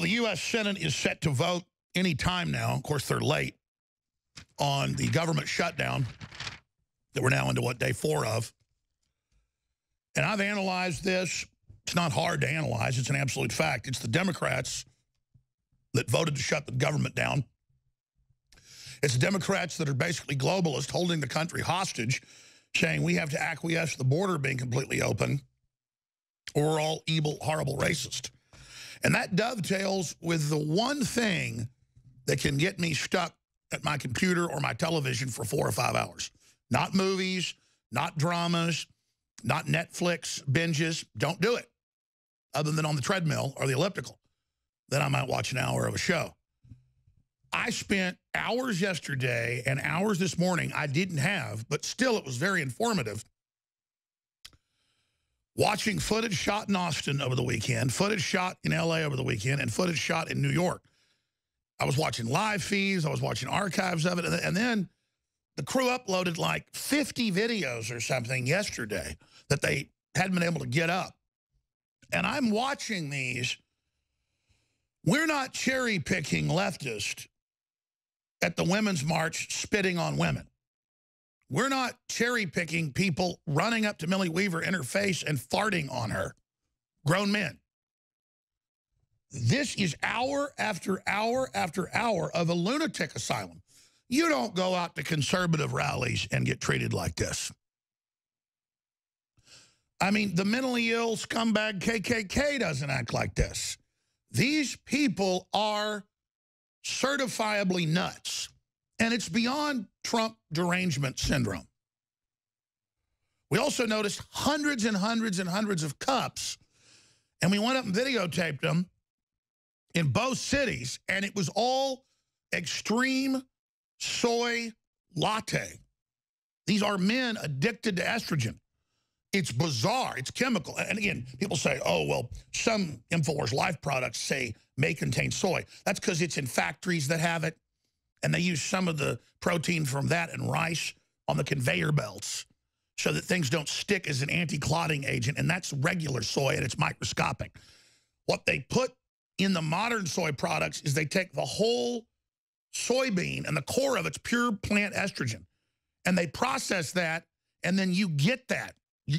Well, the U.S. Senate is set to vote any time now. Of course, they're late on the government shutdown that we're now into, what, day 4 of. And I've analyzed this. It's not hard to analyze. It's an absolute fact. It's the Democrats that voted to shut the government down. It's the Democrats that are basically globalists, holding the country hostage, saying we have to acquiesce to the border being completely open, or we're all evil, horrible racist. And that dovetails with the one thing that can get me stuck at my computer or my television for 4 or 5 hours. Not movies, not dramas, not Netflix binges. Don't do it, other than on the treadmill or the elliptical. Then I might watch an hour of a show. I spent hours yesterday and hours this morning I didn't have, but still it was very informative, watching footage shot in Austin over the weekend, footage shot in L.A. over the weekend, and footage shot in New York. I was watching live feeds. I was watching archives of it. And then the crew uploaded like 50 videos or something yesterday that they hadn't been able to get up. And I'm watching these. We're not cherry-picking leftists at the Women's March spitting on women. We're not cherry-picking people running up to Millie Weaver in her face and farting on her. Grown men. This is hour after hour after hour of a lunatic asylum. You don't go out to conservative rallies and get treated like this. I mean, the mentally ill scumbag KKK doesn't act like this. These people are certifiably nuts. And it's beyond Trump derangement syndrome. We also noticed hundreds and hundreds and hundreds of cups, and we went up and videotaped them in both cities, and it was all extreme soy latte. These are men addicted to estrogen. It's bizarre. It's chemical. And again, people say, oh, well, some InfoWars Life products say may contain soy. That's because it's in factories that have it, and they use some of the protein from that and rice on the conveyor belts so that things don't stick as an anti-clotting agent, and that's regular soy, and it's microscopic. What they put in the modern soy products is they take the whole soybean, and the core of it's pure plant estrogen, and they process that, and then you get that.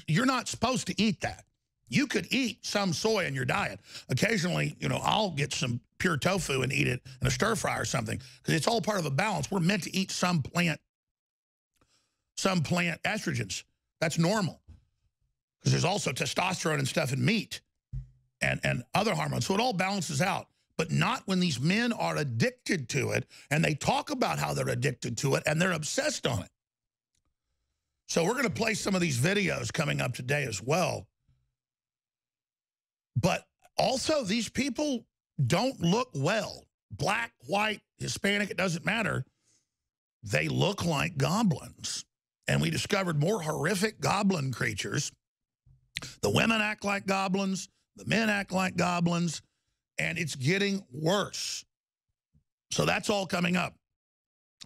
You're not supposed to eat that. You could eat some soy in your diet. Occasionally, you know, I'll get some pure tofu and eat it in a stir fry or something, because it's all part of a balance. We're meant to eat some plant estrogens. That's normal, because there's also testosterone and stuff in meat and other hormones. So it all balances out, but not when these men are addicted to it, and they talk about how they're addicted to it, and they're obsessed on it. So we're going to play some of these videos coming up today as well. But also, these people don't look well. Black, white, Hispanic, it doesn't matter. They look like goblins. And we discovered more horrific goblin creatures. The women act like goblins. The men act like goblins. And it's getting worse. So that's all coming up.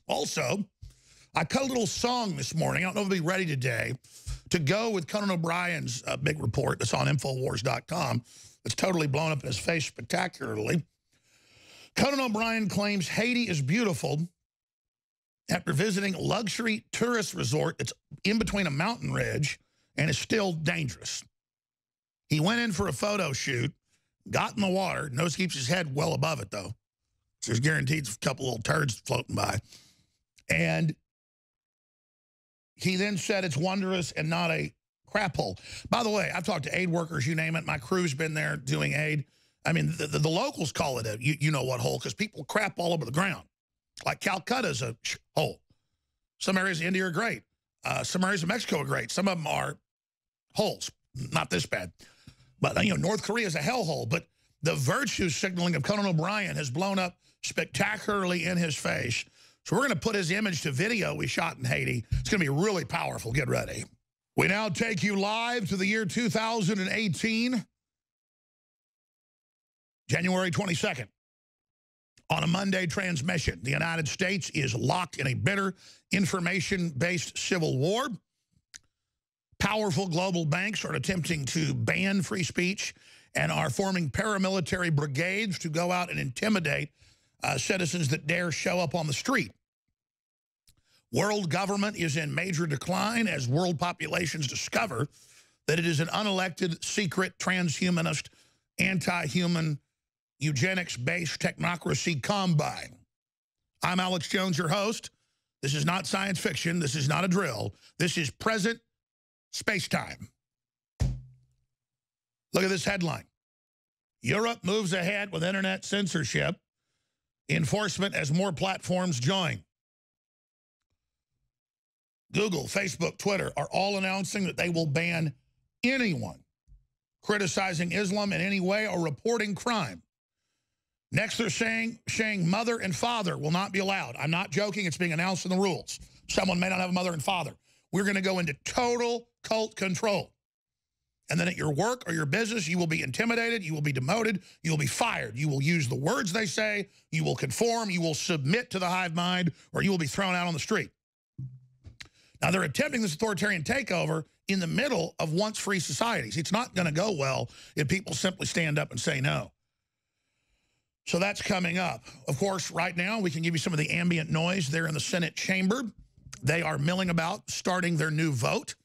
Also, I cut a little song this morning. I don't know if it'll be ready today to go with Conan O'Brien's big report that's on Infowars.com. It's totally blown up in his face spectacularly. Conan O'Brien claims Haiti is beautiful after visiting a luxury tourist resort that's in between a mountain ridge and is still dangerous. He went in for a photo shoot, got in the water, nose keeps his head well above it, though. So there's guaranteed a couple little turds floating by. And he then said it's wondrous and not a crap hole. By the way, I've talked to aid workers, you name it. My crew's been there doing aid. I mean, the locals call it a you-know-what hole, because people crap all over the ground. Like Calcutta's a hole. Some areas of India are great. Some areas of Mexico are great. Some of them are holes. Not this bad. But, you know, North Korea is a hellhole. But the virtue signaling of Conan O'Brien has blown up spectacularly in his face. So we're going to put his image to video we shot in Haiti. It's going to be really powerful. Get ready. We now take you live to the year 2018, January 22nd. On a Monday transmission, the United States is locked in a bitter information-based civil war. Powerful global banks are attempting to ban free speech and are forming paramilitary brigades to go out and intimidate citizens that dare show up on the street. World government is in major decline as world populations discover that it is an unelected, secret, transhumanist, anti-human, eugenics-based technocracy combine. I'm Alex Jones, your host. This is not science fiction. This is not a drill. This is present space-time. Look at this headline. Europe moves ahead with internet censorship enforcement as more platforms join. Google, Facebook, Twitter are all announcing that they will ban anyone criticizing Islam in any way or reporting crime. Next, they're saying mother and father will not be allowed. I'm not joking. It's being announced in the rules. Someone may not have a mother and father. We're going to go into total cult control. And then at your work or your business, you will be intimidated, you will be demoted, you will be fired. You will use the words they say, you will conform, you will submit to the hive mind, or you will be thrown out on the street. Now, they're attempting this authoritarian takeover in the middle of once free societies. It's not going to go well if people simply stand up and say no. So that's coming up. Of course, right now, we can give you some of the ambient noise there in the Senate chamber. They are milling about starting their new vote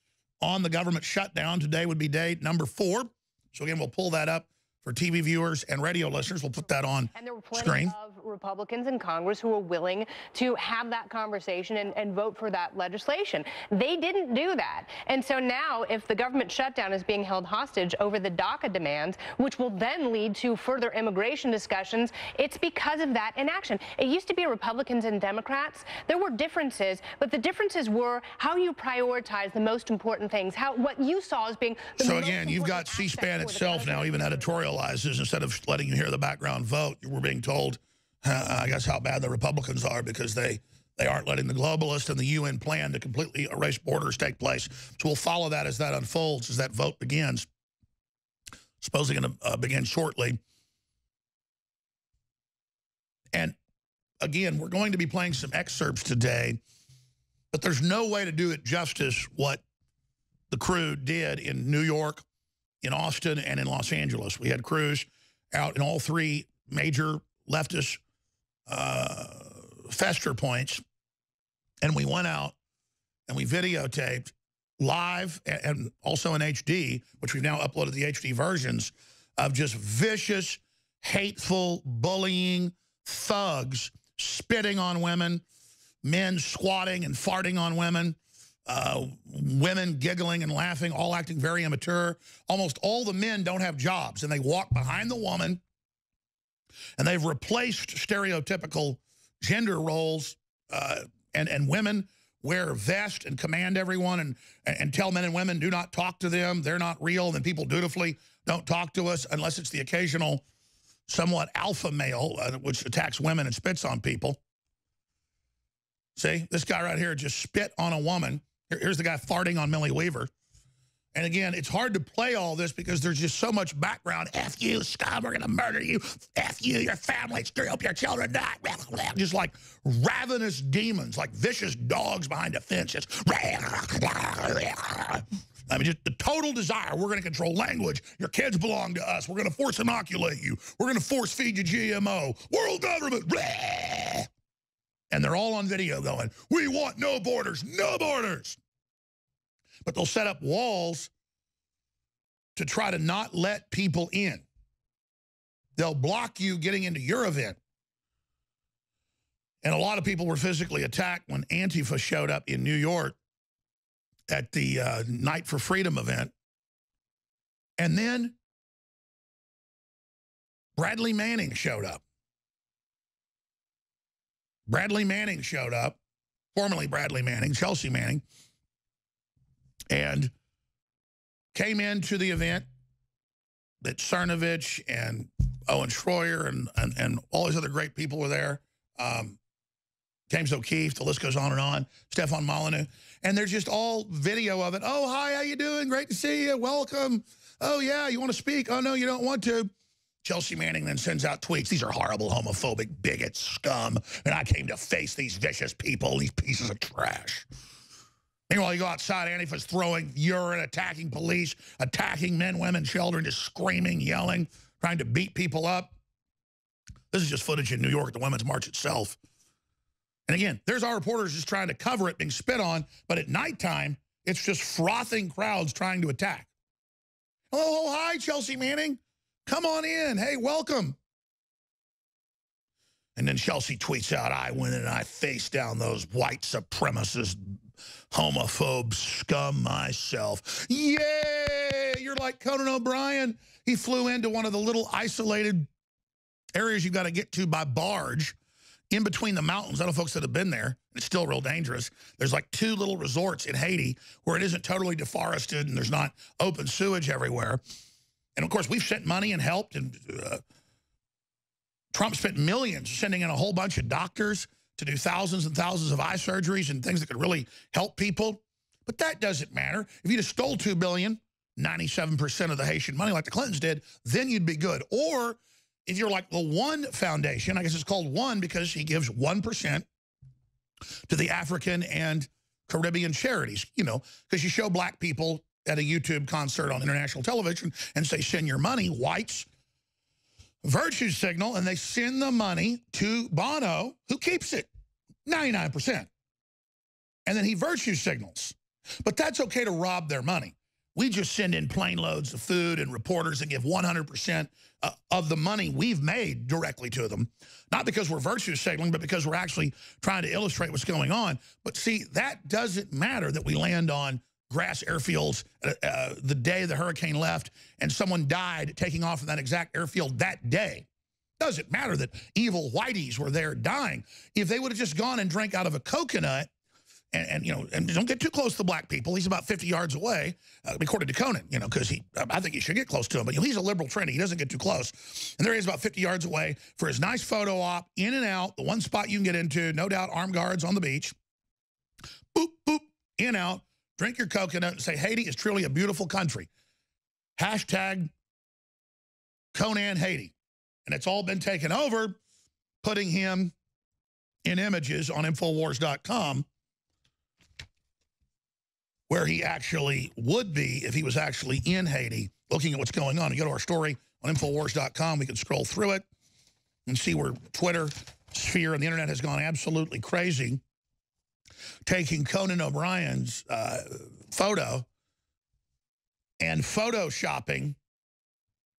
on the government shutdown. Today would be day number 4. So again, we'll pull that up for TV viewers and radio listeners. We'll put that on and there were plenty screen. Of Republicans in Congress who were willing to have that conversation and vote for that legislation. They didn't do that. And so now if the government shutdown is being held hostage over the DACA demands, which will then lead to further immigration discussions, it's because of that inaction. It used to be Republicans and Democrats. There were differences, but the differences were how you prioritize the most important things, what you saw as being the So most again, you've got important C-SPAN aspect itself now even editorializes instead of letting you hear the background vote. We're being told, I guess, how bad the Republicans are because they aren't letting the globalists and the UN plan to completely erase borders take place. So we'll follow that as that unfolds, as that vote begins. Supposedly going to begin shortly. And again, we're going to be playing some excerpts today, but there's no way to do it justice what the crew did in New York, in Austin, and in Los Angeles. We had crews out in all 3 major leftist fester points, and we went out and we videotaped live and also in HD, which we've now uploaded the HD versions of just vicious, hateful, bullying thugs spitting on women, men squatting and farting on women, women giggling and laughing, all acting very immature. Almost all the men don't have jobs, and they walk behind the woman, and they've replaced stereotypical gender roles, and women wear vests and command everyone and tell men and women, do not talk to them. They're not real. And then people dutifully don't talk to us unless it's the occasional somewhat alpha male, which attacks women and spits on people. See, this guy right here just spit on a woman. Here's the guy farting on Millie Weaver. And again, it's hard to play all this because there's just so much background. F you, scum, we're going to murder you. F you, your family, screw up your children, die. Just like ravenous demons, like vicious dogs behind a fence. Just, I mean, just the total desire. We're going to control language. Your kids belong to us. We're going to force inoculate you. We're going to force feed you GMO. World government. And they're all on video going, we want no borders, no borders. But they'll set up walls to try to not let people in. They'll block you getting into your event. And a lot of people were physically attacked when Antifa showed up in New York at the Night for Freedom event. And then Bradley Manning showed up. Bradley Manning showed up, formerly Bradley Manning, Chelsea Manning, and came into the event that Cernovich and Owen Schroyer and all these other great people were there. James O'Keefe, the list goes on, Stefan Molyneux. And they're just all video of it. Oh, hi, how you doing? Great to see you. Welcome. Oh, yeah, you want to speak? Oh, no, you don't want to. Chelsea Manning then sends out tweets. These are horrible, homophobic, bigots, scum. And I came to face these vicious people, these pieces of trash. Meanwhile, you go outside, Antifa's throwing urine, attacking police, attacking men, women, children, just screaming, yelling, trying to beat people up. This is just footage in New York at the Women's March itself. And again, there's our reporters just trying to cover it, being spit on, but at nighttime, it's just frothing crowds trying to attack. Oh, hi, Chelsea Manning. Come on in. Hey, welcome. And then Chelsea tweets out, I went and I faced down those white supremacist, homophobe scum myself. Yay! You're like Conan O'Brien. He flew into one of the little isolated areas you've got to get to by barge in between the mountains. I know folks that have been there. It's still real dangerous. There's like 2 little resorts in Haiti where it isn't totally deforested and there's not open sewage everywhere. And, of course, we've sent money and helped. And Trump spent millions sending in a whole bunch of doctors to do thousands and thousands of eye surgeries and things that could really help people. But that doesn't matter. If you just stole $2 billion, 97% of the Haitian money like the Clintons did, then you'd be good. Or if you're like the One Foundation, I guess it's called One because he gives 1% to the African and Caribbean charities, you know, because you show black people at a YouTube concert on international television and say, send your money, whites, virtue signal, and they send the money to Bono, who keeps it, 99%. And then he virtue signals. But that's okay to rob their money. We just send in plane loads of food and reporters and give 100% of the money we've made directly to them. Not because we're virtue signaling, but because we're actually trying to illustrate what's going on. But see, that doesn't matter that we land on grass airfields the day the hurricane left and someone died taking off from that exact airfield that day. Doesn't matter that evil whiteys were there dying. If they would have just gone and drank out of a coconut, and you know, and don't get too close to black people. He's about 50 yards away, according to Conan, you know, because I think you should get close to him. But you know, he's a liberal trendy. He doesn't get too close. And there he is about 50 yards away for his nice photo op, in and out, the one spot you can get into, no doubt armed guards on the beach. Boop, boop, in, out, drink your coconut and say, Haiti is truly a beautiful country. Hashtag Conan Haiti. And it's all been taken over, putting him in images on Infowars.com, where he actually would be if he was actually in Haiti, looking at what's going on. You go to our story on Infowars.com. We can scroll through it and see where Twitter sphere and the internet has gone absolutely crazy, taking Conan O'Brien's photo and photoshopping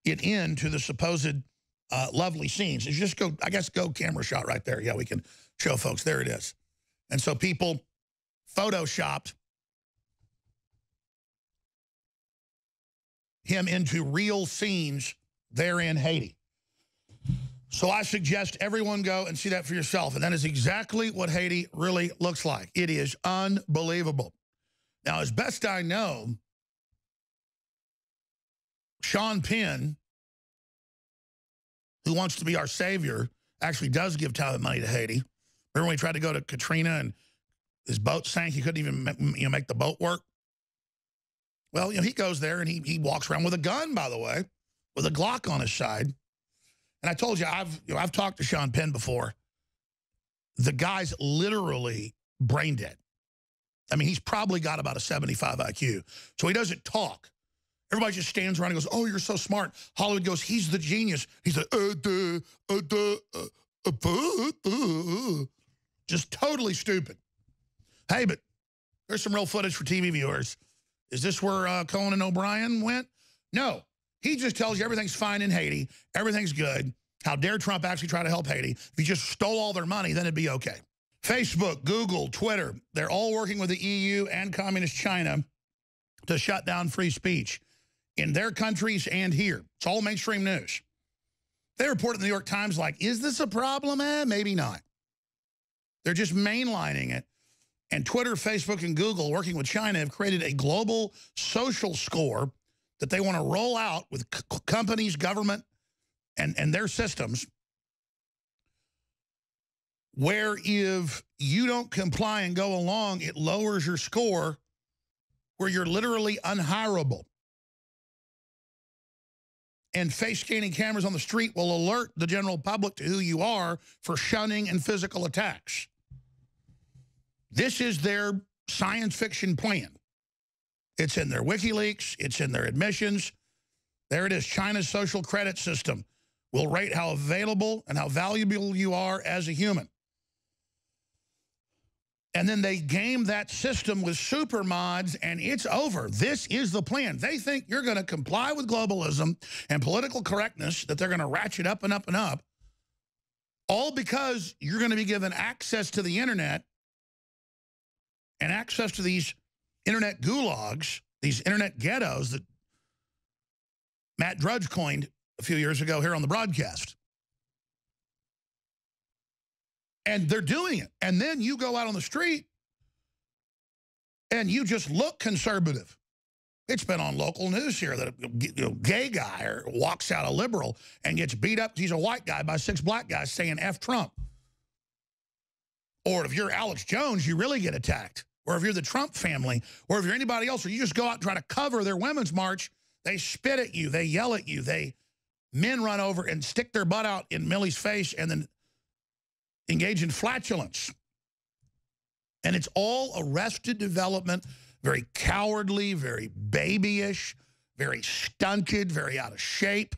it into the supposed lovely scenes. It's just go, I guess, go camera shot right there. Yeah, we can show folks. There it is. And so people photoshopped him into real scenes there in Haiti. So I suggest everyone go and see that for yourself. And that is exactly what Haiti really looks like. It is unbelievable. Now, as best I know, Sean Penn, who wants to be our savior, actually does give time and money to Haiti. Remember when he tried to go to Katrina and his boat sank? He couldn't even make the boat work. Well, you know, he goes there and he walks around with a gun, by the way, with a Glock on his side. And I told you, I've talked to Sean Penn before. The guy's literally brain dead. I mean, he's probably got about a 75 IQ. So he doesn't talk. Everybody just stands around and goes, oh, you're so smart. Hollywood goes, he's the genius. He's like, just totally stupid. Hey, but there's some real footage for TV viewers. Is this where Conan O'Brien went? No. He just tells you everything's fine in Haiti. Everything's good. How dare Trump actually try to help Haiti? If he just stole all their money, then it'd be okay. Facebook, Google, Twitter, they're all working with the EU and Communist China to shut down free speech in their countries and here. It's all mainstream news. They report in the New York Times like, is this a problem? Maybe not. They're just mainlining it. And Twitter, Facebook, and Google, working with China, have created a global social score that they want to roll out with companies, government, and their systems, where if you don't comply and go along, it lowers your score, where you're literally unhireable. And face scanning cameras on the street will alert the general public to who you are for shunning and physical attacks. This is their science fiction plan. It's in their WikiLeaks. It's in their admissions. There it is. China's social credit system will rate how available and how valuable you are as a human. And then they game that system with super mods, and it's over. This is the plan. They think you're going to comply with globalism and political correctness, that they're going to ratchet up and up and up, all because you're going to be given access to the internet and access to these internet gulags, these internet ghettos that Matt Drudge coined a few years ago here on the broadcast. And they're doing it. And then you go out on the street and you just look conservative. It's been on local news here that a gay guy walks out a liberal and gets beat up because he's a white guy by 6 black guys saying F Trump. Or if you're Alex Jones, you really get attacked. Or if you're the Trump family, or if you're anybody else, or you just go out and try to cover their women's march, they spit at you, they yell at you, men run over and stick their butt out in Millie's face and then engage in flatulence. And it's all arrested development, very cowardly, very babyish, very stunted, very out of shape,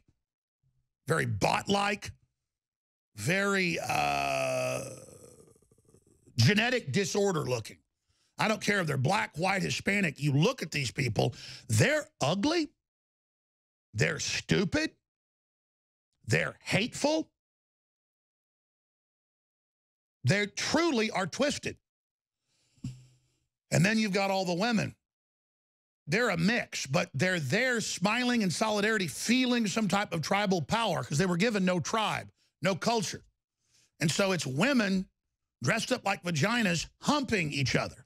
very bot-like, very genetic disorder looking. I don't care if they're black, white, Hispanic. You look at these people, they're ugly, they're stupid, they're hateful, they truly are twisted. And then you've got all the women. They're a mix, but they're there smiling in solidarity, feeling some type of tribal power because they were given no tribe, no culture. And so it's women dressed up like vaginas humping each other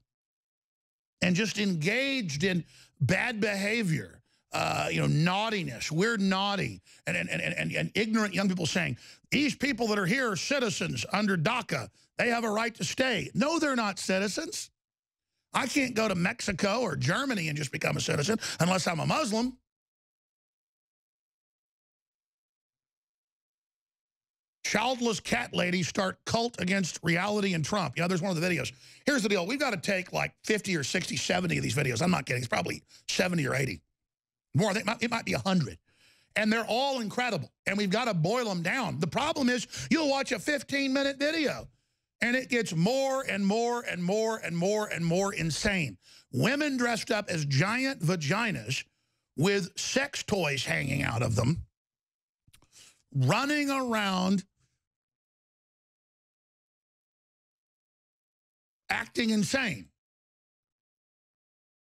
and just engaged in bad behavior, naughtiness. We're naughty. And ignorant young people saying, these people that are here are citizens under DACA. They have a right to stay. No, they're not citizens. I can't go to Mexico or Germany and just become a citizen unless I'm a Muslim. Childless cat ladies start cult against reality and Trump. You know, there's one of the videos. Here's the deal. We've got to take like 50 or 60, 70 of these videos. I'm not kidding. It's probably 70 or 80. More. It might be 100. And they're all incredible. And we've got to boil them down. The problem is you'll watch a 15-minute video and it gets more and more and more and more and more insane. Women dressed up as giant vaginas with sex toys hanging out of them, running around, acting insane.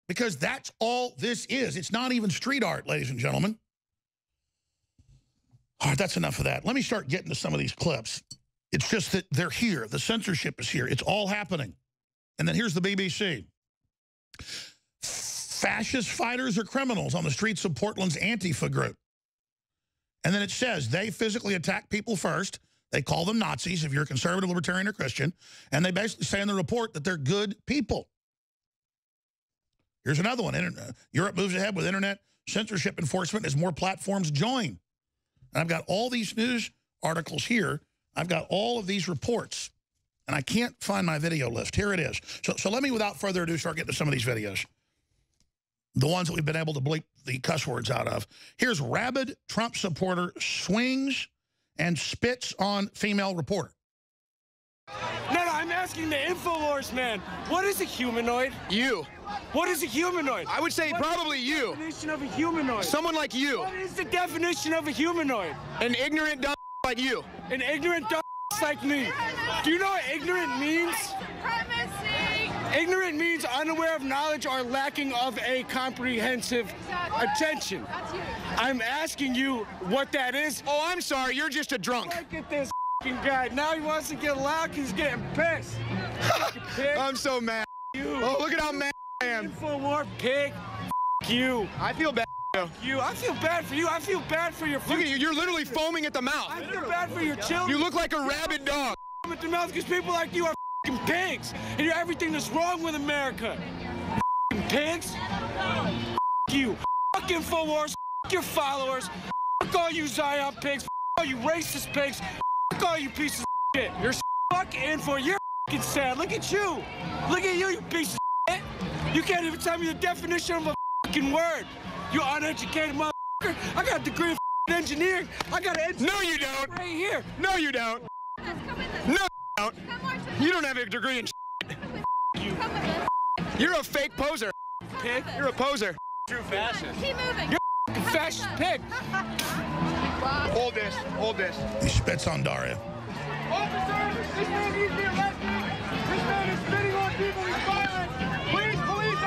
Because that's all this is. It's not even street art, ladies and gentlemen. All right, that's enough of that. Let me start getting to some of these clips. It's just that they're here. The censorship is here. It's all happening. And then here's the BBC. Fascist fighters are criminals on the streets of Portland's Antifa group. And then it says they physically attack people first. They call them Nazis if you're a conservative, libertarian, or Christian. And they basically say in the report that they're good people. Here's another one. Europe moves ahead with internet censorship enforcement as more platforms join. And I've got all these news articles here. I've got all of these reports. And I can't find my video list. Here it is. So let me, without further ado, start getting to some of these videos. The ones that we've been able to bleep the cuss words out of. Here's rabid Trump supporter swings and spits on female reporter. No, I'm asking the InfoWars man. What is a humanoid? You. What is a humanoid? I would say probably you. What is the definition of a humanoid? Someone like you. What is the definition of a humanoid? An ignorant dumb like you. An ignorant dumb like me. Do you know what ignorant means? Ignorant means unaware of knowledge or lacking of a comprehensive attention. I'm asking you what that is. Oh, I'm sorry. You're just a drunk. Look at this guy. Now he wants to get loud because he's getting pissed. I'm so mad. You. Oh, look at how mad I am. InfoWars pig. You. I feel bad. You. I feel bad for you. I feel bad for your future. Look at you. You're literally foaming at the mouth. I feel bad for your children. You look like a rabid dog. At the mouth because people like you are pigs, and you're everything that's wrong with America. Pigs. You. InfoWars. Your followers. All you Zion pigs. All you racist pigs. All you pieces of shit. You're Info. You're sad. Look at you. Look at you, you piece of shit. You can't even tell me the definition of a fucking word. You uneducated motherfucker. I got a degree in engineering. I got an No, you don't. right here. No, you don't. No, you don't. You don't have a degree in You You're a fake poser. pig. You're a poser. True fascist. Keep moving. You're a fascist pig. Hold this. Hold this. He spits on Daria. Officer, this man needs to be arrested. This man is spitting on people. He's violent. Please, police.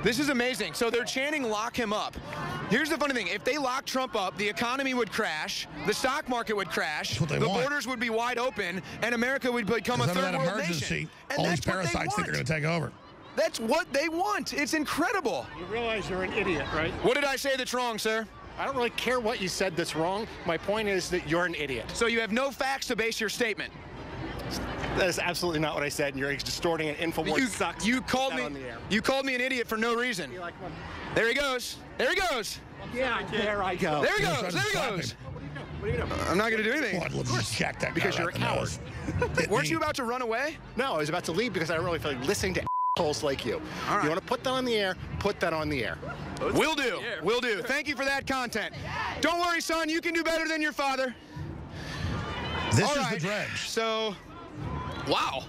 This is amazing. So they're chanting "lock him up." Here's the funny thing. If they lock Trump up, the economy would crash, the stock market would crash, what they the want. borders would be wide open, and America would become a Because under third that world emergency, nation. And all these that's what they parasites think they're going want. to take over. That's what they want. It's incredible. You realize you're an idiot, right? What did I say that's wrong, sir? I don't really care what you said that's wrong. My point is that you're an idiot. So you have no facts to base your statement. That is absolutely not what I said, and you're distorting an InfoWars sucks. You called Put that me. on the air. You called me an idiot for no reason. You like one? There he goes. There he goes. Yeah, there I go. There he You're goes. trying to There he slap goes. him. What are you doing? I'm not going to do anything. Boy, let's just jack that guy Because you're right a in the coward. nose. Hit Weren't me. you about to run away? No, I was about to leave because I don't really feel like listening to assholes like you. All right. You want to put that on the air? Put that on the air. Will do. Will do. Thank you for that content. Don't worry, son. You can do better than your father. This All is right. the dredge. So, wow.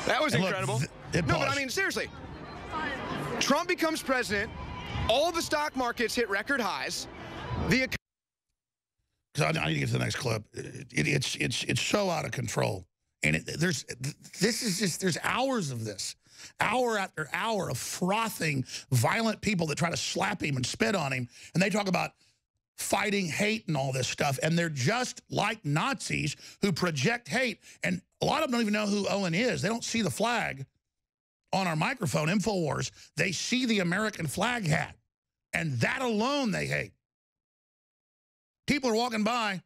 That was And look, incredible. it No, but I paused. mean, seriously. Trump becomes president. All the stock markets hit record highs. The Because I need to get to the next clip. It's so out of control, and there's hours of this, hour after hour of frothing, violent people that try to slap him and spit on him, and they talk about fighting hate and all this stuff, and they're just like Nazis who project hate, and a lot of them don't even know who Owen is. They don't see the flag on our microphone, InfoWars. They see the American flag hat, and that alone they hate. People are walking by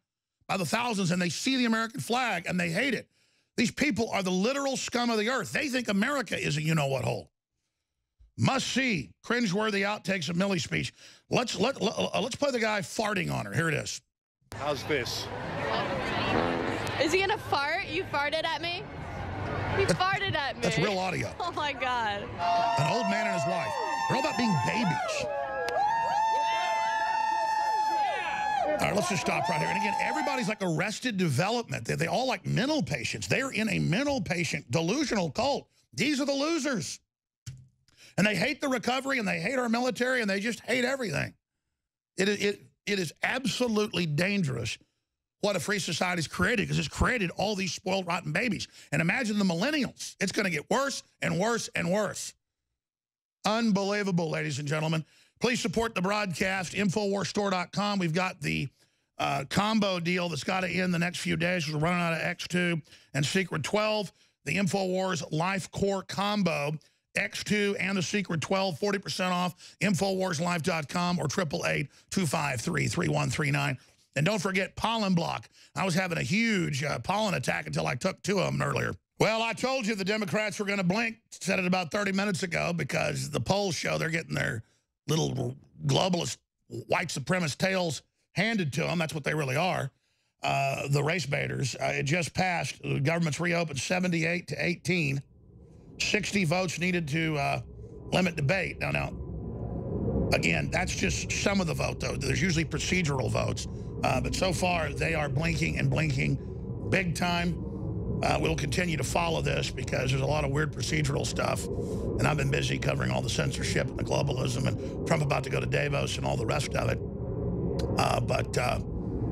the thousands, and they see the American flag, and they hate it. These people are the literal scum of the earth. They think America is a you-know-what hole. Must see cringeworthy outtakes of Millie's speech. Let's play the guy farting on her. Here it is. How's this? Is he gonna fart? You farted at me? He farted at me. That's real audio. Oh my God. An old man and his wife. They're all about being babies. All right, let's just stop right here. And again, everybody's like arrested development. They all like mental patients. They're in a mental patient, delusional cult. These are the losers. And they hate the recovery, and they hate our military, and they just hate everything. It is absolutely dangerous what a free society's created, because it's created all these spoiled, rotten babies. And imagine the millennials. It's going to get worse and worse and worse. Unbelievable, ladies and gentlemen. Please support the broadcast, InfoWarsStore.com. We've got the combo deal that's got to end the next few days. We're running out of X2 and Secret 12. The InfoWars Life Core Combo, X2 and the Secret 12, 40% off, InfoWarsLife.com or 888-253-3139. And don't forget Pollen Block. I was having a huge pollen attack until I took 2 of them earlier. Well, I told you the Democrats were going to blink. Said it about 30 minutes ago, because the polls show they're getting their little globalist white supremacist tails handed to them. That's what they really are, the race baiters. It just passed. The government's reopened 78 to 18. 60 votes needed to limit debate. Now, again, that's just some of the vote, though. There's usually procedural votes. But so far, they are blinking and blinking big time. We'll continue to follow this, because there's a lot of weird procedural stuff. And I've been busy covering all the censorship and the globalism, and Trump about to go to Davos and all the rest of it. But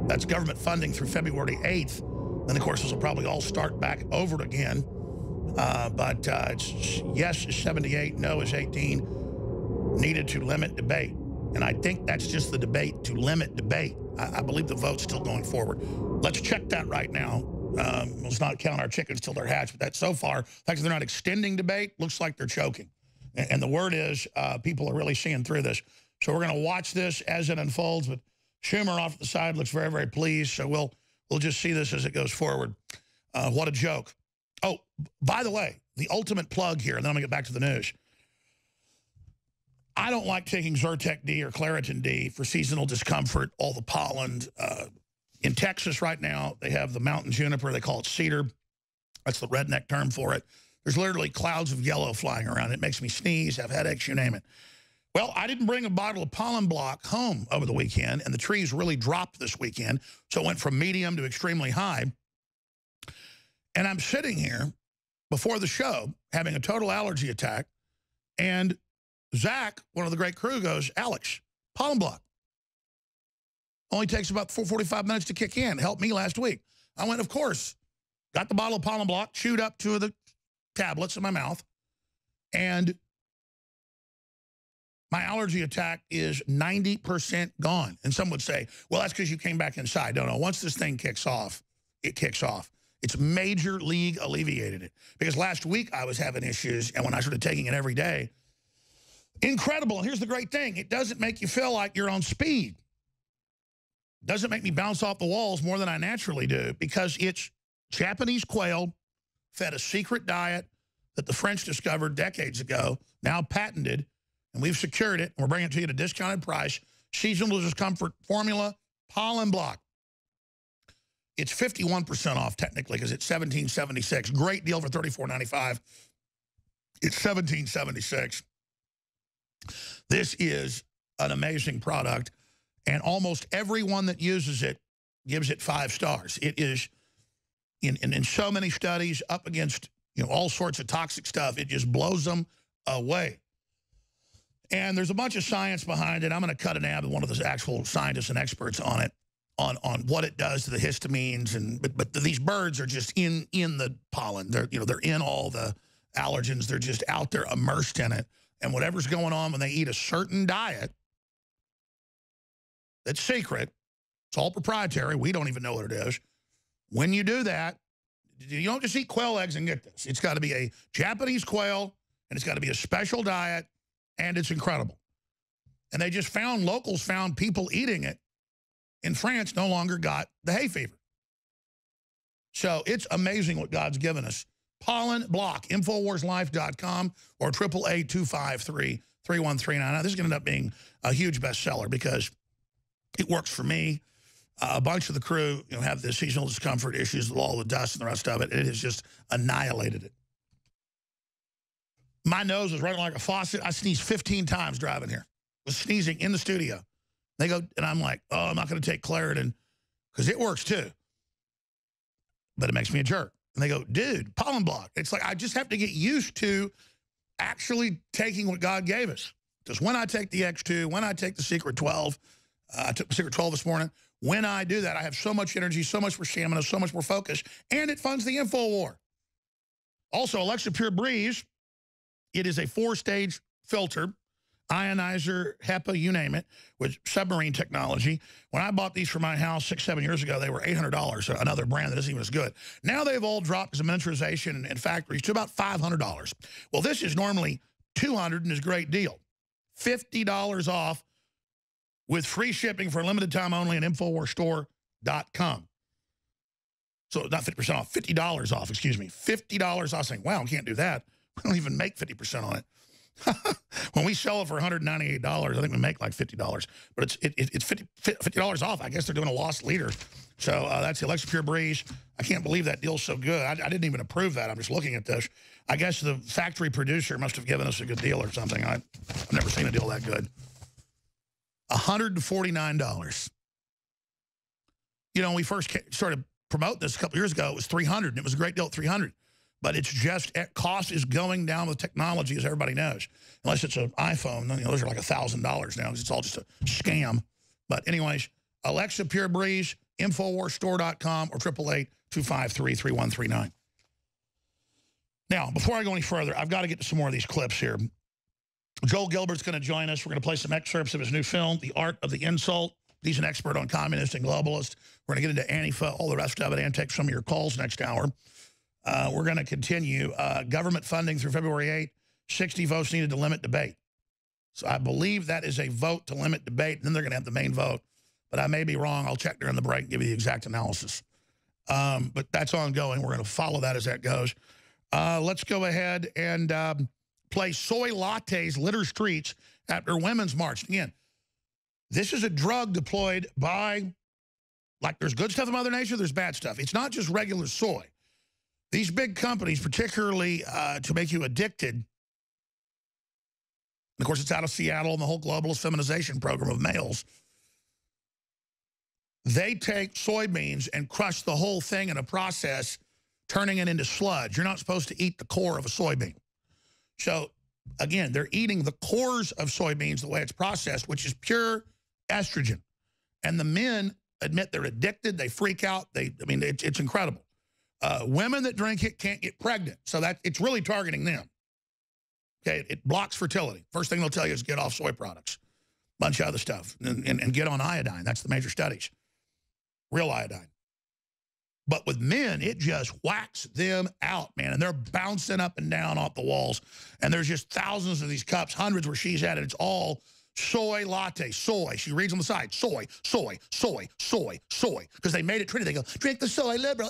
that's government funding through February 8th. Then, of course, this will probably all start back over again. But it's yes is 78, no is 18. Needed to limit debate. And I think that's just the debate, to limit debate. I believe the vote's still going forward. Let's check that right now. Let's not count our chickens till they're hatched. But that so far, the fact that they're not extending debate, looks like they're choking. And the word is people are really seeing through this. So we're going to watch this as it unfolds. But Schumer off to the side looks very, very pleased. So we'll just see this as it goes forward. What a joke. Oh, by the way, the ultimate plug here, and then I'm going to get back to the news. I don't like taking Zyrtec D or Claritin D for seasonal discomfort, all the pollen. In Texas right now, they have the mountain juniper. They call it cedar. That's the redneck term for it. There's literally clouds of yellow flying around. It makes me sneeze, have headaches, you name it. Well, I didn't bring a bottle of pollen block home over the weekend, and the trees really dropped this weekend, so it went from medium to extremely high. And I'm sitting here before the show having a total allergy attack, and Zach, one of the great crew, goes, Alex, pollen block. Only takes about 45 minutes to kick in. Helped me last week. I went, of course. Got the bottle of pollen block, chewed up 2 of the tablets in my mouth, and my allergy attack is 90% gone. And some would say, well, that's because you came back inside. No, once this thing kicks off, it kicks off. It's major league alleviated it. Because last week I was having issues, and when I started taking it every day, incredible. And here's the great thing. It doesn't make you feel like you're on speed. It doesn't make me bounce off the walls more than I naturally do, because it's Japanese quail fed a secret diet that the French discovered decades ago, now patented, and we've secured it, and we're bringing it to you at a discounted price. Seasonal discomfort formula, pollen block. It's 51% off technically because it's $17.76. Great deal for $34.95. It's $17.76. This is an amazing product, and almost everyone that uses it gives it 5 stars. It is in so many studies up against all sorts of toxic stuff. It just blows them away. And there's a bunch of science behind it. I'm going to cut an ad with one of the actual scientists and experts on it, on what it does to the histamines. But these birds are just in the pollen. They're in all the allergens. They're just out there immersed in it. And whatever's going on when they eat a certain diet that's secret, it's all proprietary. We don't even know what it is. When you do that, you don't just eat quail eggs and get this. It's got to be a Japanese quail, and it's got to be a special diet, and it's incredible. And they just locals found people eating it in France no longer got the hay fever. So it's amazing what God's given us. Pollen block, InfoWarsLife.com or 888-253-3139. Now, this is going to end up being a huge bestseller because it works for me. A bunch of the crew have this seasonal discomfort issues with all the dust and the rest of it. It has just annihilated it. My nose was running like a faucet. I sneezed 15 times driving here. Was sneezing in the studio. They go, and I'm like, oh, I'm not going to take Claritin because it works too. But it makes me a jerk. And they go, dude, pollen block. It's like I just have to get used to actually taking what God gave us. Because when I take the X2, when I take the Secret 12, I took the Secret 12 this morning. When I do that, I have so much energy, so much more stamina, so much more focus, and it funds the InfoWar. Also, Alexa Pure Breeze, it is a 4-stage filter, ionizer, HEPA, you name it, with submarine technology. When I bought these for my house 6-7 years ago, they were $800, so another brand that isn't even as good. Now they've all dropped as a miniaturization in factories to about $500. Well, this is normally $200 and is a great deal. $50 off with free shipping for a limited time only at InfoWarsStore.com. So not 50% off, $50 off, excuse me. $50 off, saying, wow, I can't do that. We don't even make 50% on it. When we sell it for $198, I think we make like $50. But it's $50 off. I guess they're doing a lost leader. So that's the Alexa Pure Breeze. I can't believe that deal's so good. I didn't even approve that. I'm just looking at this. I guess the factory producer must have given us a good deal or something. I've never seen a deal that good. $149. When we first started promoting this a couple years ago, it was $300, and it was a great deal at $300. But it's just, cost is going down with technology, as everybody knows. Unless it's an iPhone, those are like $1,000 now, because it's all just a scam. But anyways, Alexa Pure Breeze, InfoWarsStore.com, or 888-253-3139. Now, before I go any further, I've got to get to some more of these clips here. Joel Gilbert's going to join us. We're going to play some excerpts of his new film, The Art of the Insult. He's an expert on communist and globalist. We're going to get into Antifa, all the rest of it, and take some of your calls next hour. We're going to continue government funding through February 8th. 60 votes needed to limit debate. So I believe that is a vote to limit debate, and then they're going to have the main vote. But I may be wrong. I'll check during the break and give you the exact analysis. But that's ongoing. We're going to follow that as that goes. Let's go ahead and play Soy Lattes Litter Streets after Women's March. Again, this is a drug deployed by, like there's good stuff in Mother Nature, there's bad stuff. It's not just regular soy. These big companies, particularly to make you addicted, and of course it's out of Seattle and the whole globalist feminization program of males, they take soybeans and crush the whole thing in a process, turning it into sludge. You're not supposed to eat the core of a soybean. So, again, they're eating the cores of soybeans the way it's processed, which is pure estrogen. And the men admit they're addicted. They freak out. I mean, it's incredible. Women that drink it can't get pregnant. So it's really targeting them. Okay, it blocks fertility. First thing they'll tell you is get off soy products. Bunch of other stuff. And get on iodine. That's the major studies. Real iodine. But with men, it just whacks them out, man. And they're bouncing up and down off the walls. And there's just thousands of these cups, hundreds where she's at it. It's all soy latte, soy. She reads on the side, soy, soy, soy, soy, soy. Because they made it trendy. They go, drink the soy liberal.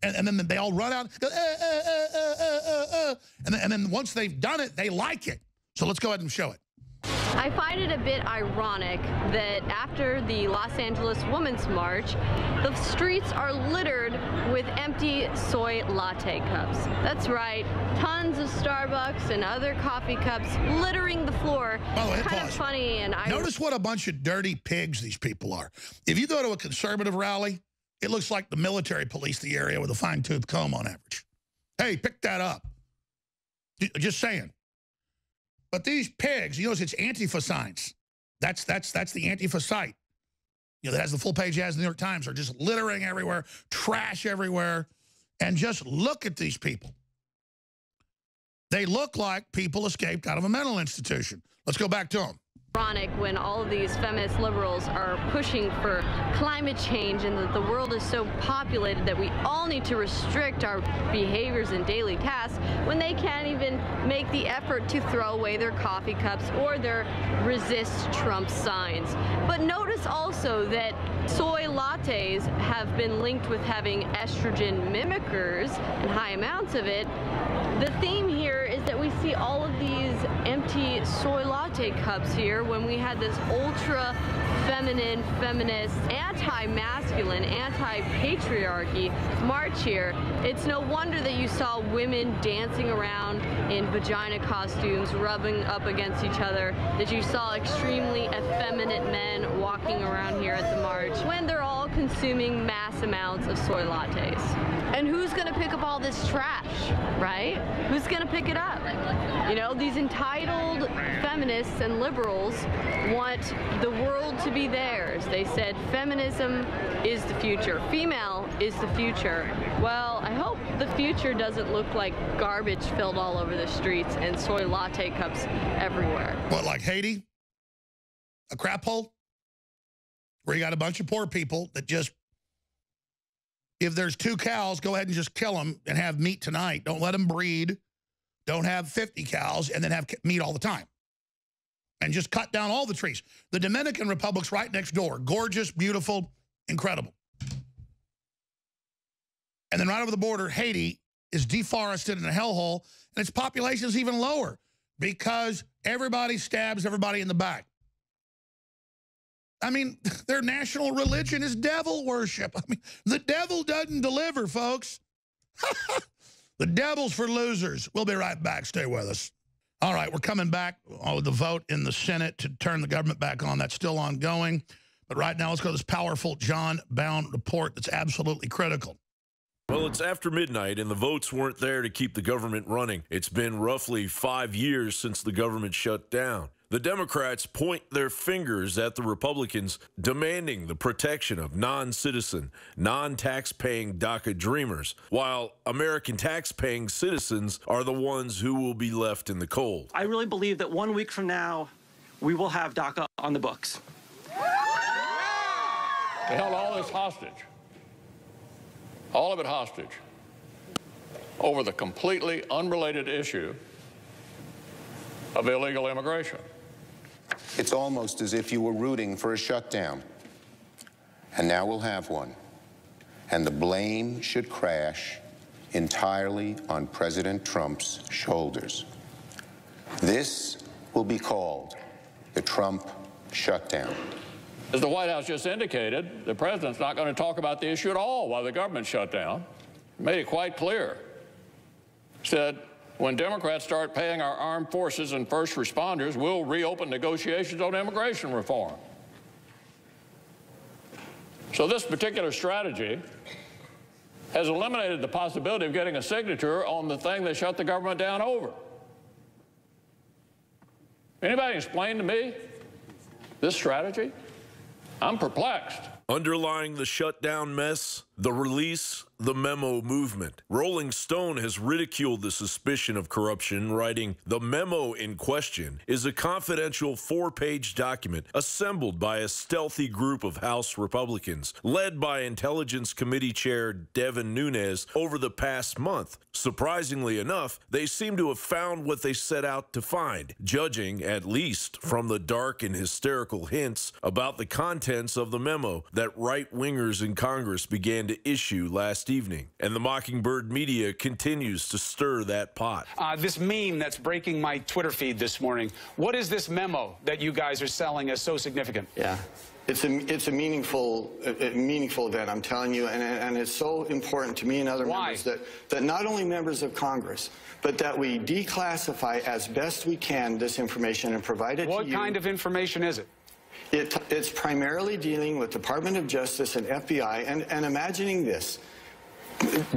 And then they all run out. Go, and then once they've done it, they like it. So let's go ahead and show it. I find it a bit ironic that after the Los Angeles Women's March, the streets are littered with empty soy latte cups. That's right, tons of Starbucks and other coffee cups littering the floor. By the way, kind of funny. And notice what a bunch of dirty pigs these people are. If you go to a conservative rally, it looks like the military police the area with a fine-tooth comb on average. Hey, pick that up. Just saying. But these pigs, you notice it's Antifa signs. That's the Antifa site. You know, that has the full page ads in the New York Times. Are just littering everywhere, trash everywhere. And just look at these people. They look like people escaped out of a mental institution. Let's go back to them. Ironic when all of these feminist liberals are pushing for climate change and that the world is so populated that we all need to restrict our behaviors and daily tasks when they can't even make the effort to throw away their coffee cups or their resist Trump signs. But notice also that soy lattes have been linked with having estrogen mimickers and high amounts of it. The theme here is that we see all of these empty soy latte cups here when we had this ultra feminine, feminist, anti-masculine, anti-patriarchy march here. It's no wonder that you saw women dancing around in vagina costumes, rubbing up against each other, that you saw extremely effeminate men walking around here at the march when they're all consuming mass amounts of soy lattes. And who's going to pick up all this trash, right? Who's going to pick it up? You know, these entitled feminists and liberals want the world to be theirs. They said feminism is the future. Female is the future. Well, I hope the future doesn't look like garbage filled all over the streets and soy latte cups everywhere. What, like Haiti? A crap hole? Where you got a bunch of poor people that just, if there's 2 cows, go ahead and just kill them and have meat tonight. Don't let them breed. Don't have 50 cows and then have meat all the time. And just cut down all the trees. The Dominican Republic's right next door. Gorgeous, beautiful, incredible. And then right over the border, Haiti is deforested in a hellhole, and its population is even lower because everybody stabs everybody in the back. I mean, their national religion is devil worship. I mean, the devil doesn't deliver, folks. The devil's for losers. We'll be right back. Stay with us. All right, we're coming back with the vote in the Senate to turn the government back on. That's still ongoing. But right now, let's go to this powerful John Bound report that's absolutely critical. Well, it's after midnight, and the votes weren't there to keep the government running. It's been roughly 5 years since the government shut down. The Democrats point their fingers at the Republicans, demanding the protection of non-citizen, non-tax-paying DACA dreamers, while American tax-paying citizens are the ones who will be left in the cold. I really believe that 1 week from now, we will have DACA on the books. They held all this hostage, all of it hostage, over the completely unrelated issue of illegal immigration. It's almost as if you were rooting for a shutdown. And now we'll have one. And the blame should crash entirely on President Trump's shoulders. This will be called the Trump shutdown. As the White House just indicated, the president's not going to talk about the issue at all while the government shut down. made it quite clear. Said, when Democrats start paying our armed forces and first responders, we'll reopen negotiations on immigration reform. So this particular strategy has eliminated the possibility of getting a signature on the thing they shut the government down over. Anybody explain to me this strategy? I'm perplexed. Underlying the shutdown mess, the release, the memo movement. Rolling Stone has ridiculed the suspicion of corruption, writing, "The memo in question is a confidential 4-page document assembled by a stealthy group of House Republicans, led by Intelligence Committee Chair Devin Nunes over the past month. Surprisingly enough, they seem to have found what they set out to find, judging, at least, from the dark and hysterical hints about the contents of the memo that right-wingers in Congress began to issue last evening. And the Mockingbird media continues to stir that pot." This meme that's breaking my Twitter feed this morning, what is this memo that you guys are selling as so significant? Yeah. It's a meaningful event, I'm telling you, and it's so important to me and other members that not only members of Congress, but that we declassify as best we can this information and provide it to you. What kind of information is it? It's primarily dealing with Department of Justice and FBI, and imagining this.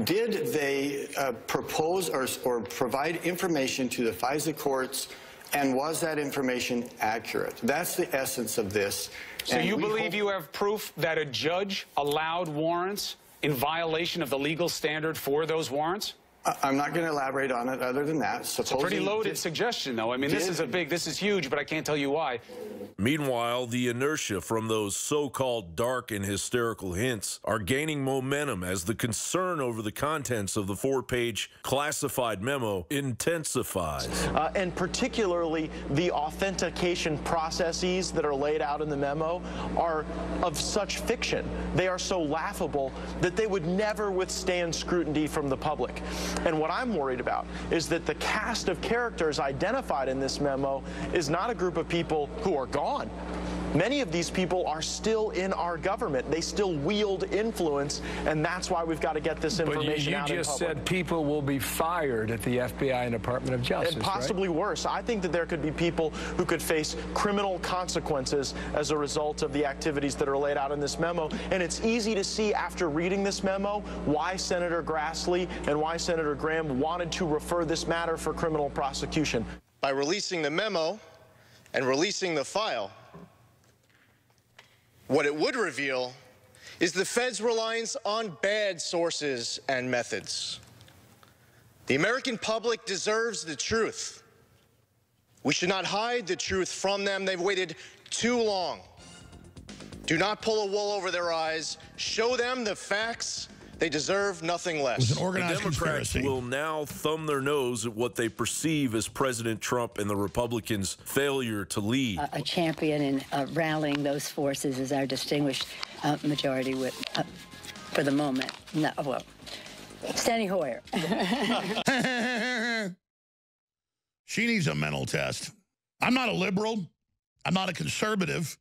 Did they propose or provide information to the FISA courts, and was that information accurate? That's the essence of this. So you believe you have proof that a judge allowed warrants in violation of the legal standard for those warrants? I'm not going to elaborate on it other than that. It's a pretty loaded suggestion, though. I mean, this is huge, but I can't tell you why. Meanwhile, the inertia from those so-called dark and hysterical hints are gaining momentum as the concern over the contents of the 4-page classified memo intensifies. And particularly the authentication processes that are laid out in the memo are of such fiction. They are so laughable that they would never withstand scrutiny from the public. And what I'm worried about is that the cast of characters identified in this memo is not a group of people who are gone. Many of these people are still in our government. They still wield influence, and that's why we've got to get this information out in public. But you just said people will be fired at the FBI and Department of Justice, and possibly worse. I think that there could be people who could face criminal consequences as a result of the activities that are laid out in this memo. And it's easy to see after reading this memo why Senator Grassley and why Senator Graham wanted to refer this matter for criminal prosecution. By releasing the memo and releasing the file, what it would reveal is the Fed's reliance on bad sources and methods. The American public deserves the truth. We should not hide the truth from them. They've waited too long. Do not pull a wool over their eyes. Show them the facts. They deserve nothing less. It was an organized The Democrats conspiracy. will now thumb their nose at what they perceive as President Trump and the Republicans' failure to lead. A champion in rallying those forces is our distinguished majority whip for the moment. No, well, Steny Hoyer. She needs a mental test. I'm not a liberal. I'm not a conservative.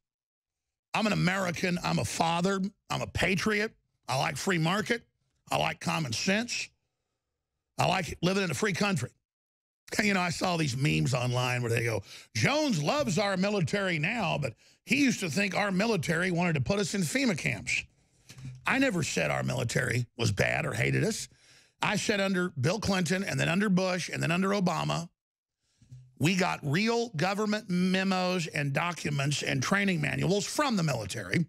I'm an American. I'm a father. I'm a patriot. I like free market. I like common sense. I like living in a free country. You know, I saw these memes online where they go, Jones loves our military now, but he used to think our military wanted to put us in FEMA camps. I never said our military was bad or hated us. I said under Bill Clinton and then under Bush and then under Obama, we got real government memos and documents and training manuals from the military,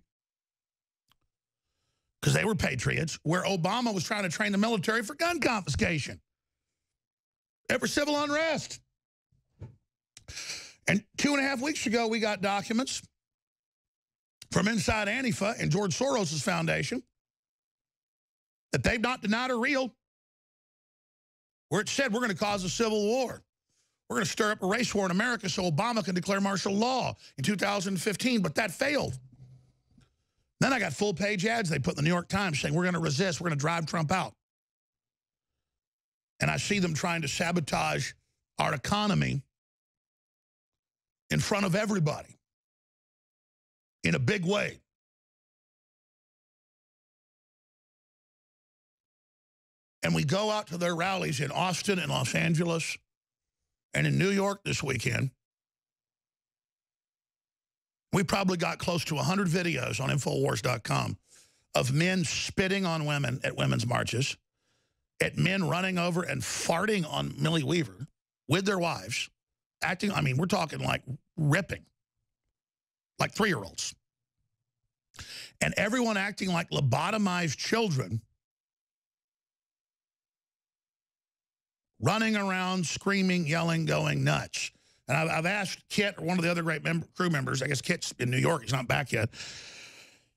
because they were patriots, where Obama was trying to train the military for gun confiscation and for civil unrest. And 2.5 weeks ago, we got documents from inside Antifa and George Soros' foundation that they've not denied are real, where it said we're going to cause a civil war. We're going to stir up a race war in America so Obama can declare martial law in 2015, but that failed. Then I got full-page ads they put in the New York Times saying, we're going to resist, we're going to drive Trump out. And I see them trying to sabotage our economy in front of everybody in a big way. And we go out to their rallies in Austin and Los Angeles and in New York this weekend. We probably got close to 100 videos on Infowars.com of men spitting on women at women's marches, at men running over and farting on Millie Weaver with their wives, acting, I mean, we're talking like ripping, like 3-year-olds. And everyone acting like lobotomized children, running around, screaming, yelling, going nuts. And I've asked Kit, or one of the other great crew members, I guess Kit's in New York, he's not back yet,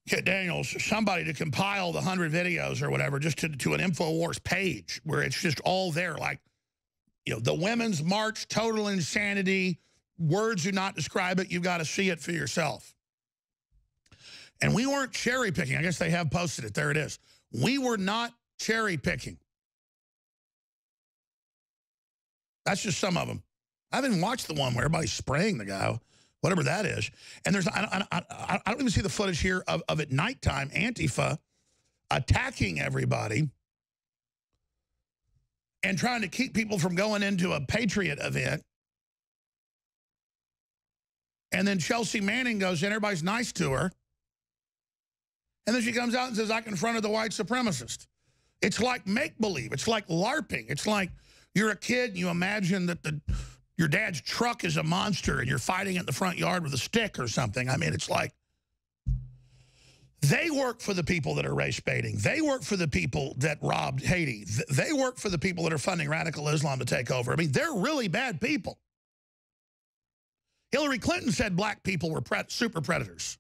Kit Daniels, somebody to compile the 100 videos or whatever just to an InfoWars page where it's just all there, like, you know, the Women's March, total insanity, words do not describe it, you've got to see it for yourself. And we weren't cherry picking. I guess they have posted it. There it is. We were not cherry picking. That's just some of them. I haven't even watched the one where everybody's spraying the guy, whatever that is. And there's, I don't even see the footage here of at nighttime, Antifa attacking everybody and trying to keep people from going into a Patriot event. And then Chelsea Manning goes in, everybody's nice to her. And then she comes out and says, I confronted the white supremacist. It's like make-believe. It's like LARPing. It's like you're a kid and you imagine that your dad's truck is a monster and you're fighting it in the front yard with a stick or something. I mean, it's like they work for the people that are race baiting. They work for the people that robbed Haiti. They work for the people that are funding radical Islam to take over. I mean, they're really bad people. Hillary Clinton said black people were super predators.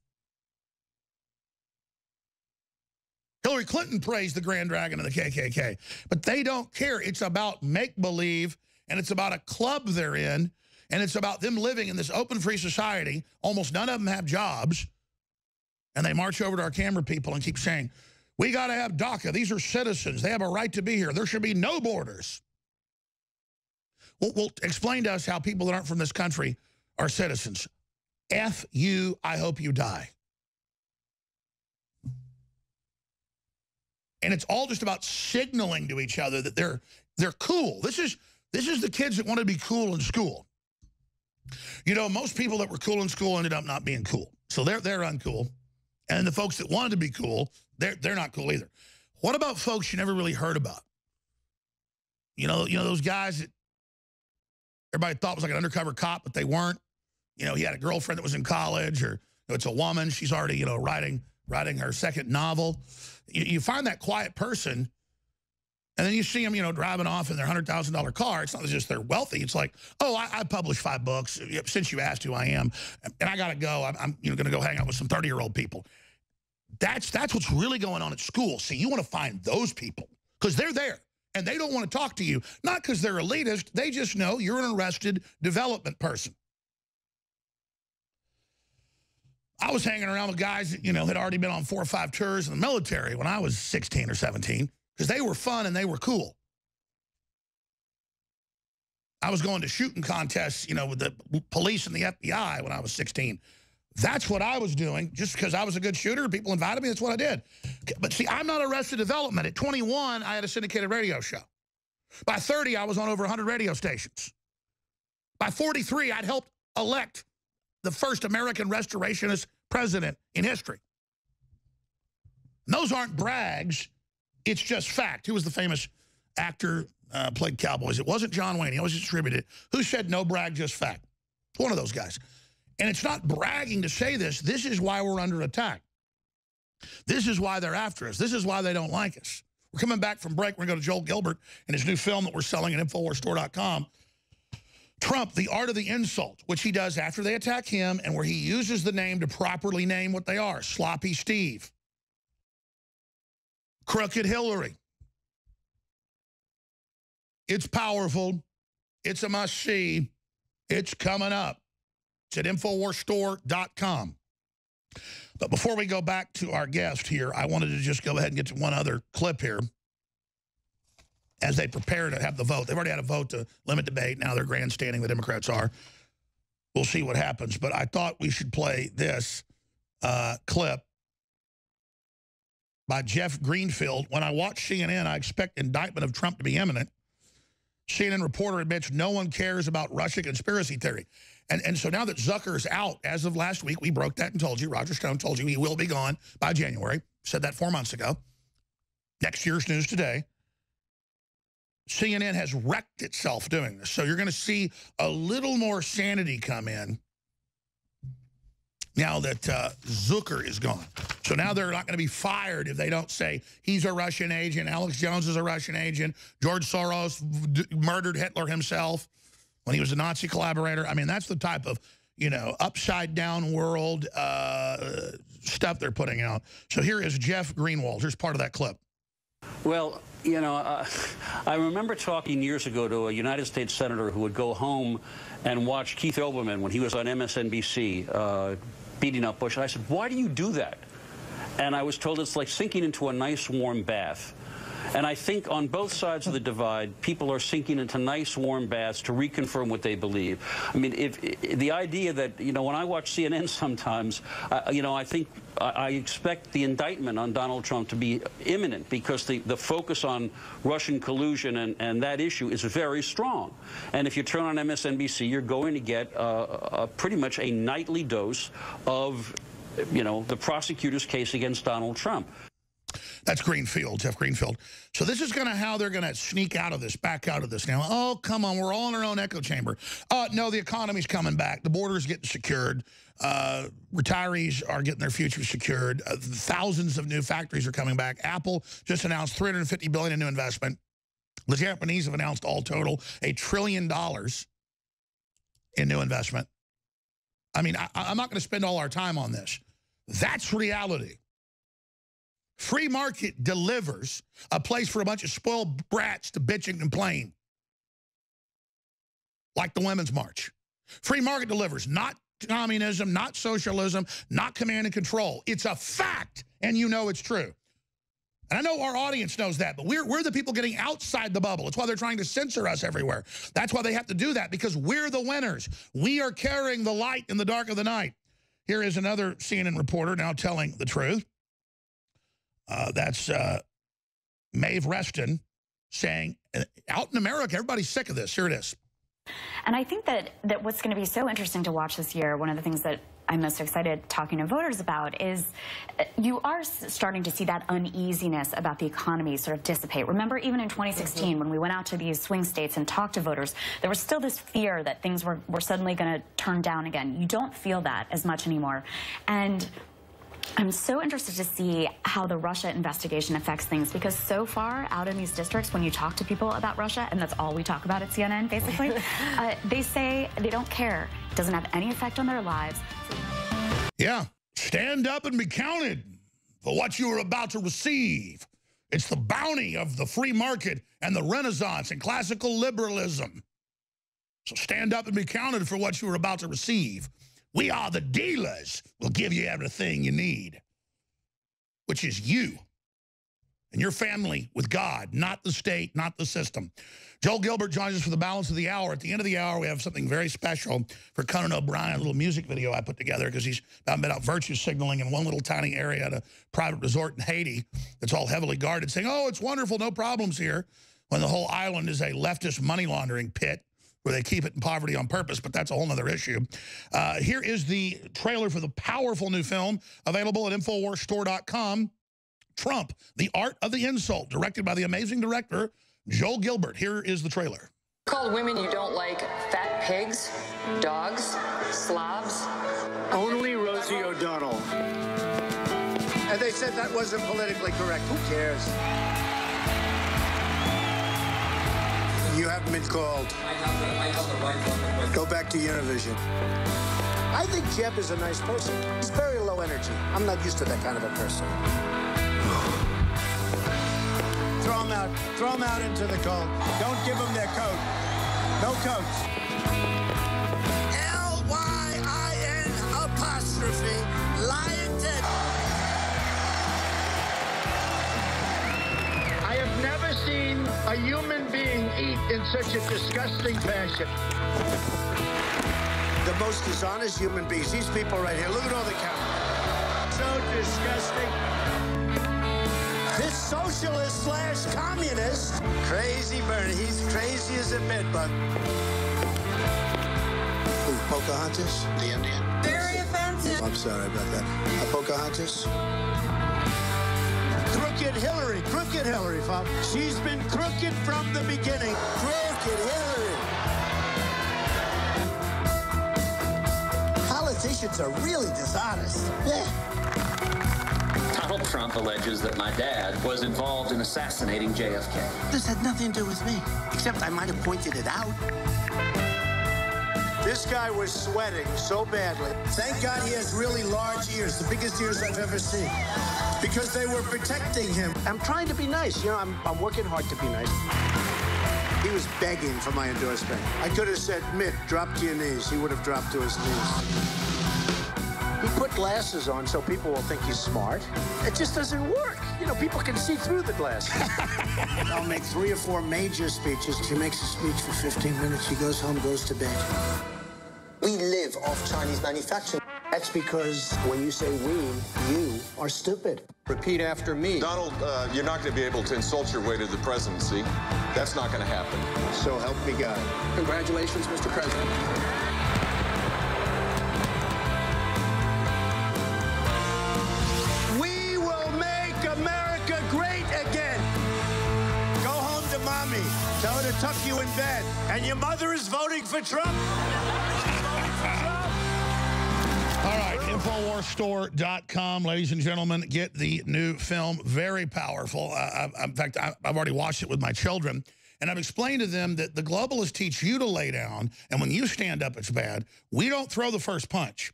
Hillary Clinton praised the Grand Dragon of the KKK. But they don't care. It's about make-believe, and it's about a club they're in, and it's about them living in this open, free society. Almost none of them have jobs. And they march over to our camera people and keep saying, we got to have DACA. These are citizens. They have a right to be here. There should be no borders. Well, explain to us how people that aren't from this country are citizens. F you, I hope you die. And it's all just about signaling to each other that they're cool. This is the kids that want to be cool in school. You know, most people that were cool in school ended up not being cool. So they're uncool. And the folks that wanted to be cool, they're not cool either. What about folks you never really heard about? You know those guys that everybody thought was like an undercover cop, but they weren't. You know, he had a girlfriend that was in college, or it's a woman. She's already, writing her second novel. You find that quiet person, and then you see them, driving off in their $100,000 car. It's not just they're wealthy. It's like, oh, I published 5 books. Since you asked who I am, and I got to go. I'm going to go hang out with some 30-year-old people. That's what's really going on at school. See, you want to find those people because they're there, and they don't want to talk to you. Not because they're elitist. They just know you're an arrested development person. I was hanging around with guys that, had already been on 4 or 5 tours in the military when I was 16 or 17 because they were fun and they were cool. I was going to shooting contests, with the police and the FBI when I was 16. That's what I was doing just because I was a good shooter. People invited me. That's what I did. But see, I'm not arrested development. At 21, I had a syndicated radio show. By 30, I was on over 100 radio stations. By 43, I'd helped elect the first American restorationist president in history. And those aren't brags. It's just fact. Who was the famous actor played cowboys? It wasn't John Wayne. He always distributed it. Who said no brag, just fact? One of those guys. And it's not bragging to say this. This is why we're under attack. This is why they're after us. This is why they don't like us. We're coming back from break. We're going to go to Joel Gilbert and his new film that we're selling at InfoWarsStore.com. Trump, The Art of the Insult, which he does after they attack him and where he uses the name to properly name what they are. Sloppy Steve. Crooked Hillary. It's powerful. It's a must-see. It's coming up. It's at InfoWarsStore.com. But before we go back to our guest here, I wanted to just go ahead and get to one other clip here. As they prepare to have the vote. They've already had a vote to limit debate. Now they're grandstanding, the Democrats are. We'll see what happens. But I thought we should play this clip by Jeff Greenfield. When I watch CNN, I expect indictment of Trump to be imminent. CNN reporter admits no one cares about Russia conspiracy theory. And so now that Zucker's out, as of last week, we broke that and told you, Roger Stone told you he will be gone by January. Said that 4 months ago. Next year's news today. CNN has wrecked itself doing this. So you're going to see a little more sanity come in now that Zucker is gone. So now they're not going to be fired if they don't say he's a Russian agent, Alex Jones is a Russian agent, George Soros murdered Hitler himself when he was a Nazi collaborator. I mean, that's the type of, you know, upside down world stuff they're putting out. So here is Jeff Greenwald. Here's part of that clip. Well, you know, I remember talking years ago to a United States senator who would go home and watch Keith Olbermann when he was on MSNBC beating up Bush. And I said, why do you do that? And I was told it's like sinking into a nice warm bath. And I think on both sides of the divide, people are sinking into nice warm baths to reconfirm what they believe. I mean, if the idea that, you know, when I watch CNN sometimes, you know, I expect the indictment on Donald Trump to be imminent because the focus on Russian collusion and that issue is very strong. And if you turn on MSNBC, you're going to get pretty much a nightly dose of, you know, the prosecutor's case against Donald Trump. That's Greenfield, Jeff Greenfield. So this is how they're going to sneak out of this, back out of this now. Oh, come on, we're all in our own echo chamber. No, the economy's coming back. The border's getting secured. Retirees are getting their futures secured. Thousands of new factories are coming back. Apple just announced $350 billion in new investment. The Japanese have announced all total $1 trillion in new investment. I mean, I'm not going to spend all our time on this. That's reality. Free market delivers a place for a bunch of spoiled brats to bitch and complain. Like the Women's March. Free market delivers, not communism, not socialism, not command and control. It's a fact, and you know it's true. And I know our audience knows that, but we're the people getting outside the bubble. It's why they're trying to censor us everywhere. That's why they have to do that, because we're the winners. We are carrying the light in the dark of the night. Here is another CNN reporter now telling the truth. That's Maeve Reston saying, out in America, everybody's sick of this. Here it is. And I think that what's going to be so interesting to watch this year, one of the things that I'm most excited talking to voters about is you are starting to see that uneasiness about the economy sort of dissipate. Remember, even in 2016, when we went out to these swing states and talked to voters, there was still this fear that things were suddenly going to turn down again. You don't feel that as much anymore. And I'm so interested to see how the Russia investigation affects things, because so far out in these districts, when you talk to people about Russia, and that's all we talk about at CNN, basically, they say they don't care. It doesn't have any effect on their lives. Yeah, stand up and be counted for what you are about to receive. It's the bounty of the free market and the Renaissance and classical liberalism. So stand up and be counted for what you are about to receive. We are the dealers. We'll give you everything you need, which is you and your family with God, not the state, not the system. Joel Gilbert joins us for the balance of the hour. At the end of the hour, we have something very special for Conan O'Brien, a little music video I put together because he's been out virtue signaling in one little tiny area at a private resort in Haiti that's all heavily guarded, saying, oh, it's wonderful, no problems here, when the whole island is a leftist money laundering pit where they keep it in poverty on purpose, but that's a whole other issue. Here is the trailer for the powerful new film available at InfoWarsStore.com. Trump, The Art of the Insult, directed by the amazing director, Joel Gilbert. Here is the trailer. Called women you don't like fat pigs, dogs, slobs. Only Rosie O'Donnell. And they said that wasn't politically correct. Who cares? You haven't been called. Go back to Univision. I think Jeb is a nice person. He's very low energy. I'm not used to that kind of a person. Throw him out. Throw him out into the cold. Don't give them their coat. No coats. L-Y-I-N apostrophe. Lying dead. I have never seen a human being eat in such a disgusting fashion. The most dishonest human beings. These people right here. Look at all the cameras. So disgusting. socialist slash communist. Crazy Bernie. He's crazy as a bedbug. Who, Pocahontas? The Indian. Very offensive. I'm sorry about that. Pocahontas? Crooked Hillary, Bob. She's been crooked from the beginning. Crooked Hillary. Politicians are really dishonest. Yeah. Donald Trump alleges that my dad was involved in assassinating JFK. This had nothing to do with me, except I might have pointed it out. This guy was sweating so badly. Thank God he has really large ears, the biggest ears I've ever seen, because they were protecting him. I'm trying to be nice. You know, I'm working hard to be nice. He was begging for my endorsement. I could have said, Mitt, drop to your knees. He would have dropped to his knees. He put glasses on so people will think he's smart. It just doesn't work. You know, people can see through the glasses. I'll make 3 or 4 major speeches. He makes a speech for 15 minutes. He goes home, goes to bed. We live off Chinese manufacturing. That's because when you say we, you are stupid. Repeat after me. Donald, you're not going to be able to insult your way to the presidency. That's not going to happen. So help me God. Congratulations, Mr. President. We will make America great again. Go home to mommy. Tell her to tuck you in bed. And your mother is voting for Trump. All right, InfoWarsStore.com, ladies and gentlemen, get the new film. Very powerful. In fact, I've already watched it with my children, and I've explained to them that the globalists teach you to lay down, and when you stand up, it's bad. We don't throw the first punch,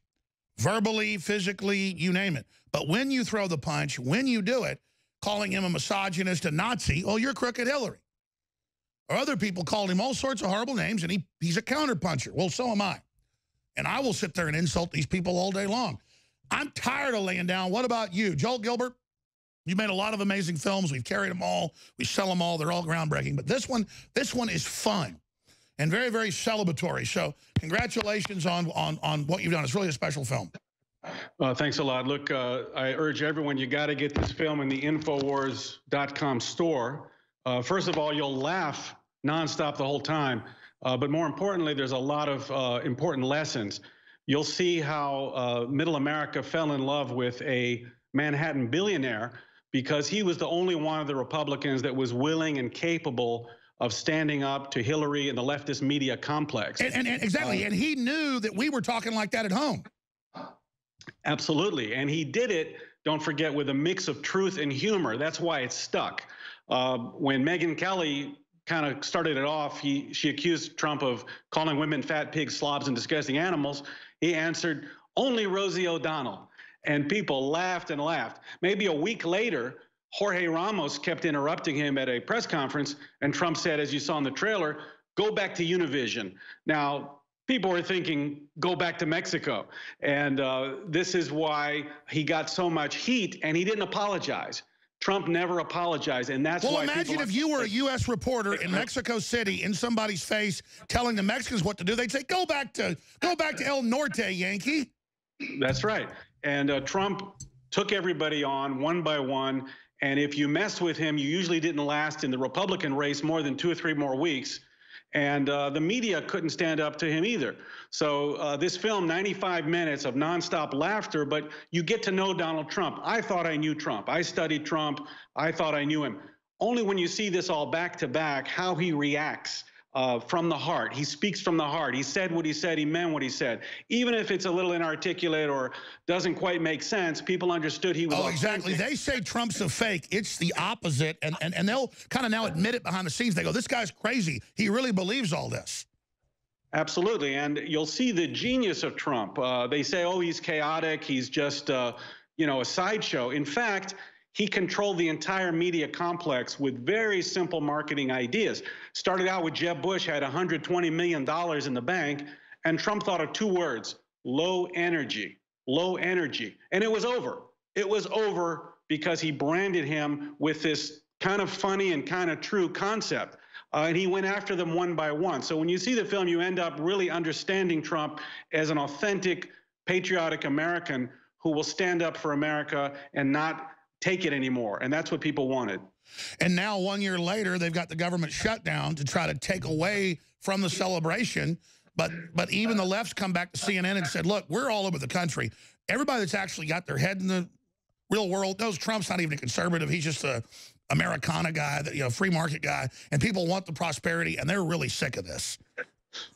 verbally, physically, you name it. But when you throw the punch, when you do it, calling him a misogynist, a Nazi, oh, you're Crooked Hillary. Or other people called him all sorts of horrible names, and he's a counterpuncher. Well, so am I. And I will sit there and insult these people all day long. I'm tired of laying down. What about you? Joel Gilbert, you made a lot of amazing films. We've carried them all. We sell them all. They're all groundbreaking. But this one is fun and very, very celebratory. So congratulations on what you've done. It's really a special film. Thanks a lot. Look, I urge everyone, you got to get this film in the Infowars.com store. First of all, you'll laugh nonstop the whole time. But more importantly, there's a lot of important lessons. You'll see how middle America fell in love with a Manhattan billionaire because he was the only one of the Republicans that was willing and capable of standing up to Hillary and the leftist media complex. And exactly, and he knew that we were talking like that at home. Absolutely, and he did it, don't forget, with a mix of truth and humor. That's why it stuck. When Megyn Kelly kind of started it off, she accused Trump of calling women fat pigs, slobs, and disgusting animals. He answered, only Rosie O'Donnell. And people laughed and laughed. Maybe a week later, Jorge Ramos kept interrupting him at a press conference, and Trump said, as you saw in the trailer, go back to Univision. Now, people were thinking, go back to Mexico. And this is why he got so much heat, and he didn't apologize. Trump never apologized, and that's why. Well, imagine if you were a U.S. reporter in Mexico City in somebody's face telling the Mexicans what to do. They'd say, go back to El Norte, Yankee. That's right. And Trump took everybody on one by one, and if you messed with him, you usually didn't last in the Republican race more than 2 or 3 more weeks. And the media couldn't stand up to him either. So this film, 95 minutes of nonstop laughter, but you get to know Donald Trump. I thought I knew Trump. I studied Trump. I thought I knew him. Only when you see this all back to back, how he reacts from the heart. He speaks from the heart. He said what he said. He meant what he said. Even if it's a little inarticulate or doesn't quite make sense, people understood he was authentic. Exactly. They say Trump's a fake. It's the opposite. And they'll kind of now admit it behind the scenes. They go, this guy's crazy. He really believes all this. Absolutely. And you'll see the genius of Trump. They say, oh, he's chaotic. He's just, a sideshow. In fact, he controlled the entire media complex with very simple marketing ideas. Started out with Jeb Bush, had $120 million in the bank, and Trump thought of 2 words, low energy, low energy. And it was over. It was over because he branded him with this kind of funny and kind of true concept. And he went after them one by one. So when you see the film, you end up really understanding Trump as an authentic, patriotic American who will stand up for America and not take it anymore. And that's what people wanted. And now 1 year later, they've got the government shutdown to try to take away from the celebration. But even the left's come back to CNN and said, look, we're all over the country. Everybody that's actually got their head in the real world knows Trump's not even a conservative. He's just a Americana guy, that, you know, free market guy. And people want the prosperity, and they're really sick of this.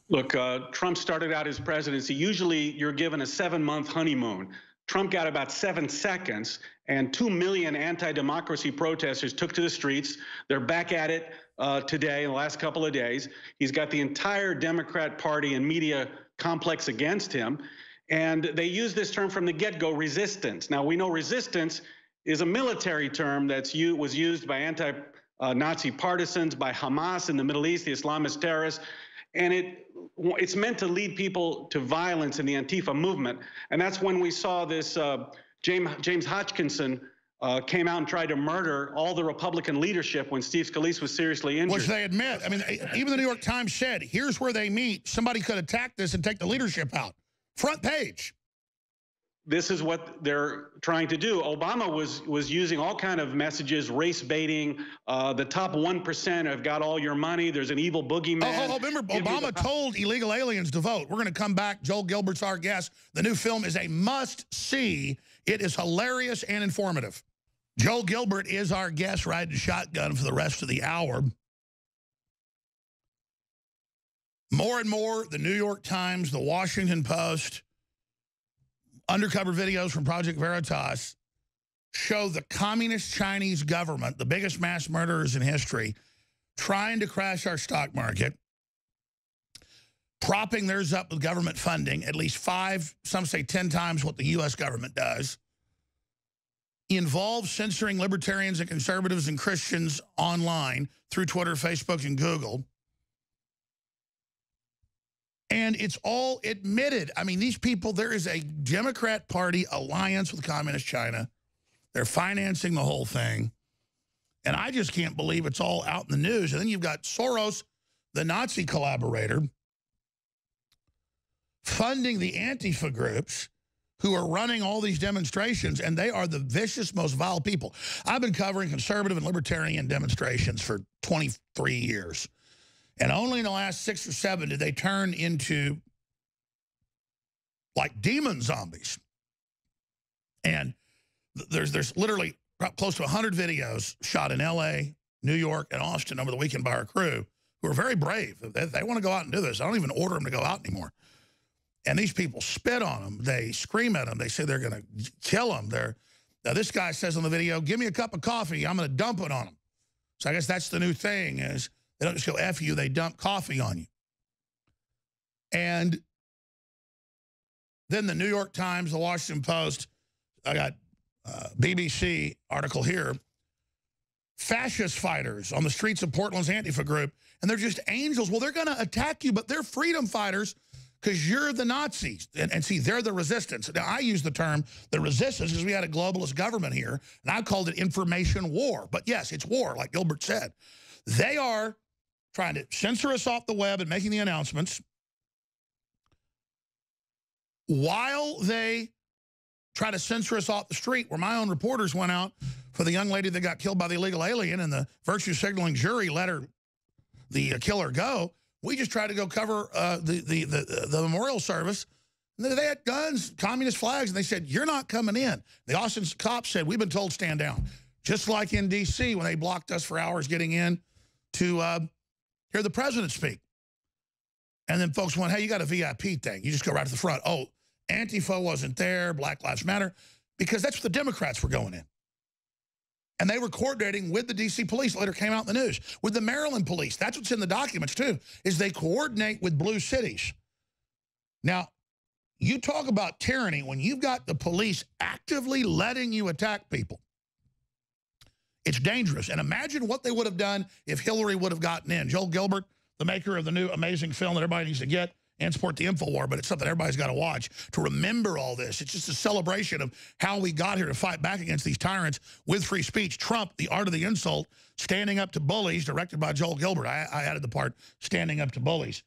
Look, Trump started out his presidency. Usually you're given a 7-month honeymoon. Trump got about 7 seconds, and 2 million anti-democracy protesters took to the streets. They're back at it today, in the last couple of days. He's got the entire Democrat Party and media complex against him. And they use this term from the get-go, resistance. Now, we know resistance is a military term that was used by anti-Nazi partisans, by Hamas in the Middle East, the Islamist terrorists. And it's meant to lead people to violence in the Antifa movement. And that's when we saw this James Hodgkinson came out and tried to murder all the Republican leadership when Steve Scalise was seriously injured. Which they admit. I mean, even the New York Times said, here's where they meet. Somebody could attack this and take the leadership out. Front page. This is what they're trying to do. Obama was using all kind of messages, race baiting. The top 1% have got all your money. There's an evil boogeyman. Remember, Obama told illegal aliens to vote. We're going to come back. Joel Gilbert's our guest. The new film is a must-see. It is hilarious and informative. Joel Gilbert is our guest, riding shotgun for the rest of the hour. More and more, the New York Times, the Washington Post, undercover videos from Project Veritas show the communist Chinese government, the biggest mass murderers in history, trying to crash our stock market, propping theirs up with government funding, at least 5, some say 10 times what the U.S. government does, involves censoring libertarians and conservatives and Christians online through Twitter, Facebook, and Google. And it's all admitted. I mean, these people, there is a Democrat Party alliance with Communist China. They're financing the whole thing. And I just can't believe it's all out in the news. And then you've got Soros, the Nazi collaborator, funding the Antifa groups who are running all these demonstrations, and they are the vicious, most vile people. I've been covering conservative and libertarian demonstrations for 23 years. And only in the last 6 or 7 did they turn into like demon zombies. And there's literally close to 100 videos shot in L.A., New York, and Austin over the weekend by our crew who are very brave. They want to go out and do this. I don't even order them to go out anymore. And these people spit on them. They scream at them. They say they're going to kill them. Now, this guy says on the video, give me a cup of coffee. I'm going to dump it on them. So I guess that's the new thing is they don't just go F you, they dump coffee on you. And then the New York Times, the Washington Post, I got BBC article here, fascist fighters on the streets of Portland's Antifa group, and they're just angels. Well, they're going to attack you, but they're freedom fighters because you're the Nazis. And see, they're the resistance. Now, I use the term the resistance because we had a globalist government here, and I called it information war. But yes, it's war, like Gilbert said. They are trying to censor us off the web and making the announcements while they try to censor us off the street, where my own reporters went out for the young lady that got killed by the illegal alien, and the virtue signaling jury let her, the killer, go. We just tried to go cover the memorial service. And they had guns, communist flags, and they said, you're not coming in. The Austin cops said, we've been told stand down. Just like in D.C. when they blocked us for hours getting in to hear the president speak. And then folks went, hey, you got a VIP thing. You just go right to the front. Oh, Antifa wasn't there, Black Lives Matter, because that's what the Democrats were going in. And they were coordinating with the D.C. police, later came out in the news, with the Maryland police. That's what's in the documents, too, is they coordinate with blue cities. Now, you talk about tyranny when you've got the police actively letting you attack people. It's dangerous. And imagine what they would have done if Hillary would have gotten in. Joel Gilbert, the maker of the new amazing film that everybody needs to get and support the InfoWar, but it's something everybody's got to watch to remember all this. It's just a celebration of how we got here to fight back against these tyrants with free speech. Trump, The Art of the Insult, Standing Up to Bullies, directed by Joel Gilbert. I added the part, Standing Up to Bullies.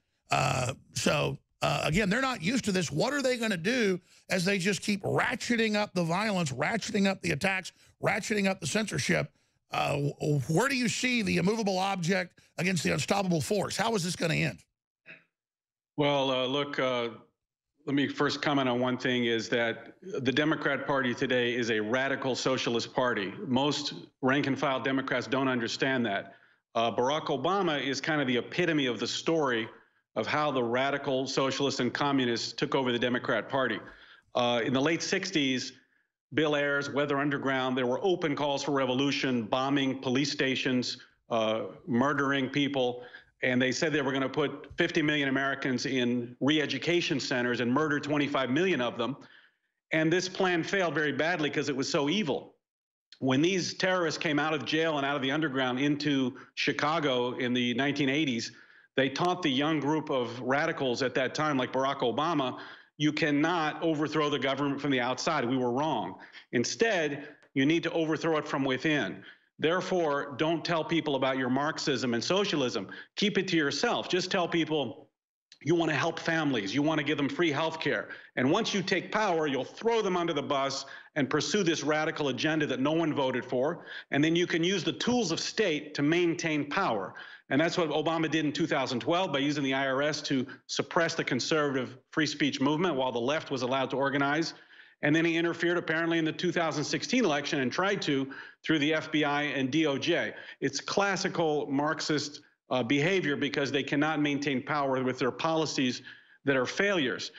So Again, they're not used to this. What are they going to do as they just keep ratcheting up the violence, ratcheting up the attacks, ratcheting up the censorship? Where do you see the immovable object against the unstoppable force? How is this going to end? Well, look, let me first comment on one thing, is that the Democrat Party today is a radical socialist party. Most rank-and-file Democrats don't understand that. Barack Obama is kind of the epitome of the story of how the radical socialists and communists took over the Democrat Party. In the late 60s, Bill Ayers, Weather Underground, there were open calls for revolution, bombing police stations, murdering people. And they said they were going to put 50 million Americans in re-education centers and murder 25 million of them. And this plan failed very badly because it was so evil. When these terrorists came out of jail and out of the underground into Chicago in the 1980s, they taught the young group of radicals at that time, like Barack Obama, you cannot overthrow the government from the outside. We were wrong. Instead, you need to overthrow it from within. Therefore, don't tell people about your Marxism and socialism. Keep it to yourself. Just tell people you want to help families. You want to give them free health care. And once you take power, you'll throw them under the bus and pursue this radical agenda that no one voted for. And then you can use the tools of state to maintain power. And that's what Obama did in 2012 by using the IRS to suppress the conservative free speech movement while the left was allowed to organize. And then he interfered apparently in the 2016 election and tried to through the FBI and DOJ. It's classical Marxist behavior because they cannot maintain power with their policies that are failures.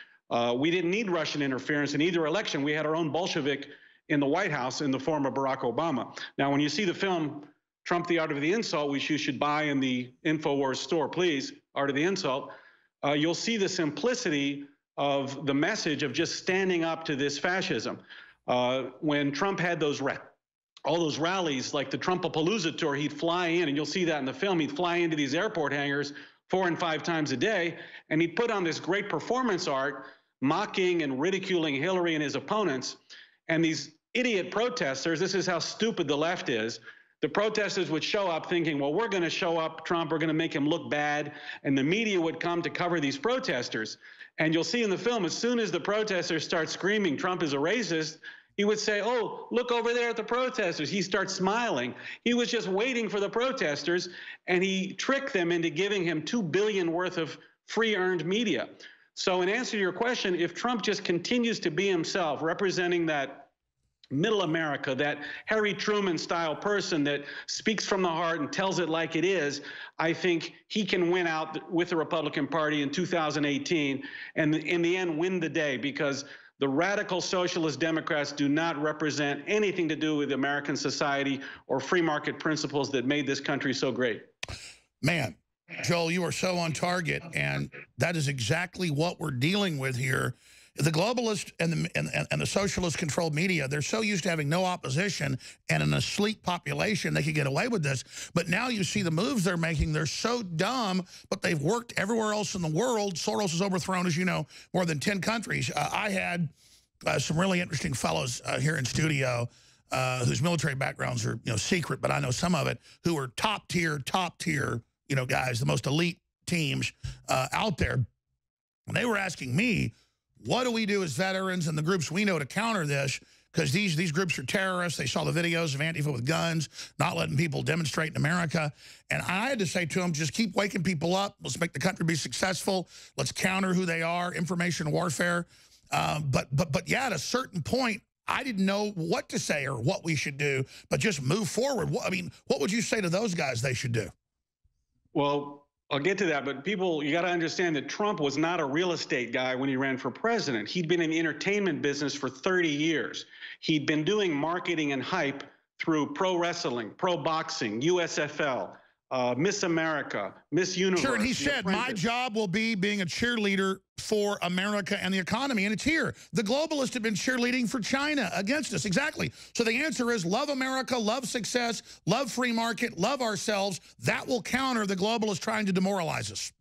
We didn't need Russian interference in either election. We had our own Bolshevik in the White House in the form of Barack Obama. Now, when you see the film Trump, The Art of the Insult, which you should buy in the InfoWars store, please, Art of the Insult, you'll see the simplicity of the message of just standing up to this fascism. When Trump had all those rallies, like the Trumpapalooza tour, he'd fly in, and you'll see that in the film, he'd fly into these airport hangars 4 and 5 times a day, and he'd put on this great performance art, mocking and ridiculing Hillary and his opponents. And these idiot protesters, this is how stupid the left is, the protesters would show up thinking, well, we're going to show up Trump, we're going to make him look bad, and the media would come to cover these protesters. And you'll see in the film, as soon as the protesters start screaming Trump is a racist, he would say, oh, look over there at the protesters. He starts smiling. He was just waiting for the protesters, and he tricked them into giving him $2 billion worth of free earned media. So in answer to your question, if Trump just continues to be himself, representing that middle America, that Harry Truman style person that speaks from the heart and tells it like it is, I think he can win out with the Republican Party in 2018 and in the end win the day, because the radical socialist Democrats do not represent anything to do with American society or free market principles that made this country so great. Man, Joel, you are so on target, and that is exactly what we're dealing with here. The globalist and the socialist-controlled media, they're so used to having no opposition and an asleep population, they could get away with this. But now you see the moves they're making. They're so dumb, but they've worked everywhere else in the world. Soros has overthrown, as you know, more than 10 countries. I had some really interesting fellows here in studio whose military backgrounds are, secret, but I know some of it, who are top tier, guys, the most elite teams out there. And they were asking me, what do we do as veterans and the groups we know to counter this? Because these groups are terrorists. They saw the videos of Antifa with guns, not letting people demonstrate in America. And I had to say to them, just keep waking people up. Let's make the country be successful. Let's counter who they are, information warfare. But yeah, at a certain point, I didn't know what to say or what we should do, but just move forward. What would you say to those guys they should do? Well, I'll get to that, but people, you got to understand that Trump was not a real estate guy when he ran for president. He'd been in the entertainment business for 30 years. He'd been doing marketing and hype through pro wrestling, pro boxing, USFL, Miss America, Miss Universe. Sure, and he said, my job will be being a cheerleader for America and the economy, and it's here. The globalists have been cheerleading for China against us. Exactly. So the answer is love America, love success, love free market, love ourselves. That will counter the globalists trying to demoralize us.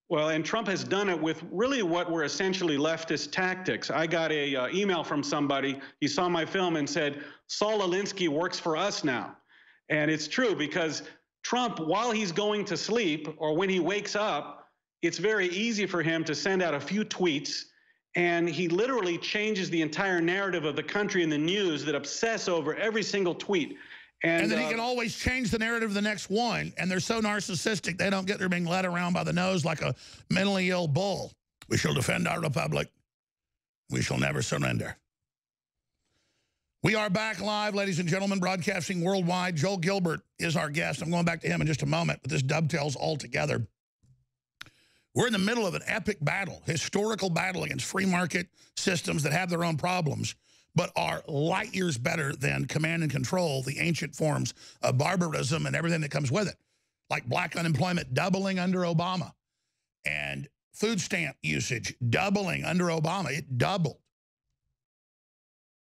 Well, and Trump has done it with really what were essentially leftist tactics. I got a email from somebody. He saw my film and said, Saul Alinsky works for us now. And it's true, because Trump, while he's going to sleep or when he wakes up, it's very easy for him to send out a few tweets, and he literally changes the entire narrative of the country and the news that obsess over every single tweet. And then he can always change the narrative of the next one, and they're so narcissistic they don't get they're being led around by the nose like a mentally ill bull. We shall defend our republic. We shall never surrender. We are back live, ladies and gentlemen, broadcasting worldwide. Joel Gilbert is our guest. I'm going back to him in just a moment, but this dovetails all together. We're in the middle of an epic battle, historical battle against free market systems that have their own problems, but are light years better than command and control, the ancient forms of barbarism and everything that comes with it, like black unemployment doubling under Obama and food stamp usage doubling under Obama. It doubled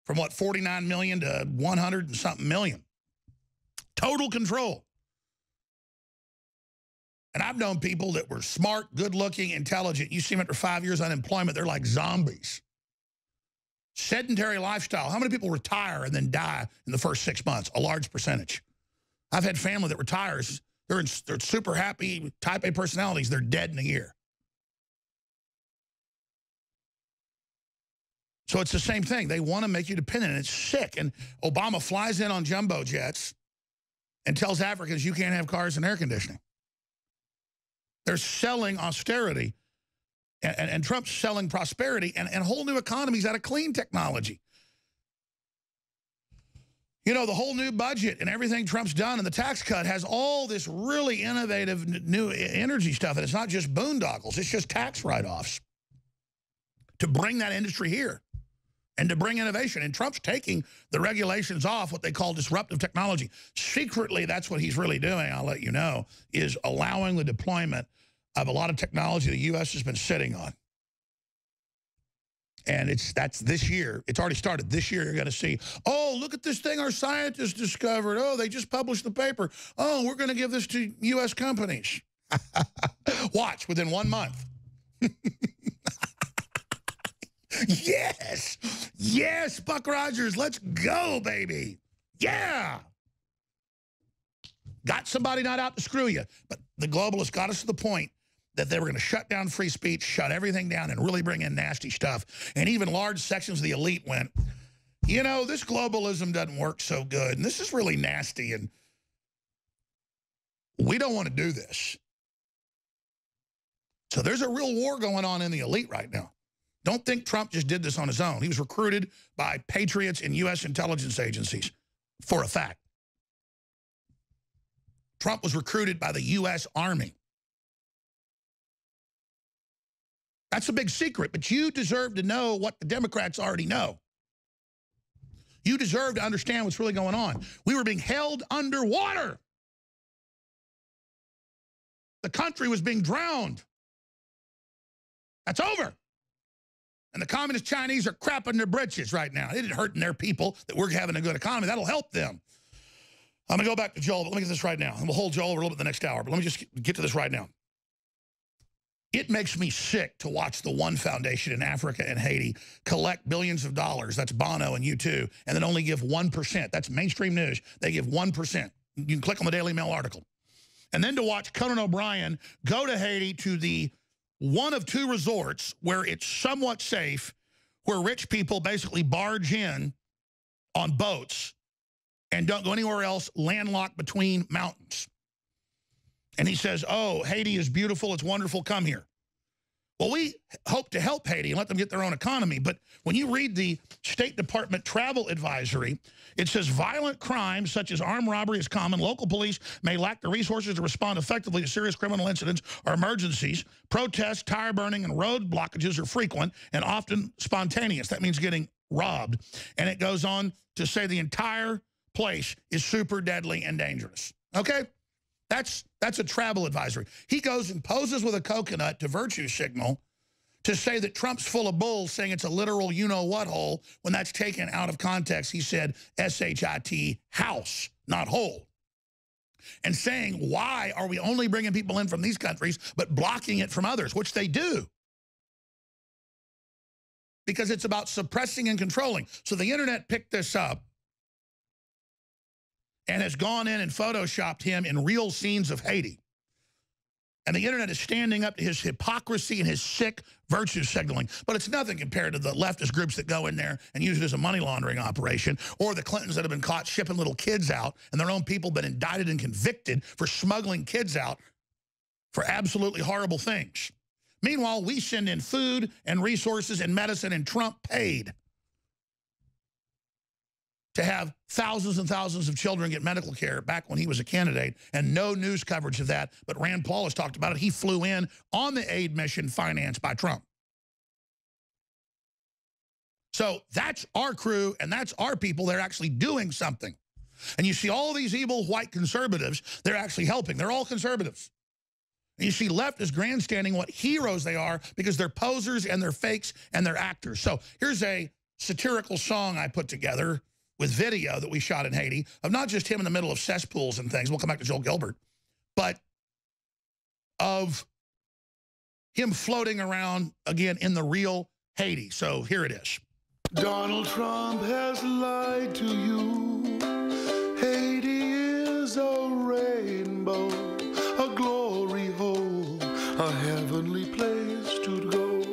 from, what, 49 million to 100 and something million. Total control. And I've known people that were smart, good-looking, intelligent. You see them after 5 years unemployment, they're like zombies. Sedentary lifestyle. How many people retire and then die in the first 6 months? A large percentage. I've had family that retires. They're super happy, type A personalities. They're dead in a year. So it's the same thing. They want to make you dependent, and it's sick. And Obama flies in on jumbo jets and tells Africans you can't have cars and air conditioning. They're selling austerity, and Trump's selling prosperity and whole new economies out of clean technology. You know, the whole new budget and everything Trump's done and the tax cut has all this really innovative new energy stuff, and it's not just boondoggles. It's just tax write-offs to bring that industry here and to bring innovation. And Trump's taking the regulations off, what they call disruptive technology. Secretly, that's what he's really doing, I'll let you know, is allowing the deployment of a lot of technology the U.S. has been sitting on. And that's this year. It's already started. This year you're going to see, oh, look at this thing our scientists discovered. Oh, they just published the paper. Oh, we're going to give this to U.S. companies. Watch, within 1 month. Yes. Yes, Buck Rogers. Let's go, baby. Yeah. Got somebody not out to screw you. But the globalists got us to the point that they were going to shut down free speech, shut everything down, and really bring in nasty stuff. And even large sections of the elite went, you know, this globalism doesn't work so good, and this is really nasty, and we don't want to do this. So there's a real war going on in the elite right now. Don't think Trump just did this on his own. He was recruited by patriots in U.S. intelligence agencies, for a fact. Trump was recruited by the U.S. Army. That's a big secret, but you deserve to know what the Democrats already know. You deserve to understand what's really going on. We were being held underwater. The country was being drowned. That's over. And the communist Chinese are crapping their britches right now. It isn't hurting their people that we're having a good economy. That'll help them. I'm going to go back to Joel, but let me get this right now. And we'll hold Joel over a little bit the next hour, but let me just get to this right now. It makes me sick to watch the One Foundation in Africa and Haiti collect billions of dollars. That's Bono and U2, and then only give 1%. That's mainstream news. They give 1%. You can click on the Daily Mail article. And then to watch Conan O'Brien go to Haiti to the one of two resorts where it's somewhat safe, where rich people basically barge in on boats and don't go anywhere else, landlocked between mountains. And he says, oh, Haiti is beautiful, it's wonderful, come here. Well, we hope to help Haiti and let them get their own economy. But when you read the State Department travel advisory, it says violent crimes such as armed robbery is common. Local police may lack the resources to respond effectively to serious criminal incidents or emergencies. Protests, tire burning, and road blockages are frequent and often spontaneous. That means getting robbed. And it goes on to say the entire place is super deadly and dangerous. Okay? That's a travel advisory. He goes and poses with a coconut to virtue signal to say that Trump's full of bull, saying it's a literal you-know-what hole, when that's taken out of context. He said S-H-I-T, house, not hole. And saying, why are we only bringing people in from these countries but blocking it from others, which they do. Because it's about suppressing and controlling. So the internet picked this up and has gone in and photoshopped him in real scenes of Haiti. And the internet is standing up to his hypocrisy and his sick virtue signaling. But it's nothing compared to the leftist groups that go in there and use it as a money laundering operation, or the Clintons that have been caught shipping little kids out and their own people been indicted and convicted for smuggling kids out for absolutely horrible things. Meanwhile, we send in food and resources and medicine, and Trump paid to have thousands and thousands of children get medical care back when he was a candidate, and no news coverage of that. But Rand Paul has talked about it. He flew in on the aid mission financed by Trump. So that's our crew, and that's our people. They're actually doing something. And you see all these evil white conservatives, they're actually helping. They're all conservatives. And you see leftists grandstanding what heroes they are because they're posers and they're fakes and they're actors. So here's a satirical song I put together with video that we shot in Haiti of not just him in the middle of cesspools and things, we'll come back to Joel Gilbert, but of him floating around again in the real Haiti. So here it is. Donald Trump has lied to you. Haiti is a rainbow, a glory hole, a heavenly place to go.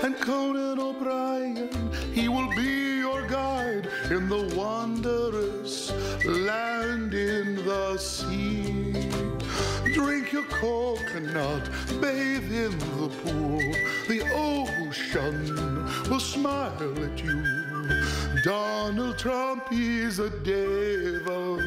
And Conan O'Brien, he will be your guide in the wondrous land in the sea. Drink your coconut, bathe in the pool. The ocean will smile at you. Donald Trump is a devil,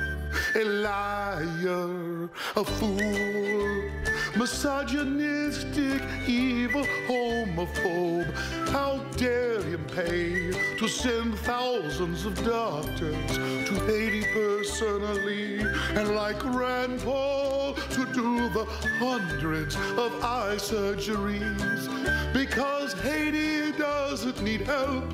a liar, a fool, misogynistic, evil, homophobe. How dare him pay to send thousands of doctors to Haiti personally, and like Rand Paul to do the hundreds of eye surgeries, because Haiti doesn't need help.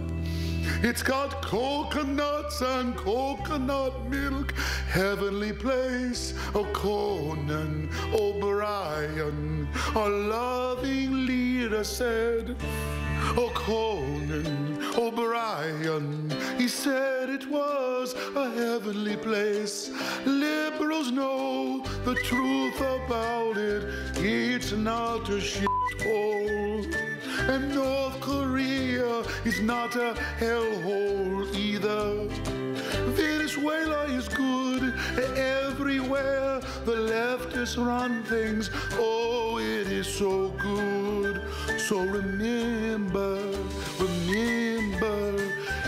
It's got coconuts and coconut milk. Heavenly place, oh Conan O'Brien, our loving leader said. Oh Conan O'Brien, he said it was a heavenly place. Liberals know the truth about it. It's not a shithole. And North Korea is not a hellhole either. Venezuela is good everywhere. The leftists run things. Oh, it is so good. So remember,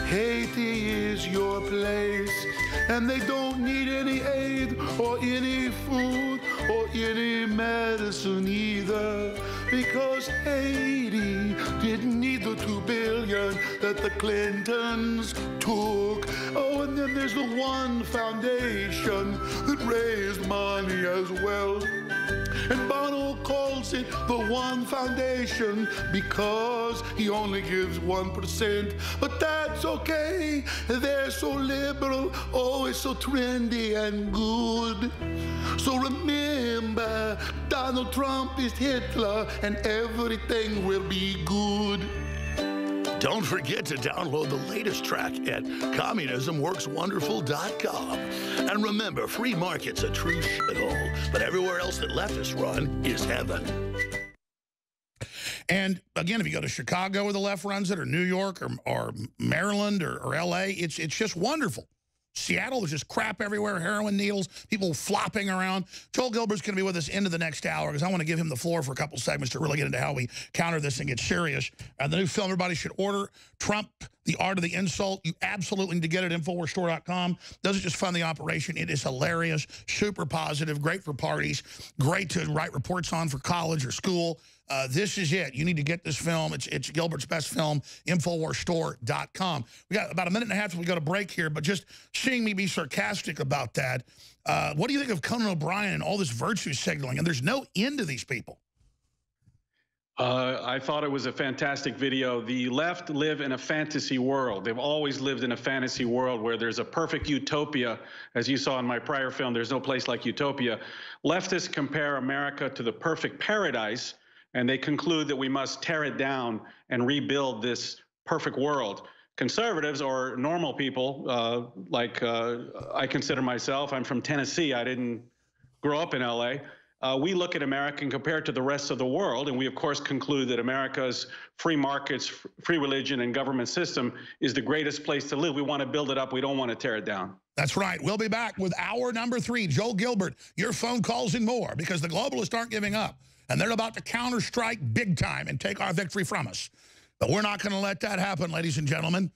Haiti is your place. And they don't need any aid or any food or any medicine either. Because Haiti didn't need the $2 billion that the Clintons took. Oh, and then there's the One Foundation that raised money as well. And Bono calls it the One Foundation because he only gives 1%. But that's okay, they're so liberal, oh, it's so trendy and good. So remember, Donald Trump is Hitler and everything will be good. Don't forget to download the latest track at communismworkswonderful.com. And remember, free market's a true shithole, but everywhere else that leftists run is heaven. And again, if you go to Chicago where the left runs it, or New York, or Maryland, or L.A., it's just wonderful. Seattle, there's just crap everywhere, heroin needles, people flopping around. Joel Gilbert's going to be with us into the next hour because I want to give him the floor for a couple segments to really get into how we counter this and get serious. The new film everybody should order, Trump, The Art of the Insult. You absolutely need to get it at InfoWarsStore.com. Doesn't just fund the operation. It is hilarious, super positive, great for parties, great to write reports on for college or school. This is it. You need to get this film. It's Gilbert's best film, InfoWarsStore.com. We got about a minute and a half till we go to break here, but just seeing me be sarcastic about that, what do you think of Conan O'Brien and all this virtue signaling? And there's no end to these people. I thought it was a fantastic video. The left live in a fantasy world. They've always lived in a fantasy world where there's a perfect utopia. As you saw in my prior film, There's No Place Like Utopia. Leftists compare America to the perfect paradise, and they conclude that we must tear it down and rebuild this perfect world. Conservatives, or normal people, like I consider myself, I'm from Tennessee, I didn't grow up in LA. we look at America and compare it to the rest of the world, and we, of course, conclude that America's free markets, free religion, and government system is the greatest place to live. We want to build it up. We don't want to tear it down. That's right. We'll be back with hour number 3. Joel Gilbert, your phone calls and more, because the globalists aren't giving up, and they're about to counter-strike big time and take our victory from us. But we're not going to let that happen, ladies and gentlemen.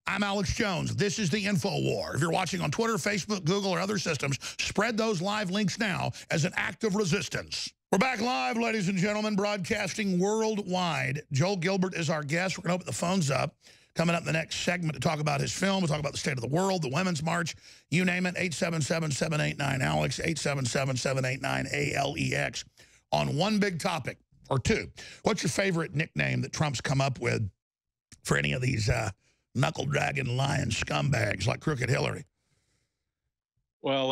I'm Alex Jones. This is the InfoWar. If you're watching on Twitter, Facebook, Google, or other systems, spread those live links now as an act of resistance. We're back live, ladies and gentlemen, broadcasting worldwide. Joel Gilbert is our guest. We're going to open the phones up. Coming up in the next segment to talk about his film. We'll talk about the state of the world, the Women's March, you name it, 877-789-ALEX, 877-789-ALEX, on one big topic, or two. What's your favorite nickname that Trump's come up with for any of these knuckle-dragging lying scumbags like Crooked Hillary? Well,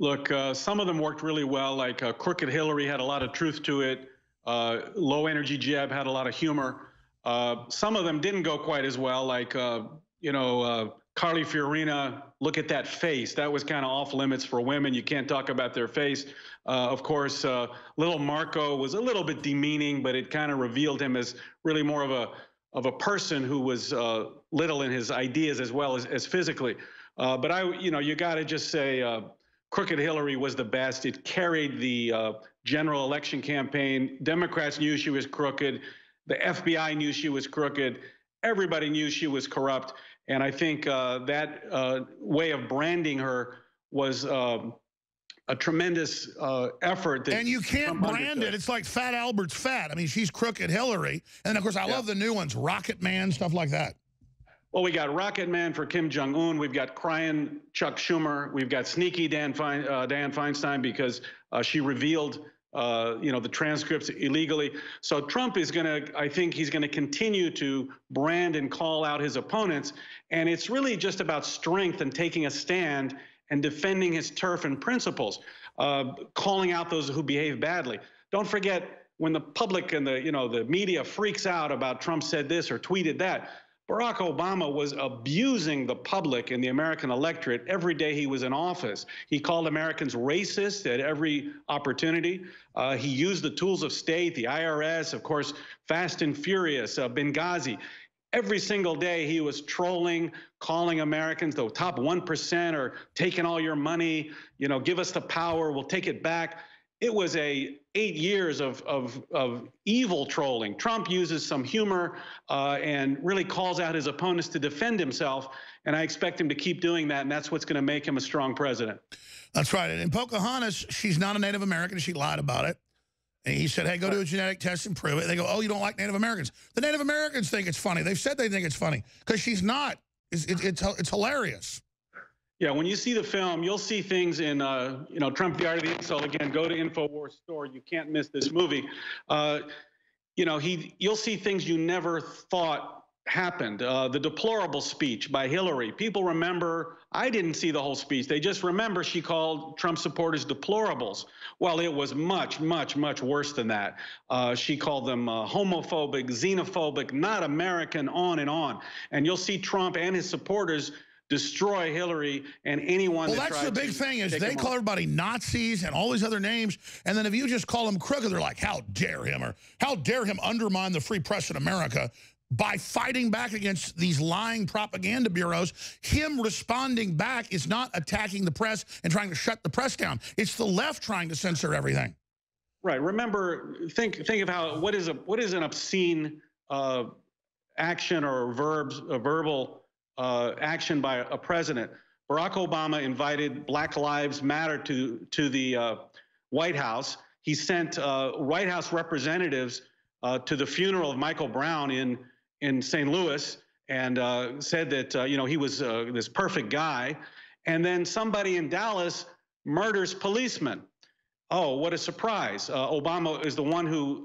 look, some of them worked really well, like Crooked Hillary had a lot of truth to it. Low Energy Jeb had a lot of humor. Some of them didn't go quite as well, like, Carly Fiorina, look at that face. That was kind of off limits for women. You can't talk about their face. Of course, little Marco was a little bit demeaning, but it kind of revealed him as really more of a person who was little in his ideas as well as physically. But you got to just say Crooked Hillary was the best. It carried the general election campaign. Democrats knew she was crooked. The FBI knew she was crooked. Everybody knew she was corrupt. And I think that way of branding her was a tremendous effort. And you can't brand it. It's like Fat Albert's fat. I mean, she's Crooked Hillary. And, of course, I love the new ones, Rocket Man, stuff like that. Well, we got Rocket Man for Kim Jong-un. We've got crying Chuck Schumer. We've got sneaky Dan Feinstein because she revealed the transcripts illegally. So Trump is I think he's going to continue to brand and call out his opponents. And it's really just about strength and taking a stand and defending his turf and principles, calling out those who behave badly. Don't forget, when the public and the media freaks out about Trump said this or tweeted that, Barack Obama was abusing the public and the American electorate every day he was in office. He called Americans racist at every opportunity. He used the tools of state, the IRS, of course, Fast and Furious, Benghazi. Every single day he was trolling, calling Americans, the top 1% are taking all your money, give us the power, we'll take it back. It was 8 years of evil trolling. Trump uses some humor and really calls out his opponents to defend himself, and I expect him to keep doing that, and that's what's going to make him a strong president. That's right. And Pocahontas, she's not a Native American. She lied about it. And he said, hey, go do a genetic test and prove it. They go, oh, you don't like Native Americans. The Native Americans think it's funny. They've said they think it's funny because she's not. It's hilarious. Yeah, when you see the film, you'll see things in, Trump, the Art of the Insult. Again, go to InfoWars store. You can't miss this movie. You'll see things you never thought happened. The deplorable speech by Hillary. People remember, I didn't see the whole speech. They just remember she called Trump supporters deplorables. Well, it was much, much, much worse than that. She called them homophobic, xenophobic, not American, on and on. And you'll see Trump and his supporters destroy Hillary and anyone. Well, that's the big thing is they call everybody Nazis and all these other names, and then if you just call them crooked, they're like, how dare him, or how dare him undermine the free press in America by fighting back against these lying propaganda bureaus. Him responding back is not attacking the press and trying to shut the press down. It's the left trying to censor everything. Right. Remember, think of what is an obscene action or verbal action by a president. Barack Obama invited Black Lives Matter to the White House. He sent White House representatives to the funeral of Michael Brown in St. Louis and said that he was this perfect guy. And then somebody in Dallas murders policemen. Oh, what a surprise! Obama is the one who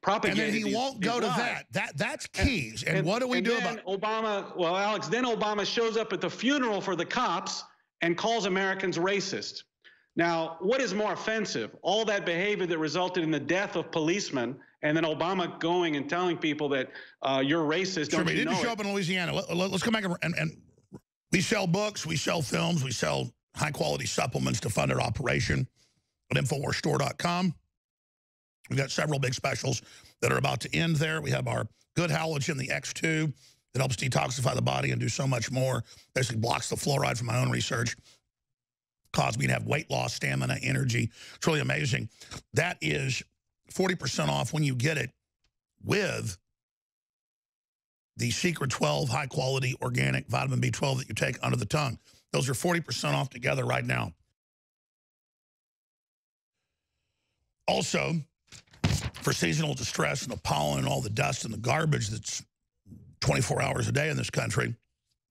propagated. And then he won't go to that. That's keys. And what do we do about Obama? Well, Alex, then Obama shows up at the funeral for the cops and calls Americans racist. Now, what is more offensive? All that behavior that resulted in the death of policemen, and then Obama going and telling people that you're racist. Sure, but he didn't show up in Louisiana. Let's come back and we sell books, we sell films, we sell high-quality supplements to fund our operation. at InfoWarsStore.com. We've got several big specials that are about to end there. We have our good halogen, the X2, that helps detoxify the body and do so much more. Basically blocks the fluoride from my own research. Cause me to have weight loss, stamina, energy. It's really amazing. That is 40% off when you get it with the Secret 12 high-quality organic vitamin B12 that you take under the tongue. Those are 40% off together right now. Also, for seasonal distress and the pollen and all the dust and the garbage that's 24 hours a day in this country,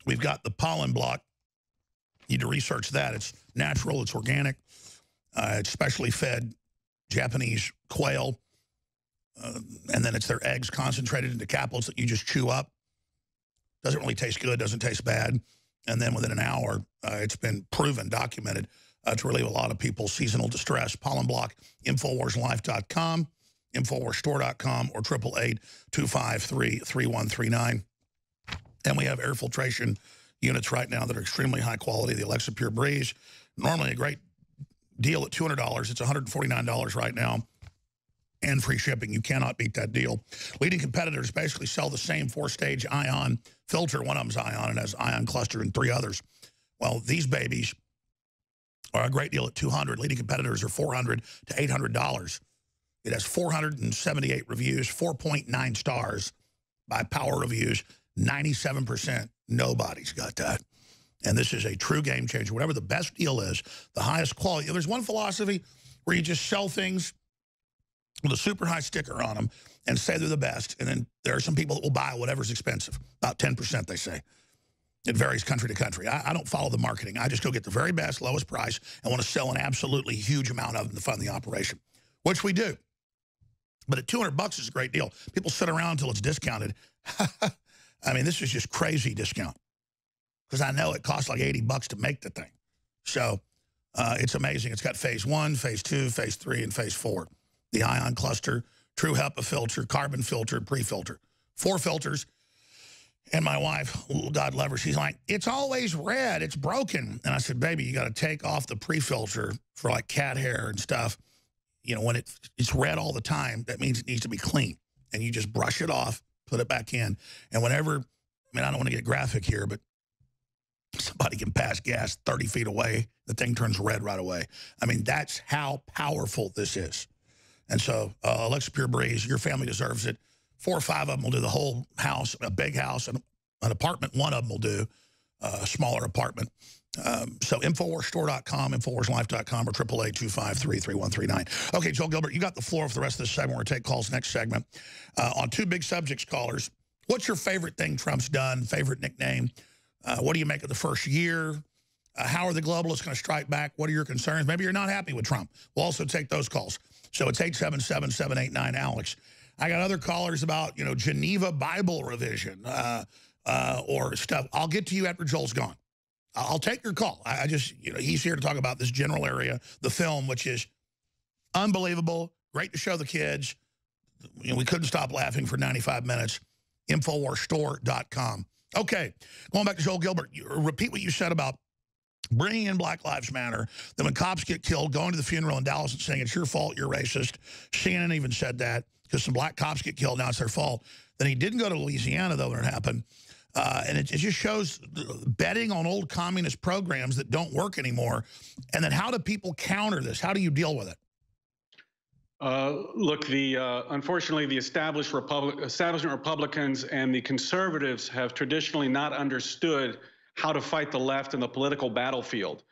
we've got the pollen block. You need to research that. It's natural, it's organic, it's specially fed Japanese quail, and then it's their eggs concentrated into capsules that you just chew up. Doesn't really taste good, doesn't taste bad. And then within an hour, it's been proven, documented, to relieve a lot of people's seasonal distress. Pollen block, InfoWarsLife.com, InfoWarsStore.com, or 888-253-3139. And we have air filtration units right now that are extremely high quality. The Alexa Pure Breeze, normally a great deal at $200. It's $149 right now, and free shipping. You cannot beat that deal. Leading competitors basically sell the same 4-stage ion filter. One of them's ion and has ion cluster and 3 others. Well, these babies are a great deal at $200. Leading competitors are $400 to $800. It has 478 reviews, 4.9 stars by Power Reviews, 97%. Nobody's got that. And this is a true game changer. Whatever the best deal is, the highest quality. There's one philosophy where you just sell things with a super high sticker on them and say they're the best. And then there are some people that will buy whatever's expensive. About 10%, they say. It varies country to country. I don't follow the marketing. I just go get the very best, lowest price and want to sell an absolutely huge amount of them to fund the operation, which we do. But at $200 is a great deal. People sit around until it's discounted. I mean, this is just crazy discount because I know it costs like $80 to make the thing. So it's amazing. It's got phase 1, phase 2, phase 3, and phase 4. The ion cluster, true HEPA filter, carbon filter, pre-filter. 4 filters. And my wife, God love her, she's like, it's always red, it's broken. And I said, baby, you got to take off the pre-filter for like cat hair and stuff. You know, when it's red all the time, that means it needs to be clean. And you just brush it off, put it back in. And whenever, I mean, I don't want to get graphic here, but somebody can pass gas 30 feet away, the thing turns red right away. I mean, that's how powerful this is. And so, Alexa Pure Breeze, your family deserves it. 4 or 5 of them will do the whole house, a big house, and an apartment. 1 of them will do a smaller apartment. So InfoWarsStore.com, InfoWarsLife.com, or 888-253-3139. Okay, Joel Gilbert, you got the floor for the rest of this segment. We're going to take calls next segment. On 2 big subjects, callers, what's your favorite thing Trump's done, favorite nickname? What do you make of the first year? How are the globalists going to strike back? What are your concerns? Maybe you're not happy with Trump. We'll also take those calls. So it's 877-789-ALEX. I got other callers about, you know, Geneva Bible revision or stuff. I'll get to you after Joel's gone. I'll take your call. I just, you know, he's here to talk about this general area, the film, which is unbelievable, great to show the kids. You know, we couldn't stop laughing for 95 minutes. InfoWarsStore.com. Okay, going back to Joel Gilbert, repeat what you said about bringing in Black Lives Matter, that when cops get killed, going to the funeral in Dallas and saying, it's your fault, you're racist. CNN even said that because some black cops get killed, now it's their fault. Then he didn't go to Louisiana, though, when it happened. And it just shows betting on old communist programs that don't work anymore. And then how do people counter this? How do you deal with it? Look, unfortunately, the establishment Republicans and the conservatives have traditionally not understood how to fight the left in the political battlefield.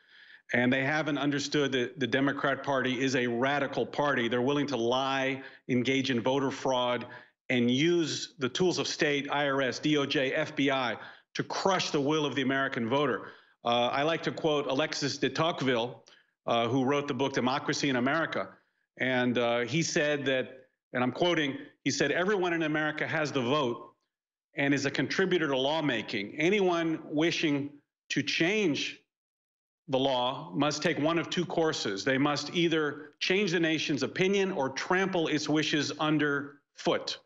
And they haven't understood that the Democrat Party is a radical party. They're willing to lie, engage in voter fraud, and use the tools of state, IRS, DOJ, FBI, to crush the will of the American voter. I like to quote Alexis de Tocqueville, who wrote the book Democracy in America. And he said that, and I'm quoting, he said, everyone in America has the vote and is a contributor to lawmaking. Anyone wishing to change the law must take one of 2 courses. They must either change the nation's opinion or trample its wishes underfoot.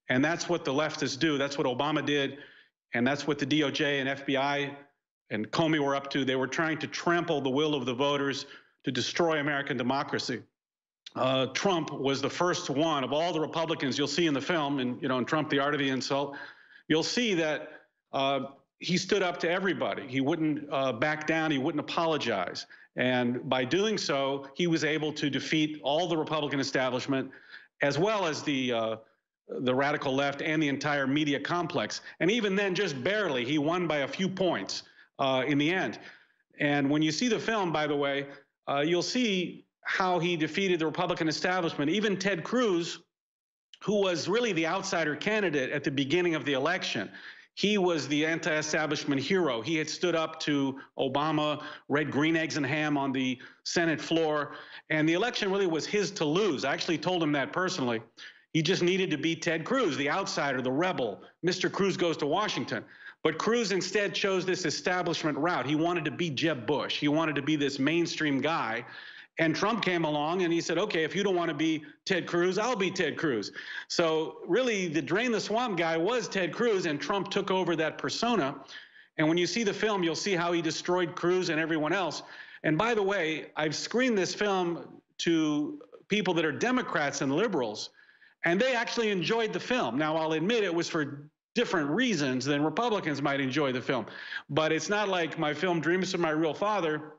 And that's what the leftists do. That's what Obama did. And that's what the DOJ and FBI and Comey were up to. They were trying to trample the will of the voters to destroy American democracy. Trump was the first one of all the Republicans you'll see in the film, and in Trump, The Art of the Insult, you'll see that he stood up to everybody. He wouldn't back down. He wouldn't apologize. And by doing so, he was able to defeat all the Republican establishment, as well as the radical left and the entire media complex. And even then, just barely, he won by a few points in the end. And when you see the film, by the way, you'll see how he defeated the Republican establishment. Even Ted Cruz, who was really the outsider candidate at the beginning of the election, he was the anti-establishment hero. He had stood up to Obama, read Green Eggs and Ham on the Senate floor, and the election really was his to lose. I actually told him that personally. He just needed to beat Ted Cruz, the outsider, the rebel. Mr. Cruz goes to Washington. But Cruz instead chose this establishment route. He wanted to be Jeb Bush. He wanted to be this mainstream guy. And Trump came along and he said, okay, if you don't want to be Ted Cruz, I'll be Ted Cruz. So really, the drain the swamp guy was Ted Cruz, and Trump took over that persona. And when you see the film, you'll see how he destroyed Cruz and everyone else. And by the way, I've screened this film to people that are Democrats and liberals, and they actually enjoyed the film. Now, I'll admit it was for different reasons than Republicans might enjoy the film. But it's not like my film, Dreams of My Real Father.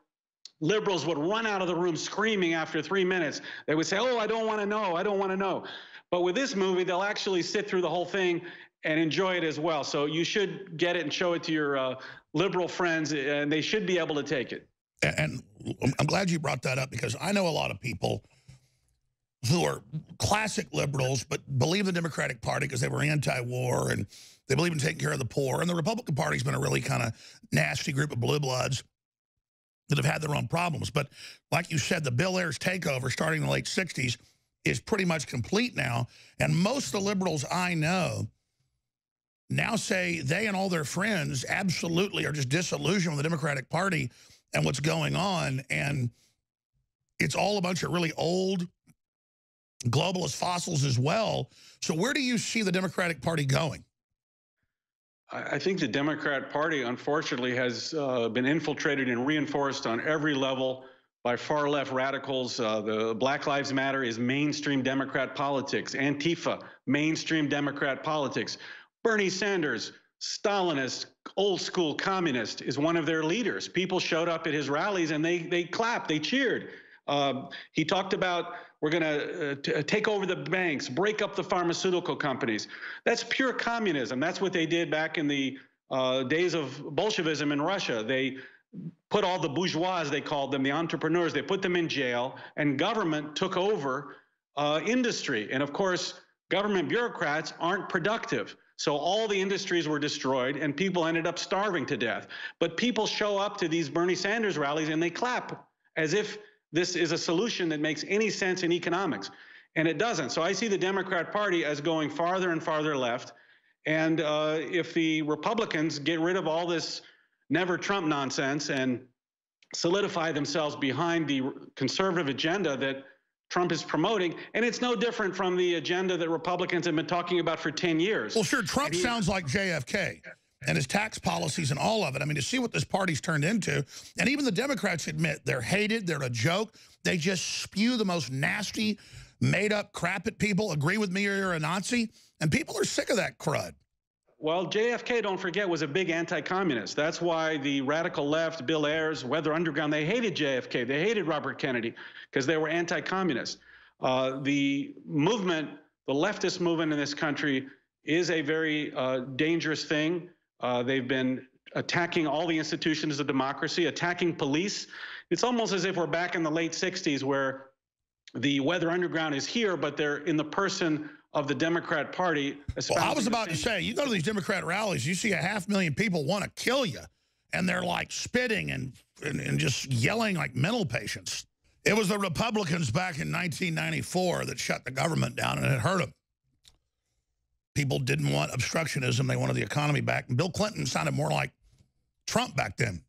Liberals would run out of the room screaming after 3 minutes. They would say, oh, I don't want to know. I don't want to know. But with this movie, they'll actually sit through the whole thing and enjoy it as well. So you should get it and show it to your liberal friends, and they should be able to take it. And I'm glad you brought that up, because I know a lot of people who are classic liberals but believe the Democratic Party because they were anti-war and they believe in taking care of the poor. And the Republican Party's been a really kind of nasty group of blue bloods that have had their own problems. But like you said, the Bill Ayers takeover starting in the late 60s is pretty much complete now. And most of the liberals I know now say they and all their friends absolutely are just disillusioned with the Democratic Party and what's going on. And it's all a bunch of really old globalist fossils as well. So where do you see the Democratic Party going? I think the Democrat Party, unfortunately, has been infiltrated and reinforced on every level by far-left radicals. The Black Lives Matter is mainstream Democrat politics. Antifa, mainstream Democrat politics. Bernie Sanders, Stalinist, old-school communist, is one of their leaders. People showed up at his rallies and they clapped, they cheered. He talked about, we're going to take over the banks, break up the pharmaceutical companies. That's pure communism. That's what they did back in the days of Bolshevism in Russia. They put all the bourgeois, as they called them, the entrepreneurs, they put them in jail, and government took over industry. And of course, government bureaucrats aren't productive. So all the industries were destroyed and people ended up starving to death. But people show up to these Bernie Sanders rallies and they clap as if this is a solution that makes any sense in economics. And it doesn't. So I see the Democrat Party as going farther and farther left. And if the Republicans get rid of all this never Trump nonsense and solidify themselves behind the conservative agenda that Trump is promoting, and it's no different from the agenda that Republicans have been talking about for 10 years. Well, sure, Trump sounds like JFK. And his tax policies and all of it. I mean, to see what this party's turned into, and even the Democrats admit they're hated, they're a joke. They just spew the most nasty, made-up crap at people. Agree with me or you're a Nazi? And people are sick of that crud. Well, JFK, don't forget, was a big anti-communist. That's why the radical left, Bill Ayers, Weather Underground, they hated JFK. They hated Robert Kennedy because they were anti-communist. The movement, the leftist movement in this country is a very dangerous thing. They've been attacking all the institutions of democracy, attacking police. It's almost as if we're back in the late 60s where the Weather Underground is here, but they're in the person of the Democrat Party. Well, I was about to say, you go to these Democrat rallies, you see 500,000 people want to kill you, and they're like spitting and just yelling like mental patients. It was the Republicans back in 1994 that shut the government down, and it hurt them. People didn't want obstructionism. They wanted the economy back. And Bill Clinton sounded more like Trump back then.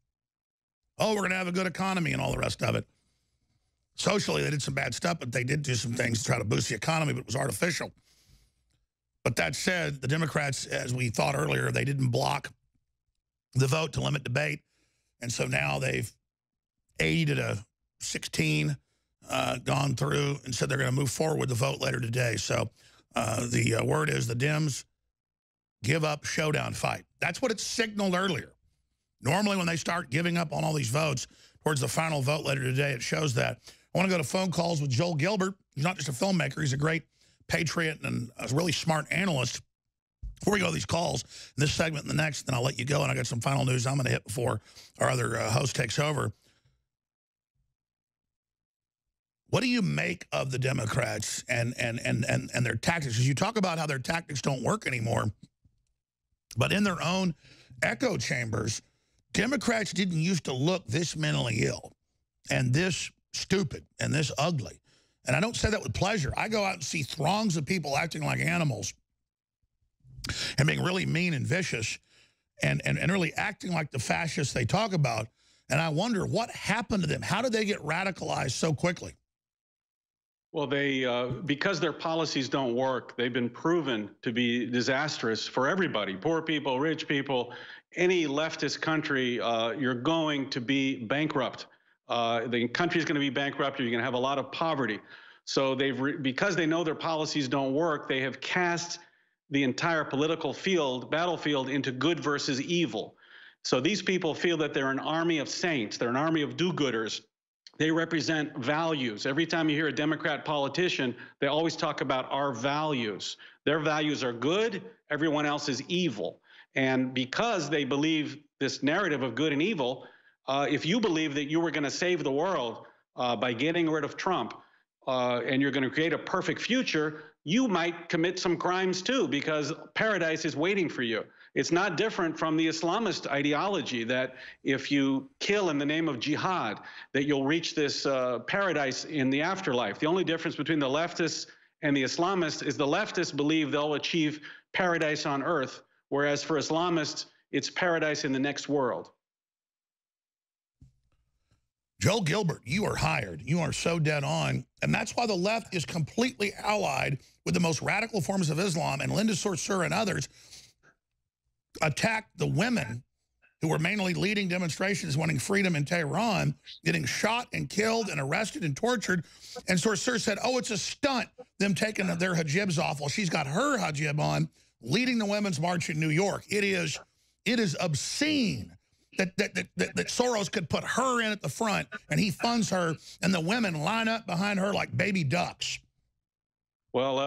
Oh, we're going to have a good economy and all the rest of it. Socially, they did some bad stuff, but they did do some things to try to boost the economy, but it was artificial. But that said, the Democrats, as we thought earlier, they didn't block the vote to limit debate. And so now they've aided a 16 gone through and said they're going to move forward with the vote later today. So the word is the Dems give up showdown fight. That's what it signaled earlier. Normally when they start giving up on all these votes towards the final vote later today, it shows that. I want to go to phone calls with Joel Gilbert. He's not just a filmmaker. He's a great patriot and a really smart analyst. Before we go to these calls, in this segment and the next, then I'll let you go, and I got some final news I'm going to hit before our other host takes over. What do you make of the Democrats and their tactics? Because you talk about how their tactics don't work anymore, but in their own echo chambers, Democrats didn't used to look this mentally ill and this stupid and this ugly. And I don't say that with pleasure. I go out and see throngs of people acting like animals and being really mean and vicious and really acting like the fascists they talk about. And I wonder what happened to them. How did they get radicalized so quickly? Well, they because their policies don't work, they've been proven to be disastrous for everybody, poor people, rich people. Any leftist country, you're going to be bankrupt. The country's going to be bankrupt. You're going to have a lot of poverty. So because they know their policies don't work, they have cast the entire political battlefield into good versus evil. So these people feel that they're an army of saints. They're an army of do-gooders. They represent values. Every time you hear a Democrat politician, they always talk about our values. Their values are good. Everyone else is evil. And because they believe this narrative of good and evil, if you believe that you were going to save the world by getting rid of Trump and you're going to create a perfect future, you might commit some crimes too, because paradise is waiting for you. It's not different from the Islamist ideology that if you kill in the name of jihad, that you'll reach this paradise in the afterlife. The only difference between the leftists and the Islamists is the leftists believe they'll achieve paradise on earth, whereas for Islamists, it's paradise in the next world. Joel Gilbert, you are hired. You are so dead on. And that's why the left is completely allied with the most radical forms of Islam, and Linda Sarsour and others attacked the women who were mainly leading demonstrations wanting freedom in Tehran, getting shot and killed and arrested and tortured. And Sarsour said, oh, it's a stunt, them taking their hijabs off while she's got her hijab on, leading the Women's March in New York. It is obscene that Soros could put her in at the front and he funds her and the women line up behind her like baby ducks. Well,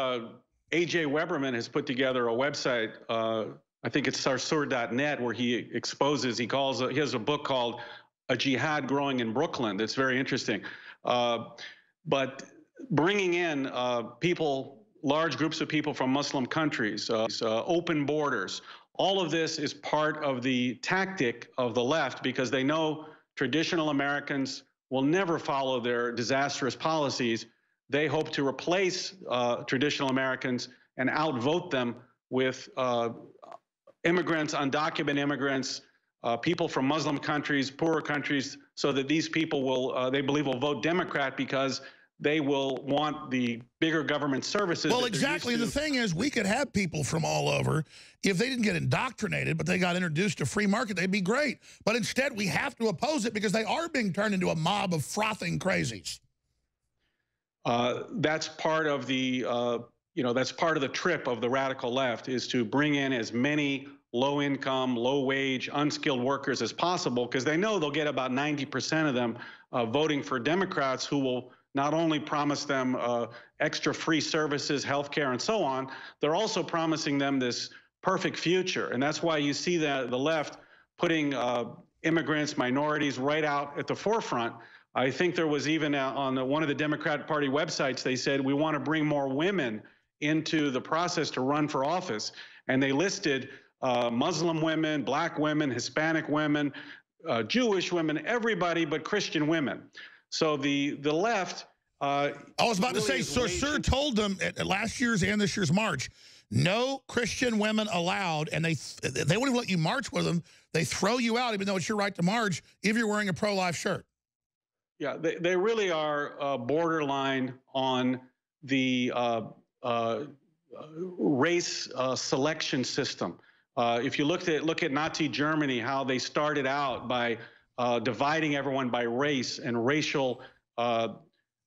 A.J. Weberman has put together a website, I think it's sarsour.net, where he exposes, he has a book called A Jihad Growing in Brooklyn that's very interesting. But bringing in people, large groups of people from Muslim countries, open borders, all of this is part of the tactic of the left because they know traditional Americans will never follow their disastrous policies. They hope to replace traditional Americans and outvote them with immigrants, undocumented immigrants, people from Muslim countries, poorer countries, so that these people will, they believe, will vote Democrat because they will want the bigger government services. Well, exactly. The thing is, we could have people from all over. If they didn't get indoctrinated, but they got introduced to free market, they'd be great. But instead, we have to oppose it because they are being turned into a mob of frothing crazies. That's part of the, that's part of the trip of the radical left, is to bring in as many low-income, low-wage, unskilled workers as possible, because they know they'll get about 90% of them voting for Democrats who will not only promise them extra free services, health care, and so on, they're also promising them this perfect future. And that's why you see that the left putting immigrants, minorities right out at the forefront. I think there was even on one of the Democrat Party websites, they said, we want to bring more women into the process to run for office. And they listed Muslim women, black women, Hispanic women, Jewish women, everybody but Christian women. So the left... I was about really to say, Sarsour told them at last year's and this year's march, no Christian women allowed, and they won't even let you march with them. They throw you out, even though it's your right to march, if you're wearing a pro-life shirt. Yeah, they really are borderline on the race selection system. If you look at Nazi Germany, how they started out by dividing everyone by race and racial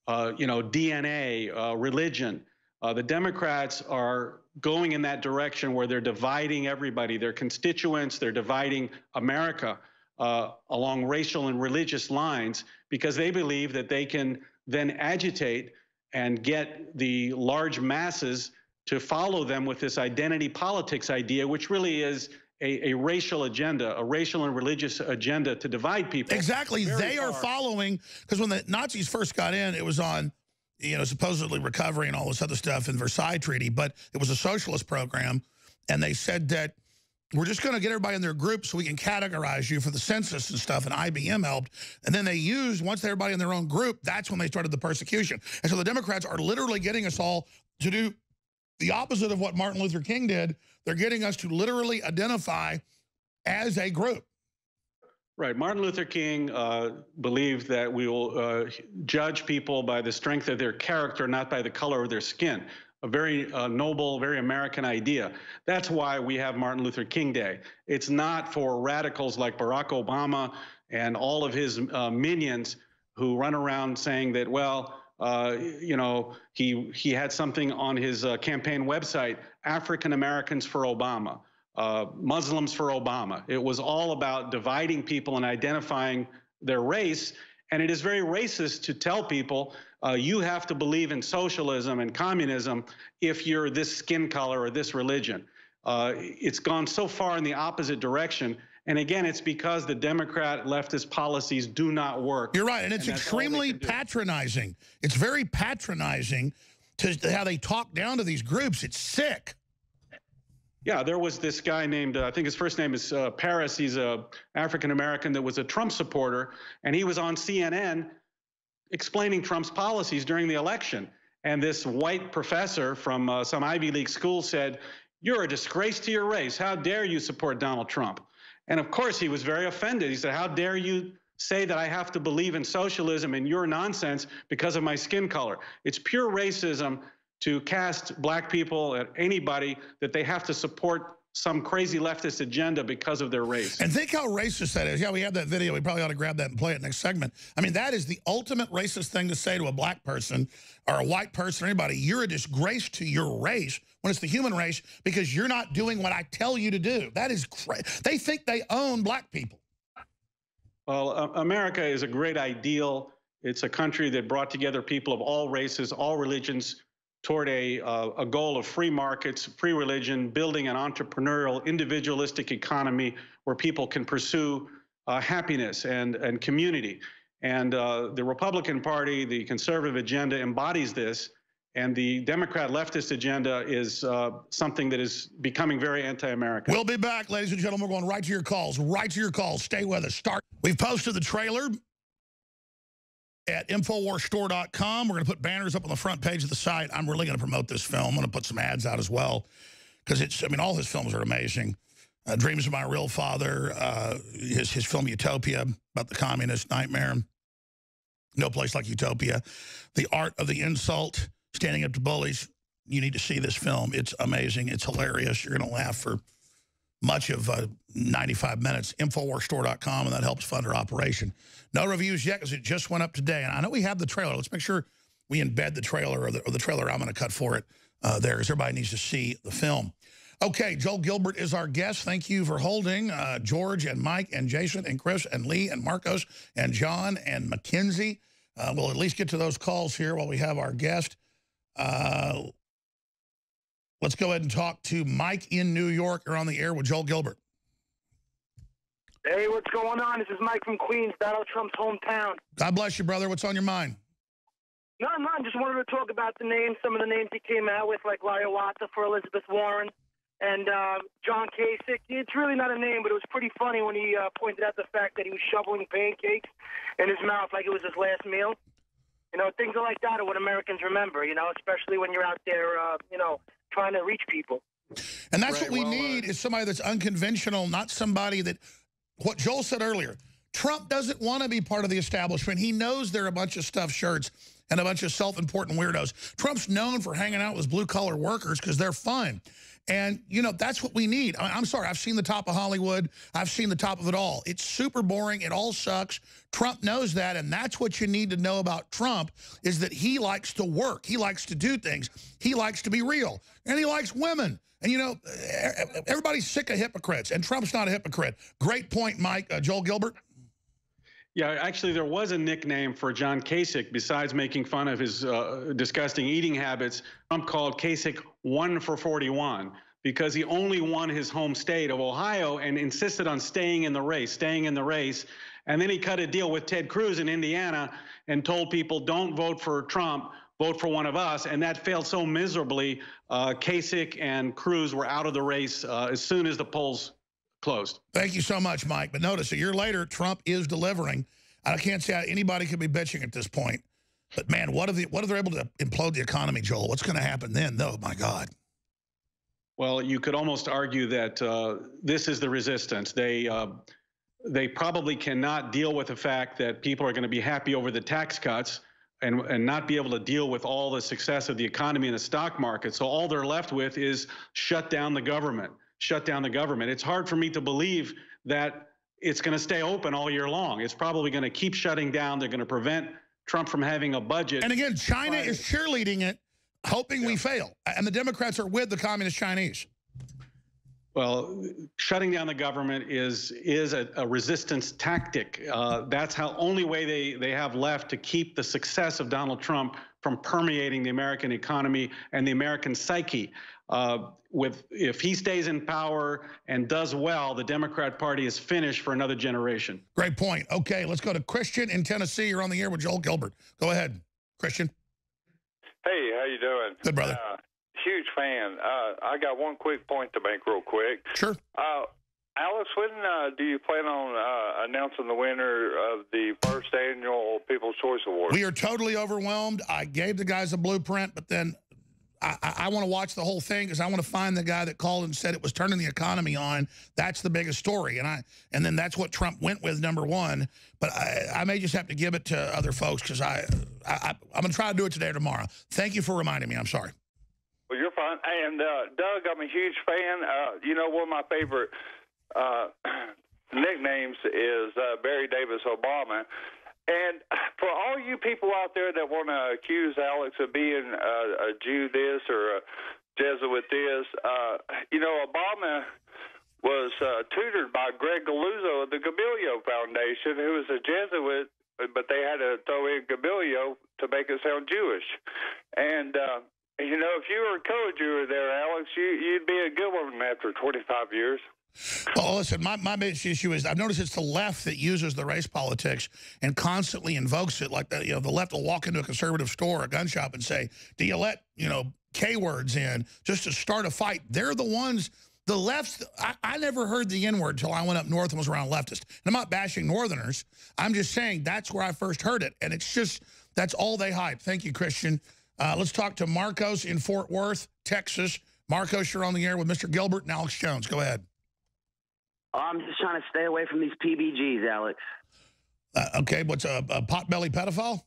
DNA, religion. The Democrats are going in that direction where they're dividing everybody, their constituents, they're dividing America along racial and religious lines because they believe that they can then agitate and get the large masses to follow them with this identity politics idea, which really is a racial agenda, a racial and religious agenda to divide people. Exactly. They are following, because when the Nazis first got in, it was on, supposedly recovery and all this other stuff in Versailles Treaty, but it was a socialist program. And they said that we're just going to get everybody in their groups so we can categorize you for the census and stuff, and IBM helped. And then they used, once everybody in their own group, that's when they started the persecution. And so the Democrats are literally getting us all to do the opposite of what Martin Luther King did. They're getting us to literally identify as a group. Right. Martin Luther King believed that we will judge people by the strength of their character, not by the color of their skin. A very noble, very American idea. That's why we have Martin Luther King Day. It's not for radicals like Barack Obama and all of his minions who run around saying that, well, he had something on his campaign website, African Americans for Obama, Muslims for Obama. It was all about dividing people and identifying their race. And it is very racist to tell people you have to believe in socialism and communism if you're this skin color or this religion. It's gone so far in the opposite direction. And again, it's because the Democrat leftist policies do not work. You're right, and it's extremely patronizing. It's very patronizing to how they talk down to these groups. It's sick. Yeah, there was this guy named, I think his first name is Paris. He's a African-American that was a Trump supporter, and he was on CNN explaining Trump's policies during the election. And this white professor from some Ivy League school said, "You're a disgrace to your race. How dare you support Donald Trump?" And of course, he was very offended. He said, "How dare you say that I have to believe in socialism and your nonsense because of my skin color?" It's pure racism to cast black people at anybody that they have to support some crazy leftist agenda because of their race. And think how racist that is. Yeah, we have that video. We probably ought to grab that and play it next segment. I mean, that is the ultimate racist thing to say to a black person or a white person or anybody. You're a disgrace to your race when it's the human race because you're not doing what I tell you to do. That is crazy. They think they own black people. Well, America is a great ideal. It's a country that brought together people of all races, all religions, toward a goal of free markets, free religion, building an entrepreneurial, individualistic economy where people can pursue happiness and community. And the Republican Party, the conservative agenda embodies this, and the Democrat leftist agenda is something that is becoming very anti-American. We'll be back, ladies and gentlemen. We're going right to your calls. Right to your calls. Stay with us. We've posted the trailer at InfoWarsStore.com. We're going to put banners up on the front page of the site. I'm really going to promote this film. I'm going to put some ads out as well because it's, I mean, all his films are amazing. Dreams of My Real Father, his film Utopia about the communist nightmare. No Place Like Utopia. The Art of the Insult, Standing Up to Bullies. You need to see this film. It's amazing. It's hilarious. You're going to laugh for much of 95 minutes. InfoWarsStore.com, and that helps fund our operation. No reviews yet because it just went up today. And I know we have the trailer. Let's make sure we embed the trailer or the trailer I'm going to cut for it there because everybody needs to see the film. Okay, Joel Gilbert is our guest. Thank you for holding. George and Mike and Jason and Chris and Lee and Marcos and John and Mackenzie. We'll at least get to those calls here while we have our guest. Let's go ahead and talk to Mike in New York. You're on the air with Joel Gilbert. Hey, what's going on? This is Mike from Queens, Donald Trump's hometown. God bless you, brother. What's on your mind? No, I just wanted to talk about the names, some of the names he came out with, like Hiawatha for Elizabeth Warren and John Kasich. It's really not a name, but it was pretty funny when he pointed out the fact that he was shoveling pancakes in his mouth like it was his last meal. You know, things like that are what Americans remember, you know, especially when you're out there, you know, trying to reach people. And that's what we need is somebody that's unconventional, not somebody that, what Joel said earlier, Trump doesn't want to be part of the establishment. He knows they're a bunch of stuffed shirts. and a bunch of self-important weirdos. Trump's known for hanging out with blue-collar workers because they're fun. And, you know, that's what we need. I'm sorry, I've seen the top of Hollywood. I've seen the top of it all. It's super boring. It all sucks. Trump knows that, and that's what you need to know about Trump is that he likes to work. He likes to do things. He likes to be real, and he likes women. And, you know, everybody's sick of hypocrites, and Trump's not a hypocrite. Great point, Mike. Joel Gilbert? Yeah, actually, there was a nickname for John Kasich. Besides making fun of his disgusting eating habits, Trump called Kasich 1 for 41 because he only won his home state of Ohio and insisted on staying in the race. And then he cut a deal with Ted Cruz in Indiana and told people, don't vote for Trump, vote for one of us. And that failed so miserably. Kasich and Cruz were out of the race as soon as the polls closed. Thank you so much, Mike. But notice, a year later, Trump is delivering. I can't say how anybody could be bitching at this point. But, man, what if they're able to implode the economy, Joel? What's going to happen then? Oh, my God. Well, you could almost argue that this is the resistance. They probably cannot deal with the fact that people are going to be happy over the tax cuts and not be able to deal with all the success of the economy and the stock market. So all they're left with is shut down the government. Shut down the government. It's hard for me to believe that it's going to stay open all year long. It's probably going to keep shutting down. They're going to prevent Trump from having a budget. And again, China is cheerleading it, hoping we fail. And the Democrats are with the communist Chinese. Well, shutting down the government is a resistance tactic. That's how only way they have left to keep the success of Donald Trump from permeating the American economy and the American psyche. If he stays in power and does well, the Democrat Party is finished for another generation. Great point. Okay, let's go to Christian in Tennessee. You're on the air with Joel Gilbert. Go ahead, Christian. Hey, how you doing? Good, brother. Huge fan. I got one quick point to make real quick. Sure. Alex, when do you plan on announcing the winner of the first annual People's Choice Award? We are totally overwhelmed. I gave the guys a blueprint, but then I want to watch the whole thing because I want to find the guy that called and said it was turning the economy on. That's the biggest story. And then that's what Trump went with, #1. But I may just have to give it to other folks because I'm going to try to do it today or tomorrow. Thank you for reminding me. I'm sorry. Well, you're fine. And Doug, I'm a huge fan. You know, one of my favorite nicknames is Barry Davis Obama. And for all you people out there that want to accuse Alex of being a Jew this or a Jesuit this, you know, Obama was tutored by Greg Galuzzo of the Gabilio Foundation, who was a Jesuit, but they had to throw in Gabilio to make it sound Jewish. And, you know, if you were a co-Jew there, Alex, you'd be a good one after 25 years. Well, listen, my biggest issue is I've noticed it's the left that uses the race politics and constantly invokes it. Like, the left will walk into a conservative store or a gun shop and say, do you let, K words in just to start a fight? They're the ones, the left, I never heard the N word until I went up north and was around leftists. And I'm not bashing Northerners. I'm just saying that's where I first heard it. And it's just, that's all they hype. Thank you, Christian. Let's talk to Marcos in Fort Worth, Texas. Marcos, you're on the air with Mr. Gilbert and Alex Jones. Go ahead. I'm just trying to stay away from these PBGs, Alex. Okay, what's a potbelly pedophile?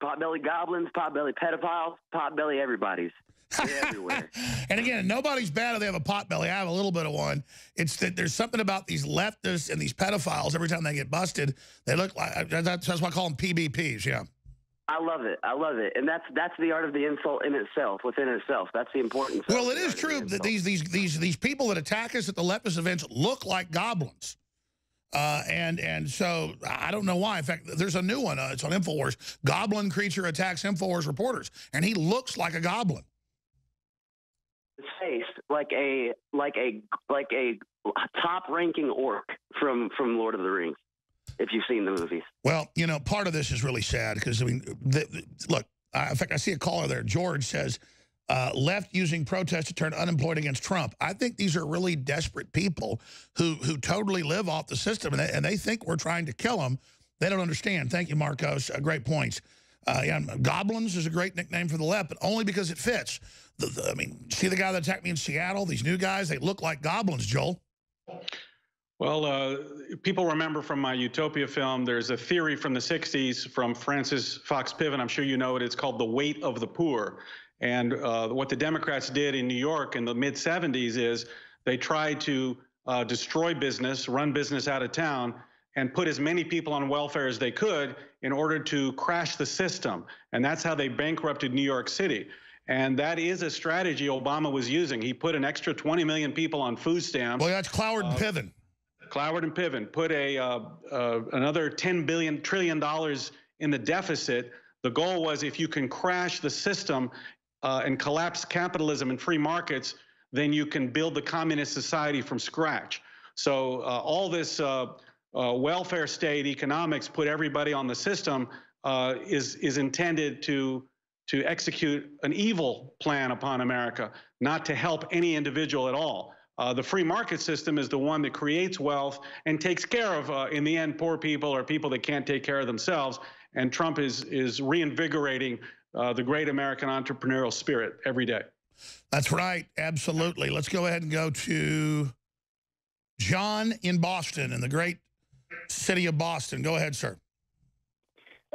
Potbelly goblins, potbelly pedophiles, potbelly everybody's. They're everywhere. And again, nobody's bad if they have a potbelly. I have a little bit of one. It's that there's something about these leftists and these pedophiles. Every time they get busted, they look like, that's why I call them PBPs, yeah. I love it. I love it. And that's the art of the insult in itself, within itself. That's the importance. Well, it is true that these people that attack us at the leftist events look like goblins. And so I don't know why. In fact, there's a new one. It's on InfoWars. Goblin creature attacks InfoWars reporters, and he looks like a goblin. His face like a top-ranking orc from Lord of the Rings. If you've seen the movies. Well, part of this is really sad because, look, in fact, I see a caller there. George says, left using protests to turn unemployed against Trump. I think these are really desperate people who totally live off the system, and they think we're trying to kill them. They don't understand. Thank you, Marcos. Great points. Yeah, Goblins is a great nickname for the left, but only because it fits. See the guy that attacked me in Seattle? These new guys, they look like goblins, Joel. Well, people remember from my Utopia film, there's a theory from the 60s from Francis Fox Piven. I'm sure you know it. It's called the weight of the poor. And what the Democrats did in New York in the mid-70s is they tried to destroy business, run business out of town, and put as many people on welfare as they could in order to crash the system. And that's how they bankrupted New York City. And that is a strategy Obama was using. He put an extra 20 million people on food stamps. Well, that's Cloward and Piven. Cloward and Piven put another $10 trillion in the deficit. The goal was if you can crash the system and collapse capitalism and free markets, then you can build the communist society from scratch. So all this welfare state economics, put everybody on the system, is intended to execute an evil plan upon America, not to help any individual at all. The free market system is the one that creates wealth and takes care of, in the end, poor people or people that can't take care of themselves. And Trump is reinvigorating the great American entrepreneurial spirit every day. That's right. Absolutely. Let's go ahead and go to John in Boston, in the great city of Boston. Go ahead, sir.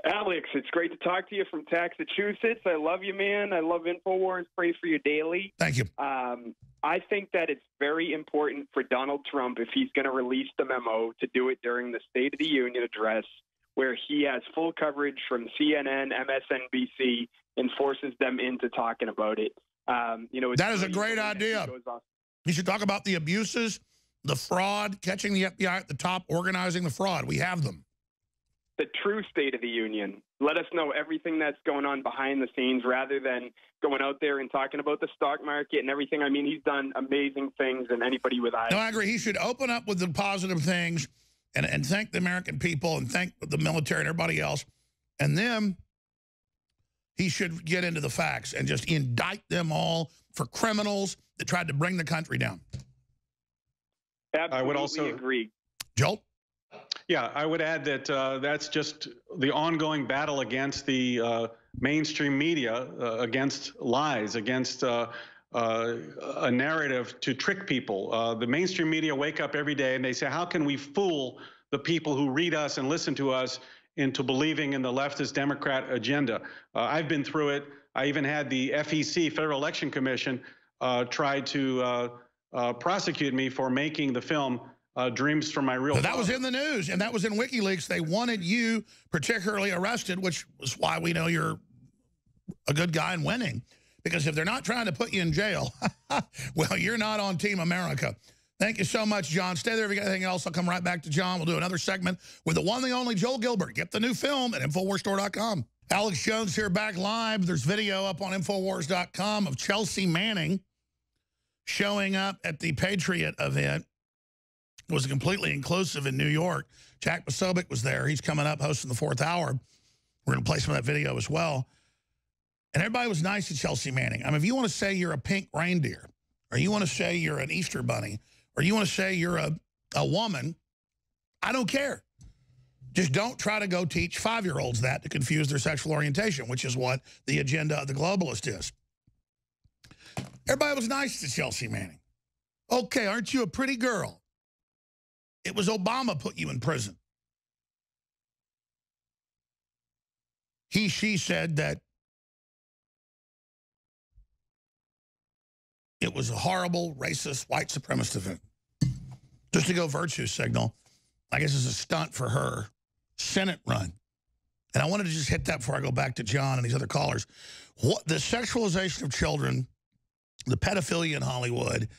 Alex, it's great to talk to you from Massachusetts. I love you, man. I love InfoWars. Pray for you daily. Thank you. I think that it's very important for Donald Trump, if he's going to release the memo, to do it during the State of the Union address, where he has full coverage from CNN, MSNBC, and forces them into talking about it. That is a great idea. He should talk about the abuses, the fraud, catching the FBI at the top, organizing the fraud. We have them. The true State of the Union. Let us know everything that's going on behind the scenes rather than going out there and talking about the stock market and everything. I mean, he's done amazing things, and anybody with eyes. No, I agree. He should open up with the positive things and thank the American people and thank the military and everybody else. And then he should get into the facts and just indict them all for criminals that tried to bring the country down. Absolutely, I would also agree. Joel? Yeah, I would add that that's just the ongoing battle against the mainstream media, against lies, against a narrative to trick people. The mainstream media wake up every day and they say, how can we fool the people who read us and listen to us into believing in the leftist Democrat agenda? I've been through it. I even had the FEC, Federal Election Commission, try to prosecute me for making the film Dreams from My Real Father. That was in the news, and that was in WikiLeaks. They wanted you particularly arrested, which was why we know you're a good guy and winning. Because if they're not trying to put you in jail, well, you're not on Team America. Thank you so much, John. Stay there if you got anything else. I'll come right back to John. We'll do another segment with the one, the only Joel Gilbert. Get the new film at InfoWarsStore.com. Alex Jones here, back live. There's video up on InfoWars.com of Chelsea Manning showing up at the Patriot event. It was completely inclusive in New York. Jack Posobiec was there. He's coming up hosting the 4th hour. We're going to play some of that video as well. And everybody was nice to Chelsea Manning. I mean, if you want to say you're a pink reindeer, or you want to say you're an Easter bunny, or you want to say you're a woman, I don't care. Just don't try to go teach 5-year-olds that to confuse their sexual orientation, which is what the agenda of the globalist is. Everybody was nice to Chelsea Manning. Okay, aren't you a pretty girl? It was Obama put you in prison. She said that it was a horrible, racist, white supremacist event. Just to go virtue signal, I guess it's a stunt for her Senate run. And I wanted to just hit that before I go back to John and these other callers. What the sexualization of children, the pedophilia in Hollywood,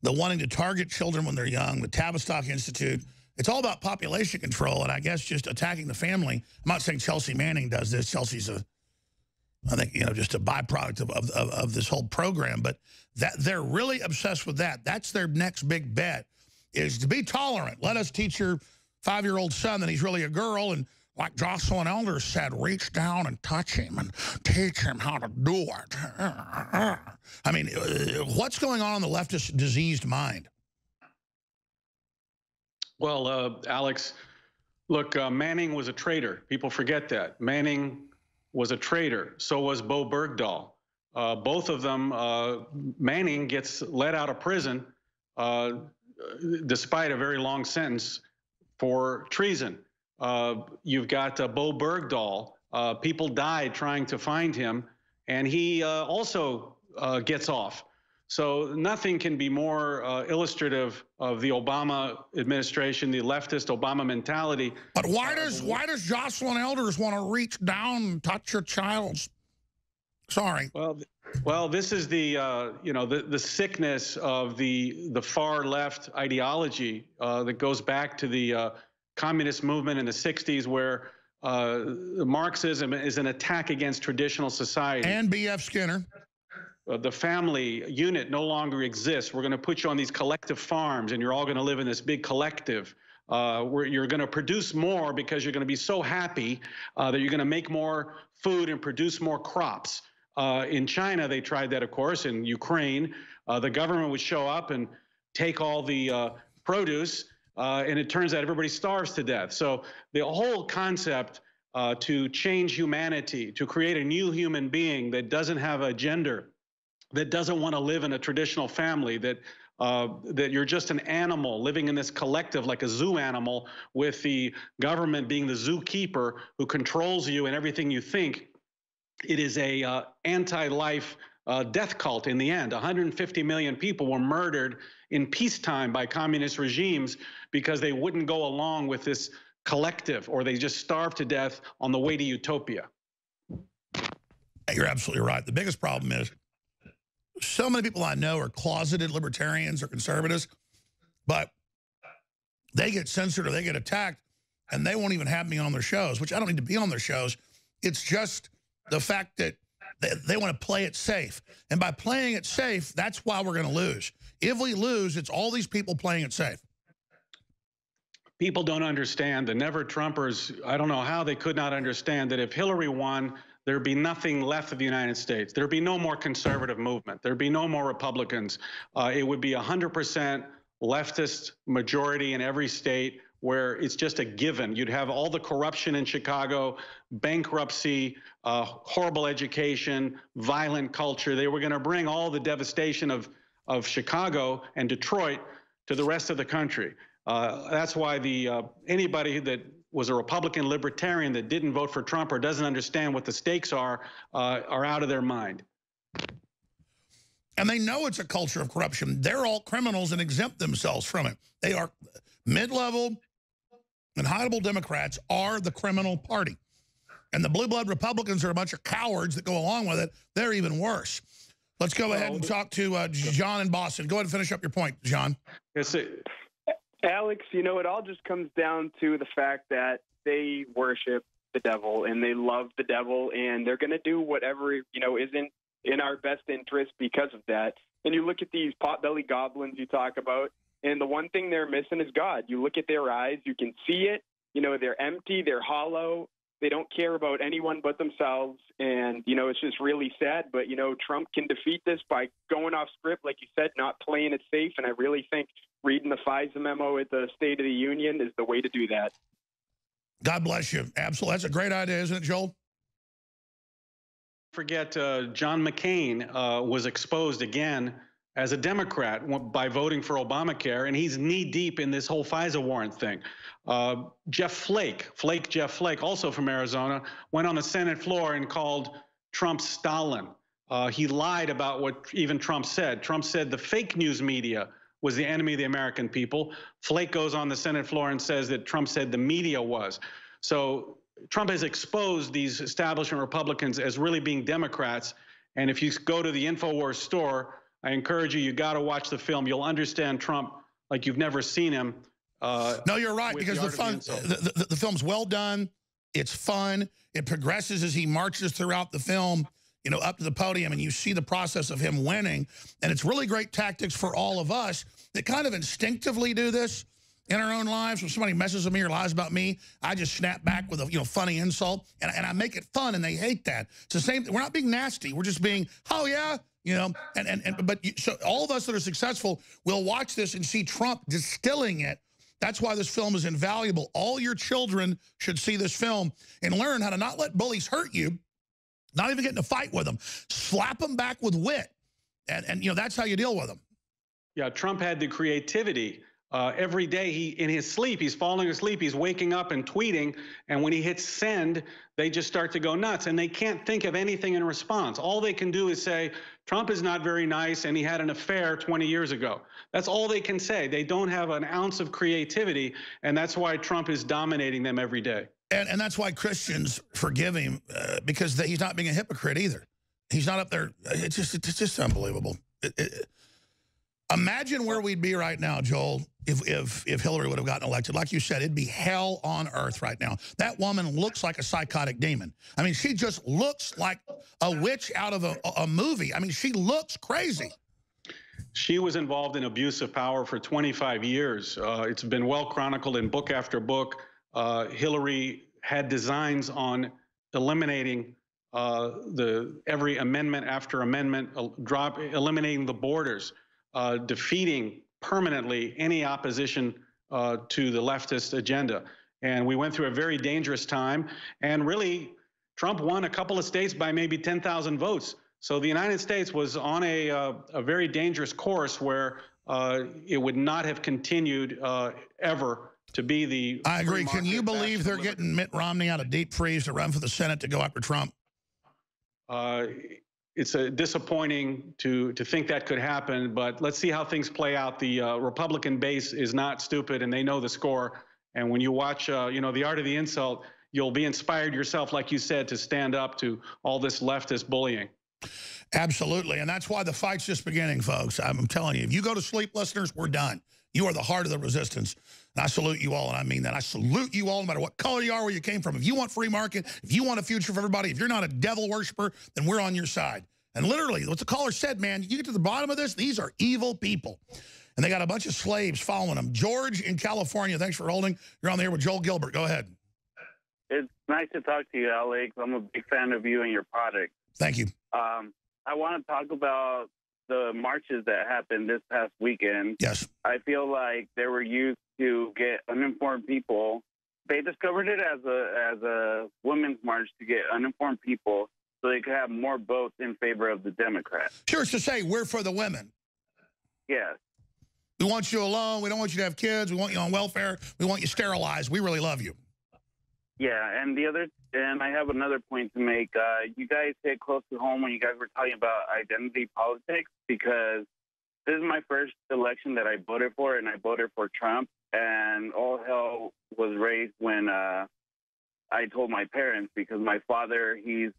the wanting to target children when they're young, the Tavistock Institute, it's all about population control and I guess just attacking the family. I'm not saying Chelsea Manning does this. Chelsea's I think, just a byproduct of this whole program, but that they're really obsessed with that. That's their next big bet, is to be tolerant. Let us teach your 5-year-old son that he's really a girl, and like Jocelyn Elder said, reach down and touch him and teach him how to do it. I mean, what's going on in the leftist diseased mind? Well, Alex, look, Manning was a traitor. People forget that. Manning was a traitor. So was Bo Bergdahl. Both of them, Manning gets let out of prison despite a very long sentence for treason. You've got Bo Bergdahl. People died trying to find him, and he also gets off. So nothing can be more illustrative of the Obama administration, the leftist Obama mentality. But why does Jocelyn Elders want to reach down and touch your child's? Sorry. Well, this is the the sickness of the far left ideology that goes back to the communist movement in the 60s, where Marxism is an attack against traditional society. And B.F. Skinner. The family unit no longer exists. We're going to put you on these collective farms, and you're all going to live in this big collective. Where you're going to produce more because you're going to be so happy that you're going to make more food and produce more crops. In China, they tried that, of course. In Ukraine, the government would show up and take all the produce, and it turns out everybody starves to death. So the whole concept to change humanity, to create a new human being that doesn't have a gender, that doesn't want to live in a traditional family, that you're just an animal living in this collective like a zoo animal, with the government being the zookeeper who controls you and everything you think. It is a anti-life death cult in the end. 150 million people were murdered in peacetime by communist regimes because they wouldn't go along with this collective, or they just starved to death on the way to utopia. You're absolutely right. The biggest problem is so many people I know are closeted libertarians or conservatives, but they get censored or they get attacked, and they won't even have me on their shows, which I don't need to be on their shows. It's just the fact that they want to play it safe. And by playing it safe, that's why we're going to lose. If we lose, it's all these people playing it safe. People don't understand. The never-Trumpers, I don't know how they could not understand that if Hillary won, there'd be nothing left of the United States. There'd be no more conservative movement. There'd be no more Republicans. It would be 100% leftist majority in every state, where it's just a given. You'd have all the corruption in Chicago, bankruptcy, horrible education, violent culture. They were going to bring all the devastation of Chicago and Detroit to the rest of the country. That's why anybody that was a Republican libertarian that didn't vote for Trump or doesn't understand what the stakes are out of their mind. And they know it's a culture of corruption. They're all criminals and exempt themselves from it. They are mid-level and high-level Democrats are the criminal party. And the blue blood Republicans are a bunch of cowards that go along with it. They're even worse. Let's go ahead and talk to John in Boston. Go ahead and finish up your point, John. Alex, it all just comes down to the fact that they worship the devil and they love the devil, and they're going to do whatever, isn't in our best interest because of that. And you look at these potbelly goblins you talk about, and the one thing they're missing is God. You look at their eyes, you can see it. They're empty, they're hollow. They don't care about anyone but themselves. And, it's just really sad. But, Trump can defeat this by going off script, like you said, not playing it safe. And I really think reading the FISA memo at the State of the Union is the way to do that. God bless you. Absolutely. That's a great idea, isn't it, Joel? Forget John McCain was exposed again as a Democrat by voting for Obamacare, and he's knee-deep in this whole FISA warrant thing. Jeff Flake, also from Arizona, went on the Senate floor and called Trump Stalin. He lied about what even Trump said. Trump said the fake news media was the enemy of the American people. Flake goes on the Senate floor and says that Trump said the media was. So Trump has exposed these establishment Republicans as really being Democrats. And if you go to the InfoWars store, I encourage you got to watch the film. You'll understand Trump like you've never seen him. No, you're right, because the film's well done. It's fun. It progresses as he marches throughout the film, up to the podium, and you see the process of him winning. And it's really great tactics for all of us that kind of instinctively do this in our own lives. When somebody messes with me or lies about me, I just snap back with a funny insult, and I make it fun, and they hate that. It's the same. We're not being nasty. We're just being, oh yeah. So all of us that are successful will watch this and see Trump distilling it. That's why this film is invaluable. All your children should see this film and learn how to not let bullies hurt you, not even get in a fight with them. Slap them back with wit. And that's how you deal with them. Yeah, Trump had the creativity Every day in his sleep, he's falling asleep, he's waking up and tweeting, and when he hits send, they just start to go nuts, and they can't think of anything in response. All they can do is say, Trump is not very nice, and he had an affair 20 years ago. That's all they can say. They don't have an ounce of creativity, and that's why Trump is dominating them every day. And that's why Christians forgive him, because he's not being a hypocrite either. He's not up there. It's just unbelievable. Imagine where we'd be right now, Joel, if Hillary would have gotten elected. Like you said, it'd be hell on earth right now. That woman looks like a psychotic demon. I mean, she just looks like a witch out of a movie. I mean, she looks crazy. She was involved in abuse of power for 25 years. It's been well chronicled in book after book. Hillary had designs on eliminating every amendment after amendment, eliminating the borders, defeating permanently any opposition to the leftist agenda. And we went through a very dangerous time. And really, Trump won a couple of states by maybe 10,000 votes. So the United States was on a very dangerous course where it would not have continued ever to be the... I agree. Can you believe they're getting Mitt Romney out of deep freeze to run for the Senate to go after Trump? It's disappointing to think that could happen, but let's see how things play out. The Republican base is not stupid, and they know the score. And when you watch, you know, The Art of the Insult, you'll be inspired yourself, like you said, to stand up to all this leftist bullying. Absolutely, and that's why the fight's just beginning, folks. I'm telling you, if you go to sleep, listeners, we're done. You are the heart of the resistance, and I salute you all, and I mean that. I salute you all, no matter what color you are, where you came from. If you want free market, if you want a future for everybody, if you're not a devil worshiper, then we're on your side. And literally, what the caller said, man, you get to the bottom of this, these are evil people. And they got a bunch of slaves following them. George in California, thanks for holding. You're on the air with Joel Gilbert. Go ahead. It's nice to talk to you, Alex. I'm a big fan of you and your product. Thank you. I want to talk about the marches that happened this past weekend. Yes. I feel like they were used to get uninformed people. They discovered it as a women's march to get uninformed people so they could have more votes in favor of the Democrats. Sure, it's to say we're for the women. Yes. We want you alone. We don't want you to have kids. We want you on welfare. We want you sterilized. We really love you. Yeah, and I have another point to make. You guys hit close to home when you guys were talking about identity politics, because this is my first election that I voted for, and I voted for Trump, and all hell was raised when I told my parents, because my father, he's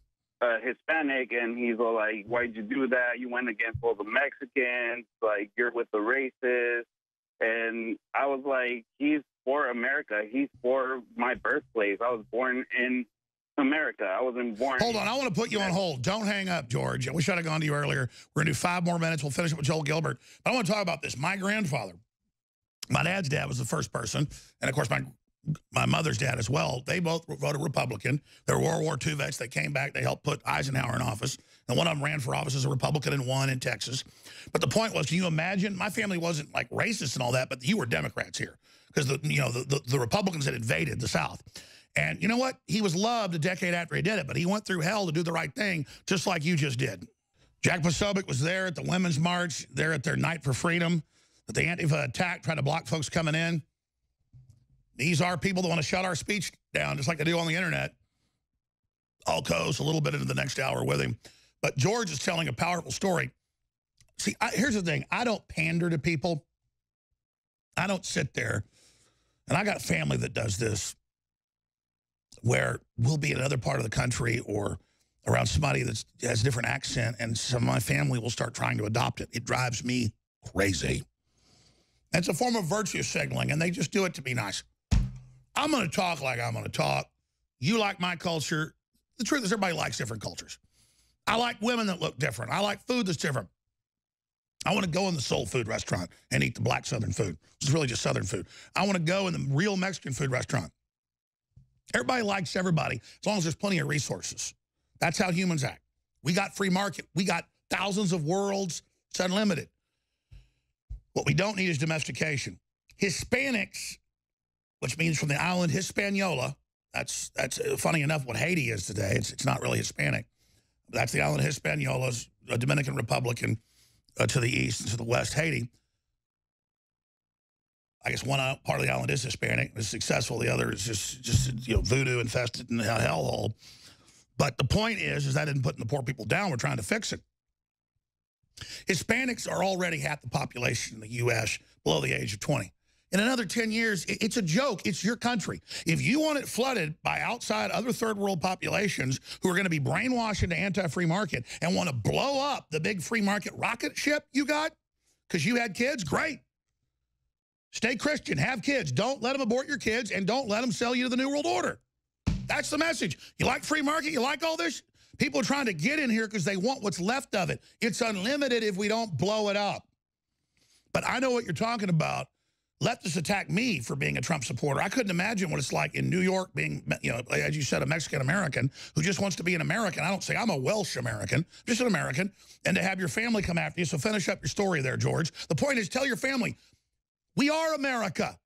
Hispanic, and he's all like, why'd you do that? You went against all the Mexicans, like, you're with the racists. And I was like, he's for America. He's for my birthplace. I was born in America. I wasn't born... Hold on. I want to put you on hold. Don't hang up, George. I wish I'd have gone to you earlier. We're going to do 5 more minutes. We'll finish up with Joel Gilbert. But I want to talk about this. My grandfather, my dad's dad was the first person, and, of course, my mother's dad as well. They both voted Republican. They were World War II vets. They came back. They helped put Eisenhower in office. And one of them ran for office as a Republican and won in Texas. But the point was, can you imagine? My family wasn't like racist and all that, but you were Democrats here because the Republicans had invaded the South. And you know what? He was loved a decade after he did it, but he went through hell to do the right thing, just like you just did. Jack Posobiec was there at the Women's March, there at their Night for Freedom, that the Antifa attacked, trying to block folks coming in. These are people that want to shut our speech down, just like they do on the internet. I'll coast a little bit into the next hour with him. But George is telling a powerful story. See, here's the thing. I don't pander to people. I don't sit there. And I got family that does this, where we'll be in another part of the country or around somebody that has a different accent, and some of my family will start trying to adopt it. It drives me crazy. It's a form of virtue signaling, and they just do it to be nice. I'm going to talk like I'm going to talk. You like my culture. The truth is everybody likes different cultures. I like women that look different. I like food that's different. I want to go in the soul food restaurant and eat the black Southern food. It's really just Southern food. I want to go in the real Mexican food restaurant. Everybody likes everybody as long as there's plenty of resources. That's how humans act. We got free market. We got thousands of worlds. It's unlimited. What we don't need is domestication. Hispanics, which means from the island Hispaniola, that's funny enough what Haiti is today. It's not really Hispanic. That's the island Hispaniola's a Dominican Republic, and to the east and to the west, Haiti. I guess one part of the island is Hispanic. It's successful. The other is just voodoo infested in the hellhole. But the point is that isn't putting the poor people down. We're trying to fix it. Hispanics are already half the population in the U.S. below the age of 20. In another 10 years, it's a joke. It's your country. If you want it flooded by outside other third world populations who are going to be brainwashed into anti-free market and want to blow up the big free market rocket ship you got because you had kids, great. Stay Christian, have kids. Don't let them abort your kids, and don't let them sell you to the New World Order. That's the message. You like free market? You like all this? People are trying to get in here because they want what's left of it. It's unlimited if we don't blow it up. But I know what you're talking about. Leftists attack me for being a Trump supporter. I couldn't imagine what it's like in New York being, as you said, a Mexican-American who just wants to be an American. I don't say I'm a Welsh American, just an American. And to have your family come after you. So finish up your story there, George. The point is, tell your family, we are America.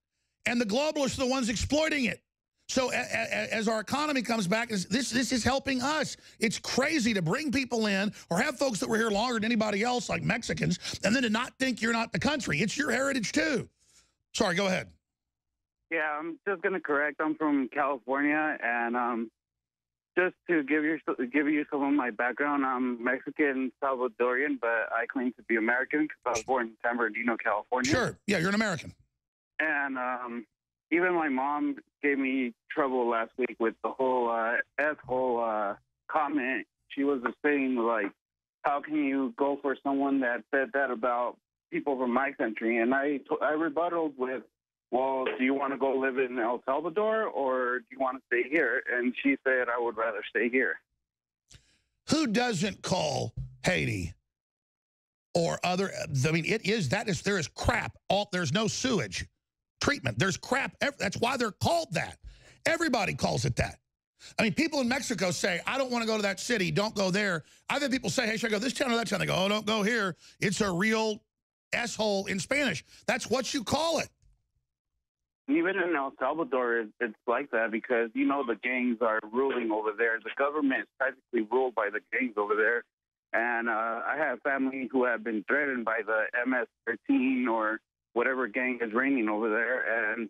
And the globalists are the ones exploiting it. So as our economy comes back, this is helping us. It's crazy to bring people in or have folks that were here longer than anybody else, like Mexicans, and then to not think you're not the country. It's your heritage, too. Sorry, go ahead. Yeah, I'm just going to correct. I'm from California, and just to give you some of my background, I'm Mexican Salvadorian, but I claim to be American because I was born in San Bernardino, California. Sure. Yeah, you're an American. And even my mom gave me trouble last week with the whole asshole comment. She was just saying, like, how can you go for someone that said that about people from my country? And I rebutted with, well, do you want to go live in El Salvador or do you want to stay here? And she said, I would rather stay here. Who doesn't call Haiti or other, I mean, there is crap. There's no sewage treatment. There's crap. That's why they're called that. Everybody calls it that. I mean, people in Mexico say, I don't want to go to that city. Don't go there. I've had people say, hey, should I go this town or that town? They go, oh, don't go here. It's a real asshole in Spanish. That's what you call it. Even in El Salvador, it's like that because, the gangs are ruling over there. The government is practically ruled by the gangs over there. And I have family who have been threatened by the MS-13 or whatever gang is reigning over there. And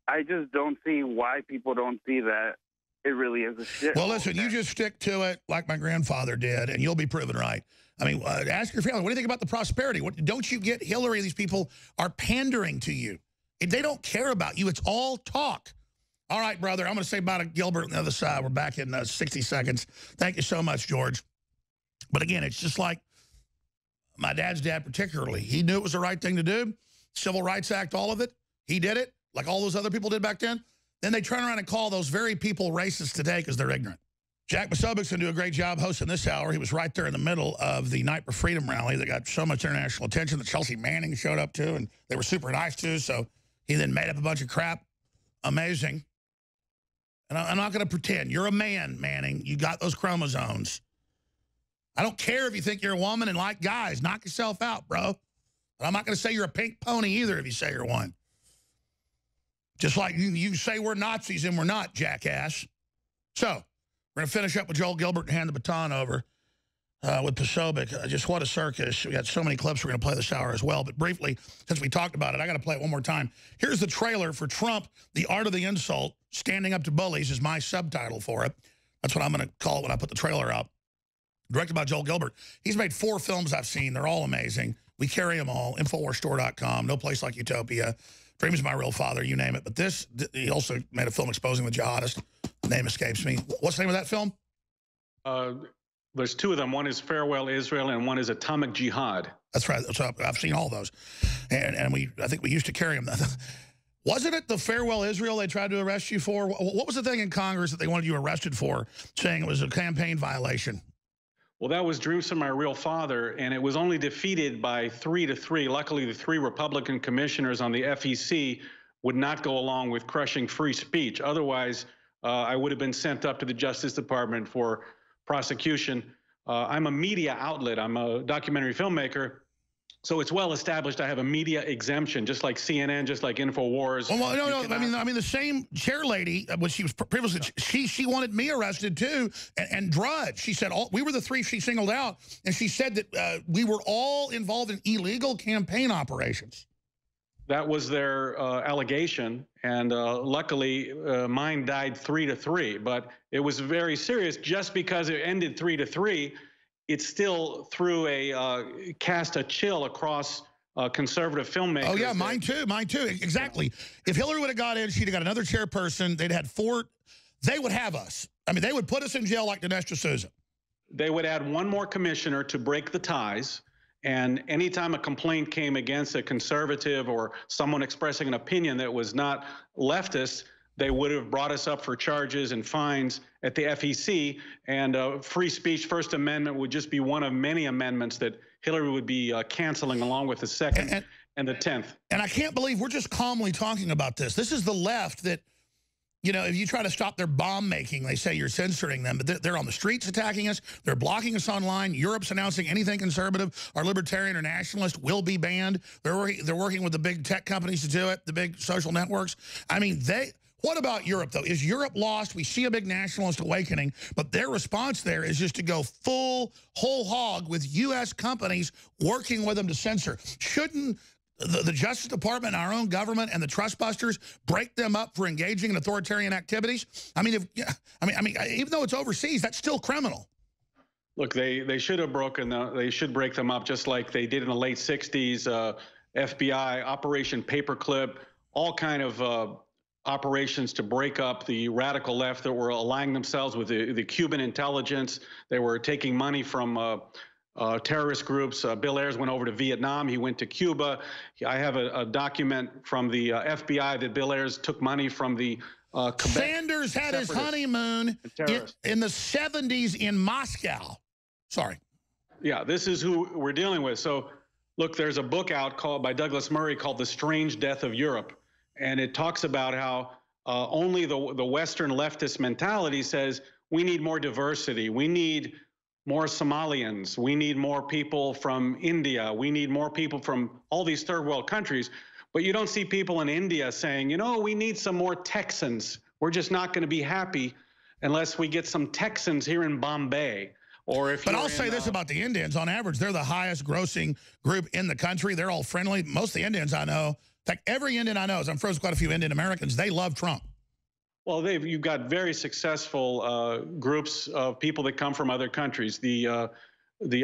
I just don't see why people don't see that it really is a shit. Well, listen, you just stick to it like my grandfather did, and you'll be proven right. I mean, ask your family, what do you think about the prosperity? Don't you get Hillary? These people are pandering to you. They don't care about you. It's all talk. All right, brother, I'm going to say bye to Gilbert on the other side. We're back in 60 seconds. Thank you so much, George. But again, it's just like my dad's dad particularly. He knew it was the right thing to do. Civil Rights Act, all of it. He did it like all those other people did back then. Then they turn around and call those very people racist today because they're ignorant. Jack Posobiec's going to do a great job hosting this hour. He was right there in the middle of the Night for Freedom rally that got so much international attention that Chelsea Manning showed up to, and they were super nice to. So he then made up a bunch of crap. Amazing. And I'm not going to pretend. You're a man, Manning. You got those chromosomes. I don't care if you think you're a woman and like guys. Knock yourself out, bro. But I'm not going to say you're a pink pony either if you say you're one. Just like you say we're Nazis and we're not, jackass. So we're going to finish up with Joel Gilbert and hand the baton over with Posobiec. Just what a circus. We got so many clips we're going to play this hour as well. But briefly, since we talked about it, I got to play it one more time. Here's the trailer for Trump, The Art of the Insult. Standing Up to Bullies is my subtitle for it. That's what I'm going to call it when I put the trailer up. Directed by Joel Gilbert. He's made 4 films I've seen. They're all amazing. We carry them all. InfoWarsStore.com. No Place Like Utopia. Dream Is My Real Father. You name it. But this, he also made a film exposing the jihadist. The name escapes me. What's the name of that film? There's 2 of them. One is Farewell Israel and one is Atomic Jihad. That's right. So I've seen all those. And I think we used to carry them. Wasn't it the Farewell Israel they tried to arrest you for? What was the thing in Congress that they wanted you arrested for, saying it was a campaign violation? Well, that was Dreams of My Real Father, and it was only defeated by 3-3. Luckily, the 3 Republican commissioners on the FEC would not go along with crushing free speech. Otherwise, I would have been sent up to the Justice Department for prosecution. I'm a media outlet. I'm a documentary filmmaker. So it's well established I have a media exemption, just like CNN, just like InfoWars. Well, no. I mean, the same chair lady, when she was previously, she wanted me arrested too, and Drudge. She said we were the 3 she singled out, and she said that we were all involved in illegal campaign operations. That was their allegation, and luckily mine died 3-3. But it was very serious. Just because it ended 3-3, it still cast a chill across conservative filmmakers. Oh yeah, mine too, exactly. If Hillary would have got in, she'd have got another chairperson. They'd had 4. They would have us. I mean, they would put us in jail like Dinesh D'Souza. They would add one more commissioner to break the ties. And anytime a complaint came against a conservative or someone expressing an opinion that was not leftist, they would have brought us up for charges and fines at the FEC. And free speech, First Amendment would just be one of many amendments that Hillary would be canceling, along with the 2nd and the 10th. And I can't believe we're just calmly talking about this. This is the left that, you know, if you try to stop their bomb making, they say you're censoring them, but they're on the streets attacking us. They're blocking us online. Europe's announcing anything conservative or libertarian or nationalist will be banned. They're working with the big tech companies to do it, the big social networks. I mean, what about Europe, though? Is Europe lost? We see a big nationalist awakening, but their response there is just to go whole hog with U.S. companies working with them to censor. Shouldn't the Justice Department, our own government, and the trust busters break them up for engaging in authoritarian activities? I mean, even though it's overseas, that's still criminal. Look, they should have they should break them up just like they did in the late 60s. FBI, Operation Paperclip, all kind of operations to break up the radical left that were aligning themselves with the Cuban intelligence. They were taking money from terrorist groups. Bill Ayers went over to Vietnam. He went to Cuba. I have a document from the FBI that Bill Ayers took money from the Quebec. Sanders had his honeymoon in the 70s in Moscow. Sorry. Yeah, this is who we're dealing with. So, look, there's a book out by Douglas Murray called The Strange Death of Europe. And it talks about how only the Western leftist mentality says we need more diversity. We need more Somalians. We need more people from India. We need more people from all these third world countries. But you don't see people in India saying, you know, we need some more Texans. We're just not going to be happy unless we get some Texans here in Bombay. But I'll say this about the Indians. On average, they're the highest grossing group in the country. They're all friendly. Most of the Indians I know, in fact, every Indian I know, as I'm friends with quite a few Indian Americans, they love Trump. Well, you've got very successful groups of people that come from other countries. The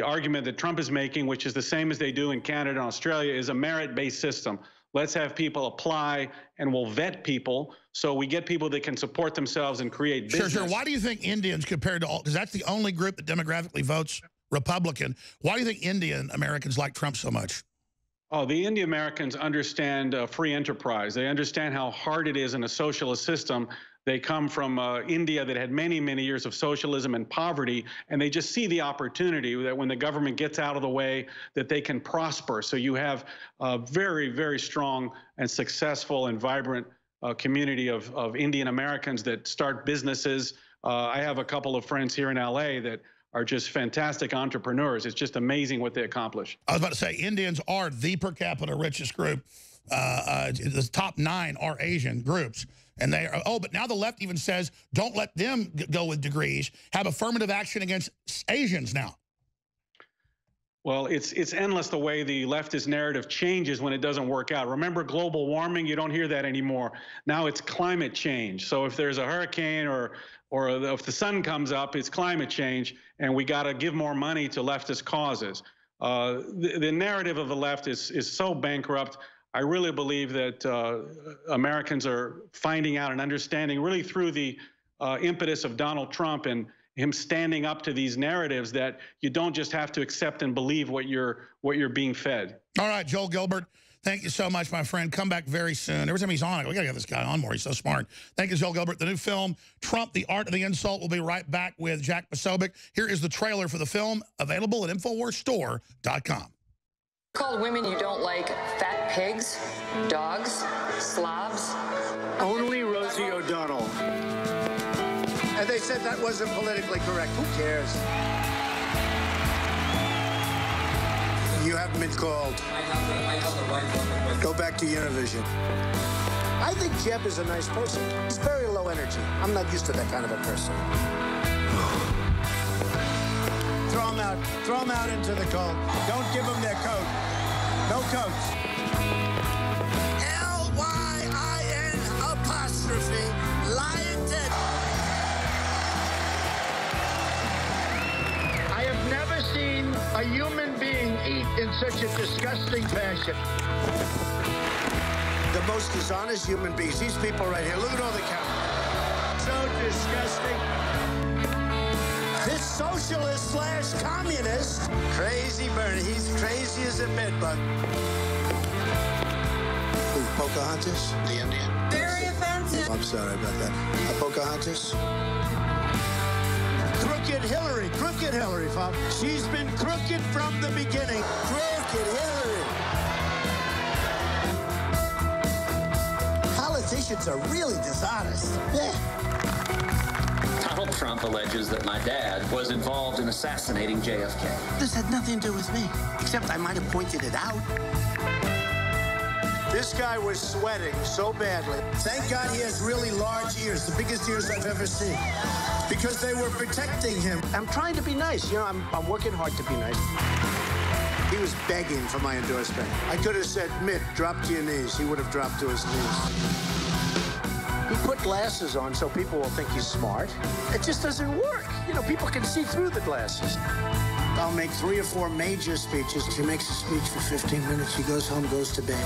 argument that Trump is making, which is the same as they do in Canada and Australia, is a merit-based system. Let's have people apply, and we'll vet people so we get people that can support themselves and create business. Sure. Why do you think Indians, compared to all, because that's the only group that demographically votes Republican, why do you think Indian Americans like Trump so much? Oh, the Indian Americans understand free enterprise. They understand how hard it is in a socialist system. They come from India that had many, many years of socialism and poverty, and they just see the opportunity that when the government gets out of the way, that they can prosper. So you have a very, very strong and successful and vibrant community of Indian Americans that start businesses. I have a couple of friends here in LA that are just fantastic entrepreneurs. It's just amazing what they accomplish. I was about to say, Indians are the per capita richest group. The top 9 are Asian groups. And they are, but now the left even says, don't let them go with degrees. Have affirmative action against Asians now. Well, it's endless the way the leftist narrative changes when it doesn't work out. Remember global warming? You don't hear that anymore. Now it's climate change. So if there's a hurricane or if the sun comes up, it's climate change, and we got to give more money to leftist causes. The narrative of the left is so bankrupt. I really believe that Americans are finding out and understanding, really through the impetus of Donald Trump and him standing up to these narratives, that you don't just have to accept and believe what you're being fed. All right, Joel Gilbert, thank you so much, my friend. Come back very soon. Every time he's on, we got to get this guy on more. He's so smart. Thank you, Joel Gilbert. The new film, Trump, The Art of the Insult, will be right back with Jack Posobiec. Here is the trailer for the film, available at InfoWarsStore.com. Called women you don't like fat pigs, dogs, slobs. Only Rosie O'Donnell. And they said that wasn't politically correct. Who cares? You haven't been called. Go back to Univision. I think Jeb is a nice person. He's very low energy. I'm not used to that kind of a person. Throw them out. Throw them out into the cold. Don't give them their coat. No coats. a human being eat in such a disgusting fashion? The most dishonest human beings. These people right here. Look at all the cameras. So disgusting. This socialist slash communist, crazy Bernie. He's crazy as a bedbug. Who, Pocahontas? The Indian? Very offensive. I'm sorry about that. Pocahontas? Crooked Hillary, Bob. She's been crooked from the beginning. Crooked Hillary. Politicians are really dishonest. Donald Trump alleges that my dad was involved in assassinating JFK. This had nothing to do with me, except I might have pointed it out. This guy was sweating so badly. Thank God he has really large ears, the biggest ears I've ever seen, because they were protecting him. I'm trying to be nice. You know, I'm working hard to be nice. He was begging for my endorsement. I could have said, Mitt, drop to your knees. He would have dropped to his knees. He put glasses on so people will think he's smart. It just doesn't work. You know, people can see through the glasses. I'll make 3 or 4 major speeches. He makes a speech for 15 minutes. He goes home, goes to bed.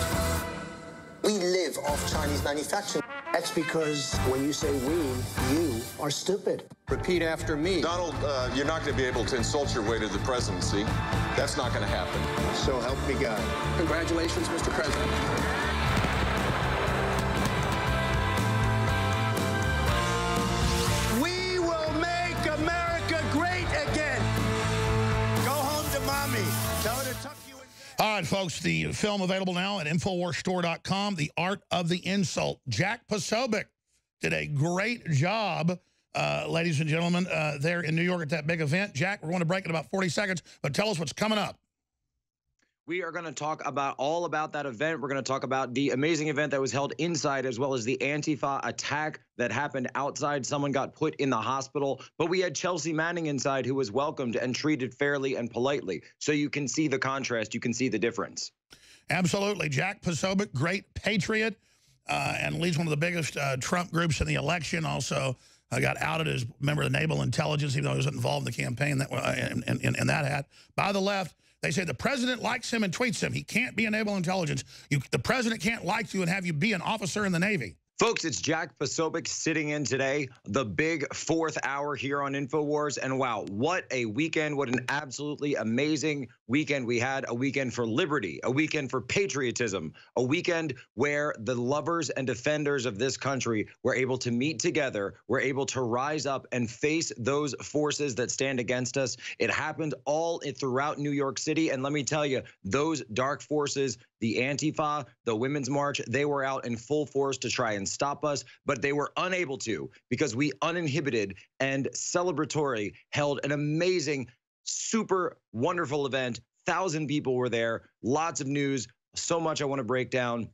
We live off Chinese manufacturing. That's because when you say we, you are stupid. Repeat after me. Donald, you're not going to be able to insult your way to the presidency. That's not going to happen. So help me God. Congratulations, Mr. President. We will make America great again. Go home to mommy. Tell her to tuck you in. All right, folks, the film available now at InfoWarsStore.com, The Art of the Insult. Jack Posobiec did a great job, ladies and gentlemen, there in New York at that big event. Jack, we're going to break in about 40 seconds, but tell us what's coming up. We are going to talk about all about that event. We're going to talk about the amazing event that was held inside, as well as the Antifa attack that happened outside. Someone got put in the hospital, but we had Chelsea Manning inside, who was welcomed and treated fairly and politely. So you can see the contrast. You can see the difference. Absolutely. Jack Posobiec, great patriot, and leads one of the biggest Trump groups in the election. Also got outed as a member of the Naval Intelligence, even though he wasn't involved in the campaign that in that hat. By the left, they say the president likes him and tweets him. He can't be a Naval Intelligence. The president can't like you and have you be an officer in the Navy. Folks, it's Jack Posobiec sitting in today, the big 4th hour here on InfoWars. And wow, what a weekend. What an absolutely amazing weekend we had. A weekend for liberty, a weekend for patriotism, a weekend where the lovers and defenders of this country were able to meet together, were able to rise up and face those forces that stand against us. It happened all throughout New York City. And let me tell you, those dark forces, the Antifa, the Women's March, they were out in full force to try and stop us, but they were unable to because we uninhibited and celebratory held an amazing, super wonderful event. 1,000 people were there, lots of news, so much I want to break down.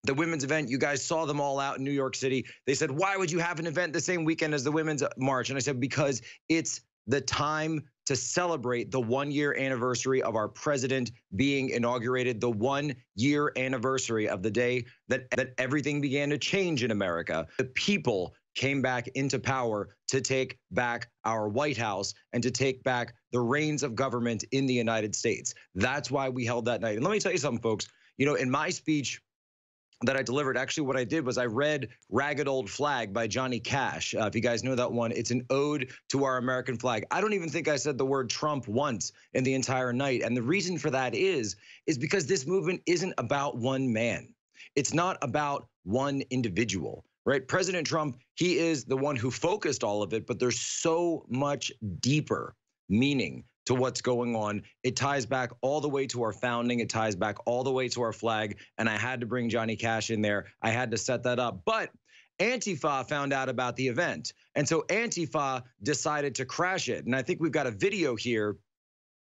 The women's event, you guys saw them all out in New York City. They said, why would you have an event the same weekend as the Women's March? And I said, because it's the time to celebrate the 1-year anniversary of our president being inaugurated, the 1-year anniversary of the day that everything began to change in America. The people came back into power to take back our White House and to take back the reins of government in the United States. That's why we held that night. And let me tell you something, folks. You know, in my speech that I delivered, actually what I did was I read Ragged Old Flag by Johnny Cash. If you guys know that one, it's an ode to our American flag. I don't even think I said the word Trump once in the entire night. And the reason for that is because this movement isn't about one man. It's not about one individual, right? President Trump, he is the one who focused all of it, but there's so much deeper meaning to what's going on. It ties back all the way to our founding. It ties back all the way to our flag. And I had to bring Johnny Cash in there. I had to set that up. But Antifa found out about the event. And so Antifa decided to crash it. And I think we've got a video here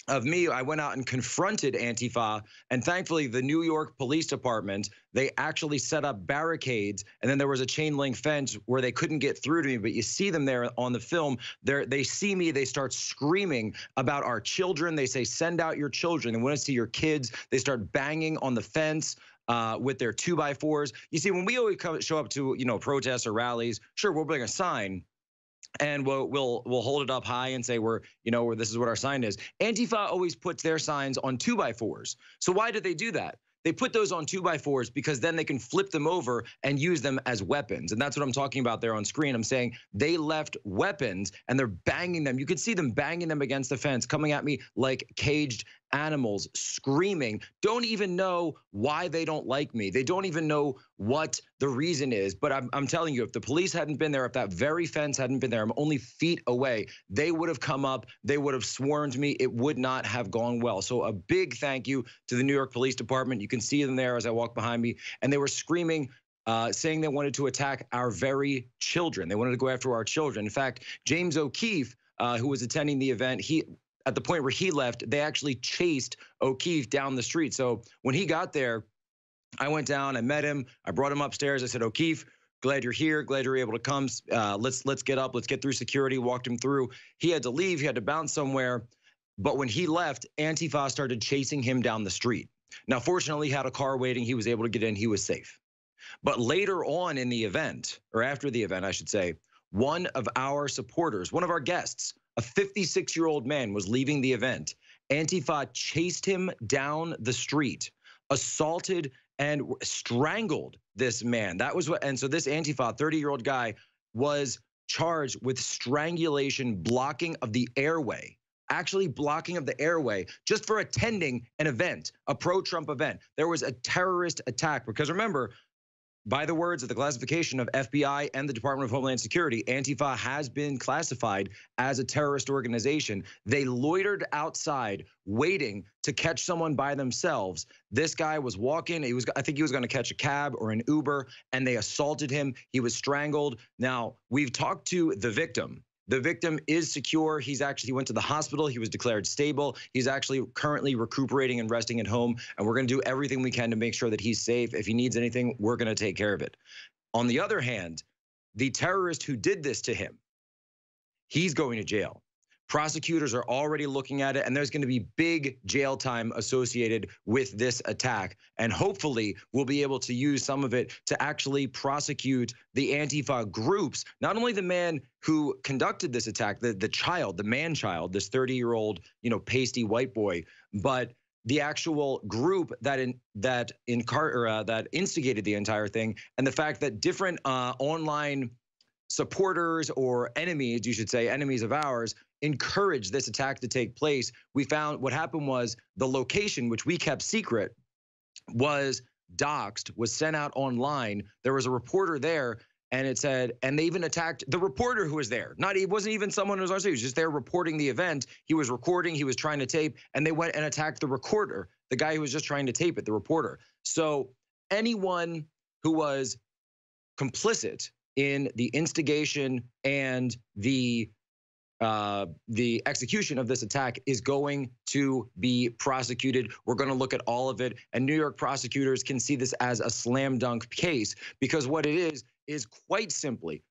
of me. I went out and confronted Antifa, and thankfully the New York Police Department, they actually set up barricades, and then there was a chain link fence where they couldn't get through to me. But you see them there on the film. They see me, they start screaming about our children. They say, send out your children. They want to see your kids. They start banging on the fence with their 2x4s. You see, when we always show up to, you know, protests or rallies, sure, we'll bring a sign. and we'll hold it up high and say this is what our sign is. Antifa always puts their signs on 2x4s. So why do they do that? They put those on 2x4s because then they can flip them over and use them as weapons. And that's what I'm talking about there on screen. I'm saying they left weapons and they're banging them. You can see them banging them against the fence, coming at me like caged animals, screaming, don't even know why they don't like me. They don't even know what the reason is. But I'm telling you, if the police hadn't been there, if that very fence hadn't been there, I'm only feet away, they would have come up, they would have swarmed me. It would not have gone well. So a big thank you to the New York Police Department. You can see them there as I walk behind me. And they were screaming, saying they wanted to attack our very children. They wanted to go after our children. In fact, James O'Keefe, who was attending the event, at the point where he left, they actually chased O'Keefe down the street. So when he got there, I went down, I met him, I brought him upstairs. I said, O'Keefe, glad you're here, glad you're able to come. Let's get up, let's get through security, walked him through. He had to leave, he had to bounce somewhere. But when he left, Antifa started chasing him down the street. Now, fortunately, he had a car waiting. He was able to get in, he was safe. But later on in the event, or after the event, I should say, one of our supporters, one of our guests, a 56-year-old man was leaving the event. Antifa chased him down the street, assaulted and strangled this man. That was what, and so this Antifa 30-year-old guy was charged with strangulation, blocking of the airway, actually blocking of the airway just for attending an event, a pro-Trump event. There was a terrorist attack because remember, by the words of the classification of FBI and the Department of Homeland Security, Antifa has been classified as a terrorist organization. They loitered outside waiting to catch someone by themselves. This guy was walking. I think he was going to catch a cab or an Uber, and they assaulted him. He was strangled. Now, we've talked to the victim. The victim is secure. He went to the hospital. He was declared stable. He's actually currently recuperating and resting at home. And we're going to do everything we can to make sure that he's safe. If he needs anything, we're going to take care of it. On the other hand, the terrorist who did this to him, he's going to jail. Prosecutors are already looking at it, and there's going to be big jail time associated with this attack. And hopefully, we'll be able to use some of it to actually prosecute the Antifa groups, not only the man who conducted this attack, the child, the man-child, this 30-year-old, pasty white boy, but the actual group that instigated the entire thing, and the fact that different online supporters or enemies, you should say, enemies of ours, encouraged this attack to take place. We found what happened was the location, which we kept secret, was doxed, was sent out online. There was a reporter there, and it said, and they even attacked the reporter who was there. He wasn't even someone who was on stage. He was just there reporting the event. He was recording, he was trying to tape, and they went and attacked the recorder, the guy who was just trying to tape it, the reporter. So anyone who was complicit in the instigation and the execution of this attack is going to be prosecuted. We're going to look at all of it, and New York prosecutors can see this as a slam dunk case because what it is quite simply,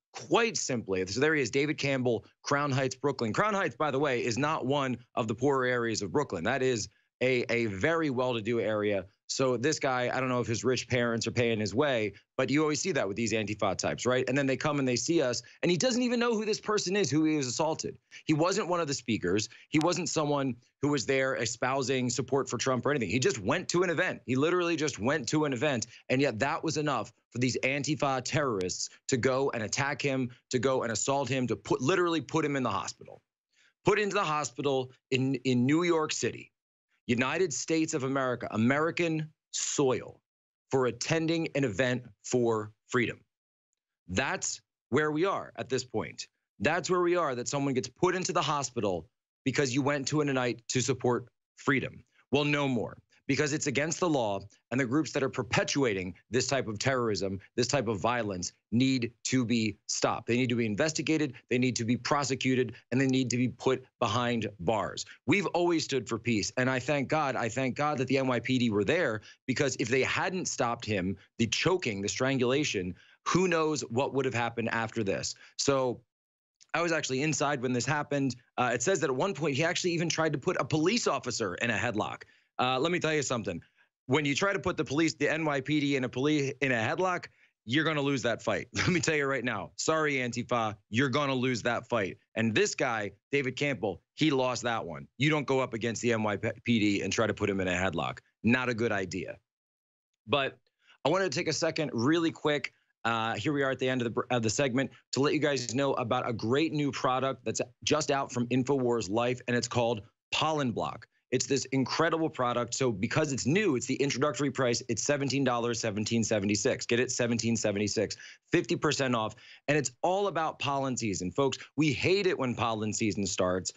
so there he is, David Campbell, Crown Heights, Brooklyn. Crown Heights, by the way, is not one of the poorer areas of Brooklyn. That is a very well-to-do area. So this guy, I don't know if his rich parents are paying his way, but you always see that with these Antifa types, right? And then they come and they see us, and he doesn't even know who this person is, who he was assaulted. He wasn't one of the speakers. He wasn't someone who was there espousing support for Trump or anything. He just went to an event. He literally just went to an event, and yet that was enough for these Antifa terrorists to go and attack him, to go and assault him, to literally put him in the hospital. Put into the hospital in New York City. United States of America, American soil, for attending an event for freedom. That's where we are at this point. That's where we are, that someone gets put into the hospital because you went to a night to support freedom. Well, no more, because it's against the law, and the groups that are perpetuating this type of terrorism, this type of violence, need to be stopped. They need to be investigated, they need to be prosecuted, and they need to be put behind bars. We've always stood for peace, and I thank God that the NYPD were there, because if they hadn't stopped him, the choking, the strangulation, who knows what would have happened after this. So I was actually inside when this happened. It says that at one point he actually even tried to put a police officer in a headlock. Let me tell you something. When you try to put the NYPD in a headlock, you're going to lose that fight. Let me tell you right now. Sorry, Antifa, you're going to lose that fight. And this guy, David Campbell, he lost that one. You don't go up against the NYPD and try to put him in a headlock. Not a good idea. But I wanted to take a second really quick. Here we are at the end of the segment to let you guys know about a great new product that's just out from InfoWars Life, and it's called Pollen Block. It's this incredible product. So because it's new, it's the introductory price. It's $17, $17.76. Get it, $17.76, 50% off. And it's all about pollen season, folks. We hate it when pollen season starts.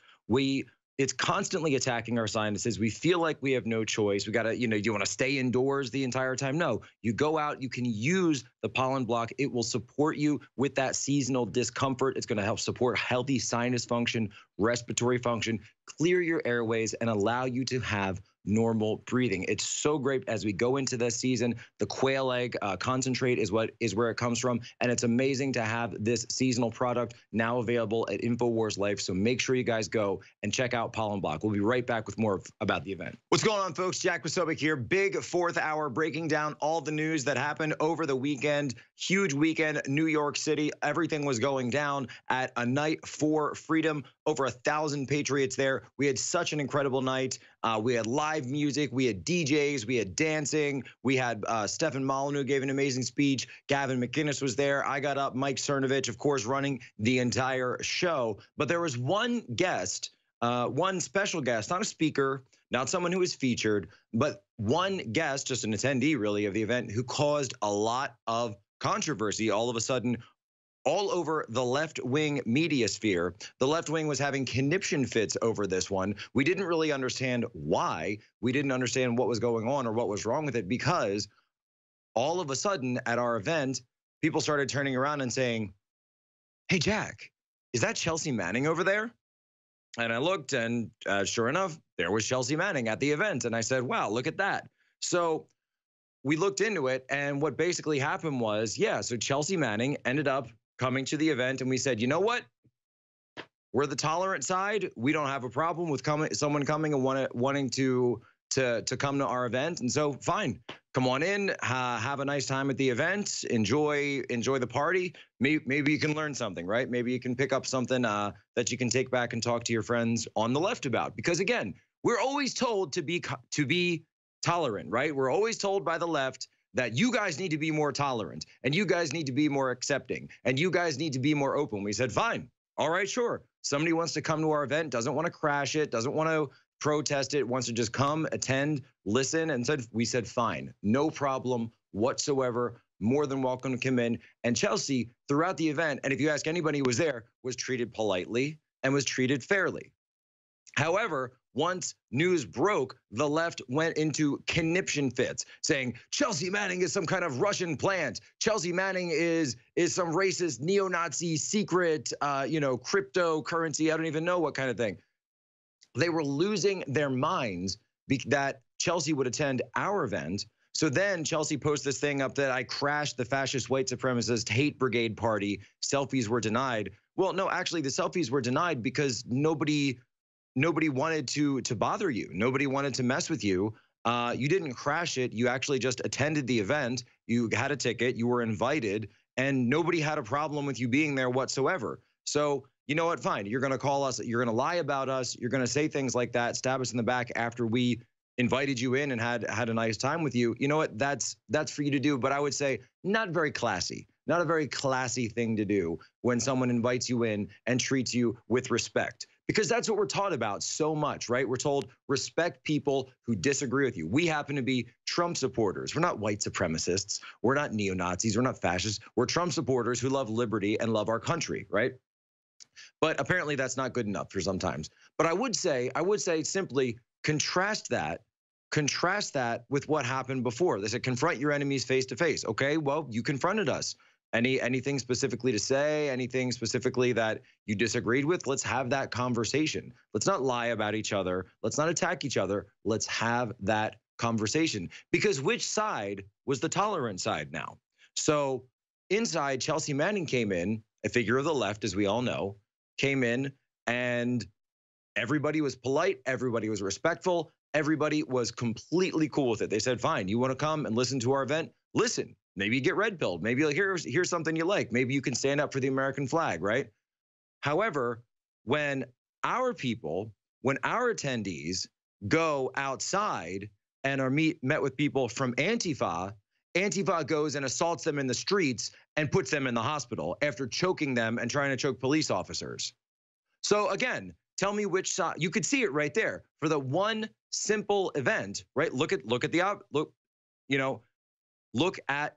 It's constantly attacking our sinuses. We feel like we have no choice. We got to, you want to stay indoors the entire time? No, you go out, you can use the Pollen Block. It will support you with that seasonal discomfort. It's going to help support healthy sinus function, respiratory function, clear your airways, and allow you to have normal breathing. It's so great as we go into this season. The quail egg concentrate is where it comes from, and it's amazing to have this seasonal product now available at InfoWars Life. So make sure you guys go and check out Pollen Block. We'll be right back with more about the event. What's going on, folks? Jack Posobiec here. Big fourth hour breaking down all the news that happened over the weekend. Huge weekend, New York City. Everything was going down at a night for freedom. Over 1,000 patriots there. We had such an incredible night. We had live music, we had DJs, we had dancing, we had Stefan Molyneux gave an amazing speech, Gavin McInnes was there, I got up, Mike Cernovich, of course, running the entire show. But there was one guest, one special guest, not a speaker, not someone who was featured, but one guest, just an attendee really of the event, who caused a lot of controversy all of a sudden all over the left-wing media sphere. The left wing was having conniption fits over this one. We didn't really understand why. We didn't understand what was going on or what was wrong with it, because all of a sudden at our event, people started turning around and saying, "Hey, Jack, is that Chelsea Manning over there?" And I looked, and sure enough, there was Chelsea Manning at the event. And I said, wow, look at that. So we looked into it, and what basically happened was, yeah, so Chelsea Manning ended up coming to the event, and we said, you know what? We're the tolerant side. We don't have a problem with someone coming and wanting to come to our event. And so fine, come on in, have a nice time at the event, enjoy the party. Maybe you can learn something, right? Maybe you can pick up something that you can take back and talk to your friends on the left about. Because again, we're always told to be tolerant, right? We're always told by the left that you guys need to be more tolerant, and you guys need to be more accepting, and you guys need to be more open. We said, fine, all right, sure. Somebody wants to come to our event, doesn't want to crash it, doesn't want to protest it, wants to just come, attend, listen, and we said, fine, no problem whatsoever, more than welcome to come in. And Chelsea, throughout the event, and if you ask anybody who was there, was treated politely and was treated fairly. However, once news broke, the left went into conniption fits, saying Chelsea Manning is some kind of Russian plant. Chelsea Manning is some racist neo-Nazi secret, cryptocurrency. I don't even know what kind of thing. They were losing their minds that Chelsea would attend our event. So then Chelsea posted this thing up that I crashed the fascist white supremacist hate brigade party. Selfies were denied. Well, no, actually the selfies were denied because nobody wanted to bother you. Nobody wanted to mess with you. You didn't crash it. You actually just attended the event. You had a ticket. You were invited, and nobody had a problem with you being there whatsoever. So you know what? Fine. You're going to call us. You're going to lie about us. You're going to say things like that, stab us in the back after we invited you in and had a nice time with you. You know what? That's for you to do. But I would say not very classy. Not a very classy thing to do when someone invites you in and treats you with respect. Because that's what we're taught about so much, right? We're told respect people who disagree with you. We happen to be Trump supporters. We're not white supremacists. We're not neo-Nazis. We're not fascists. We're Trump supporters who love liberty and love our country, right? But apparently that's not good enough for sometimes. But I would say simply contrast that with what happened before. They said confront your enemies face to face. Okay, well, you confronted us. Anything specifically to say, anything specifically that you disagreed with, let's have that conversation. Let's not lie about each other. Let's not attack each other. Let's have that conversation. Because which side was the tolerant side now? So inside, Chelsea Manning came in, a figure of the left, as we all know, came in, and everybody was polite. Everybody was respectful. Everybody was completely cool with it. They said, fine, you want to come and listen to our event? Listen. Maybe you get red pilled. Maybe like, here's something you like. Maybe you can stand up for the American flag, right? However, when our people, when our attendees go outside and are met with people from Antifa, Antifa goes and assaults them in the streets and puts them in the hospital after choking them and trying to choke police officers. So again, tell me which side. You could see it right there for the one simple event, right? Look at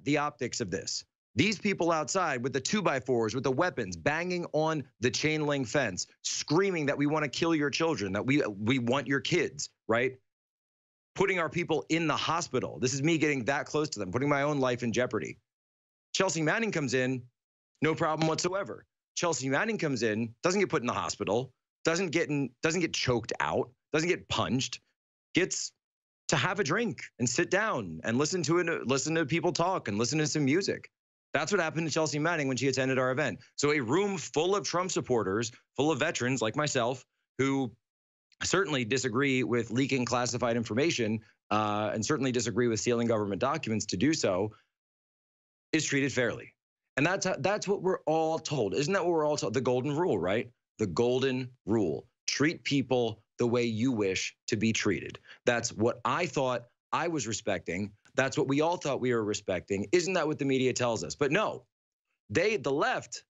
the optics of this. These people outside with the 2x4s, with the weapons, banging on the chain link fence, screaming that we want to kill your children, that we want your kids, right? Putting our people in the hospital. This is me getting that close to them, putting my own life in jeopardy. Chelsea Manning comes in, no problem whatsoever. Chelsea Manning comes in, doesn't get put in the hospital, doesn't get choked out, doesn't get punched, gets to have a drink and sit down and listen to people talk and listen to some music. That's what happened to Chelsea Manning when she attended our event. So a room full of Trump supporters, full of veterans like myself, who certainly disagree with leaking classified information and certainly disagree with stealing government documents to do so, is treated fairly. And that's what we're all told. Isn't that what we're all told? The golden rule, right? The golden rule. Treat people the way you wish to be treated. That's what I thought I was respecting. That's what we all thought we were respecting. Isn't that what the media tells us? But no, the left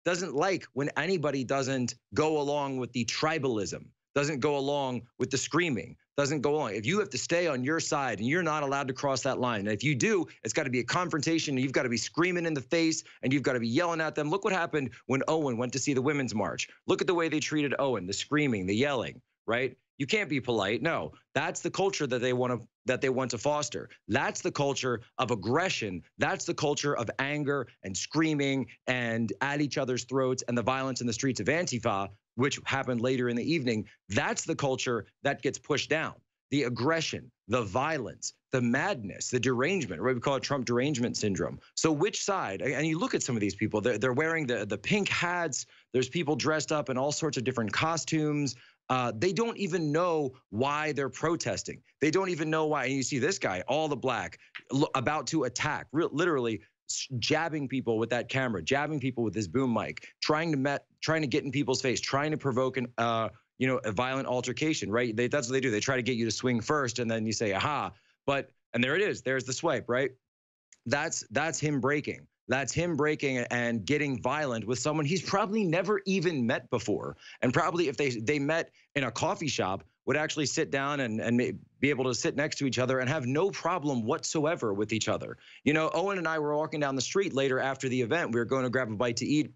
doesn't like when anybody doesn't go along with the tribalism, doesn't go along with the screaming, doesn't go along. If you have to stay on your side and you're not allowed to cross that line, and if you do, it's got to be a confrontation, and you've got to be screaming in the face, and you've got to be yelling at them. Look what happened when Owen went to see the Women's March. Look at the way they treated Owen, the screaming, the yelling, right? You can't be polite. No, that's the culture that they want to foster. That's the culture of aggression. That's the culture of anger and screaming and at each other's throats and the violence in the streets of Antifa, which happened later in the evening. That's the culture that gets pushed down. The aggression, the violence, the madness, the derangement, right? We call it Trump derangement syndrome. So which side? And you look at some of these people, they're wearing the pink hats. There's people dressed up in all sorts of different costumes. They don't even know why they're protesting. They don't even know why. And you see this guy, all the black, about to attack, literally jabbing people with that camera, jabbing people with his boom mic, trying to get in people's face, trying to provoke a violent altercation, right? That's what they do. They try to get you to swing first, and then you say, aha. And there it is. There's the swipe, right? That's him breaking. That's him breaking and getting violent with someone he's probably never even met before. And probably if they met in a coffee shop, would actually sit down and be able to sit next to each other and have no problem whatsoever with each other. You know, Owen and I were walking down the street later after the event. We were going to grab a bite to eat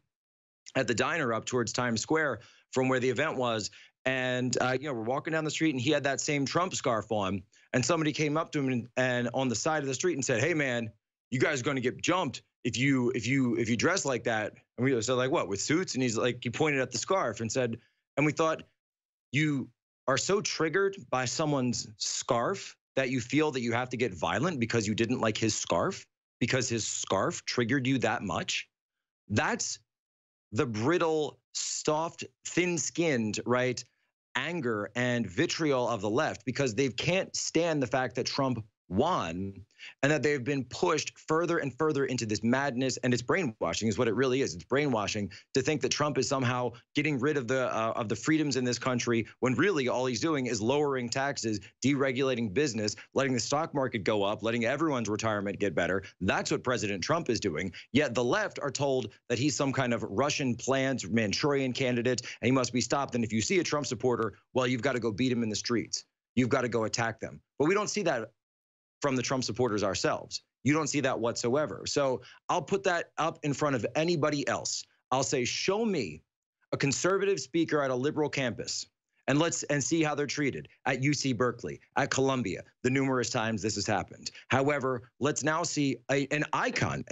at the diner up towards Times Square from where the event was. And, we're walking down the street and he had that same Trump scarf on. And somebody came up to him and on the side of the street and said, hey, man, you guys are going to get jumped if you dress like that. And we said, like, what, with suits? And he's like, he pointed at the scarf and said, and we thought, you are so triggered by someone's scarf that you feel that you have to get violent because you didn't like his scarf, because his scarf triggered you that much. That's the brittle, soft, thin-skinned, right, anger and vitriol of the left, because they can't stand the fact that Trump won and that they've been pushed further and further into this madness. And it's brainwashing is what it really is. It's brainwashing to think that Trump is somehow getting rid of the freedoms in this country when really all he's doing is lowering taxes, deregulating business, letting the stock market go up, letting everyone's retirement get better. That's what President Trump is doing. Yet the left are told that he's some kind of Russian planned Manchurian candidate and he must be stopped. And if you see a Trump supporter, well, you've got to go beat him in the streets. You've got to go attack them. But we don't see that from the Trump supporters ourselves. You don't see that whatsoever. So I'll put that up in front of anybody else. I'll say, show me a conservative speaker at a liberal campus and see how they're treated at UC Berkeley, at Columbia, the numerous times this has happened. However, let's now see an icon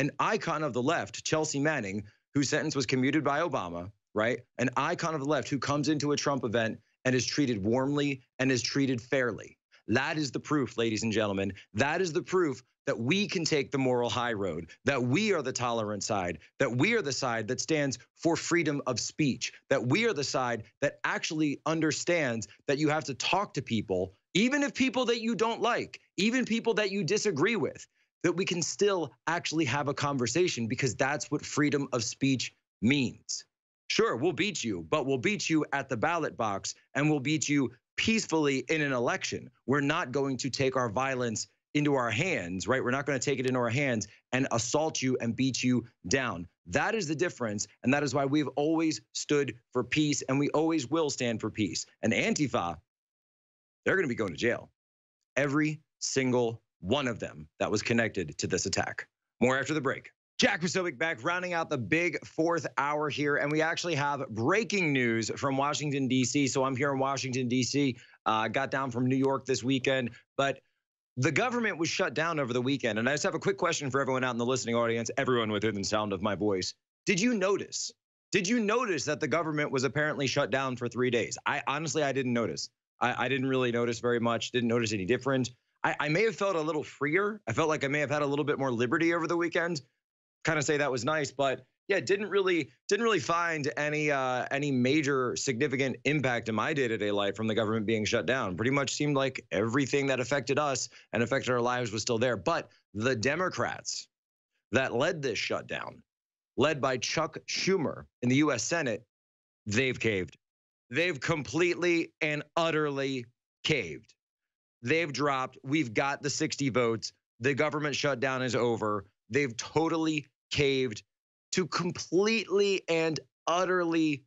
of the left, Chelsea Manning, whose sentence was commuted by Obama, right? An icon of the left who comes into a Trump event and is treated warmly and is treated fairly. That is the proof, ladies and gentlemen. That is the proof that we can take the moral high road, that we are the tolerant side, that we are the side that stands for freedom of speech, that we are the side that actually understands that you have to talk to people, even if people that you don't like, even people that you disagree with. that we can still actually have a conversation, because that's what freedom of speech means. Sure, we'll beat you, but we'll beat you at the ballot box, and we'll beat you peacefully in an election. We're not going to take our violence into our hands, right? We're not going to take it into our hands and assault you and beat you down. That is the difference, and that is why we've always stood for peace, and we always will stand for peace. And Antifa, they're going to be going to jail. Every single one of them that was connected to this attack. More after the break. Jack Posobiec back, rounding out the big fourth hour here, and we actually have breaking news from Washington, D.C. So I'm here in Washington, D.C. Got down from New York this weekend, but the government was shut down over the weekend. And I just have a quick question for everyone out in the listening audience, everyone within the sound of my voice. Did you notice? Did you notice that the government was apparently shut down for 3 days? Honestly, I didn't notice. I didn't really notice very much, didn't notice any difference. I may have felt a little freer. I felt like I may have had a little bit more liberty over the weekend. Kind of say that was nice, but yeah, didn't really find any major significant impact in my day-to-day life from the government being shut down. Pretty much seemed like everything that affected us and affected our lives was still there. But the Democrats that led this shutdown, led by Chuck Schumer in the U.S. Senate, they've caved. They've completely and utterly caved. They've dropped. We've got the 60 votes. The government shutdown is over. They've totally caved to completely and utterly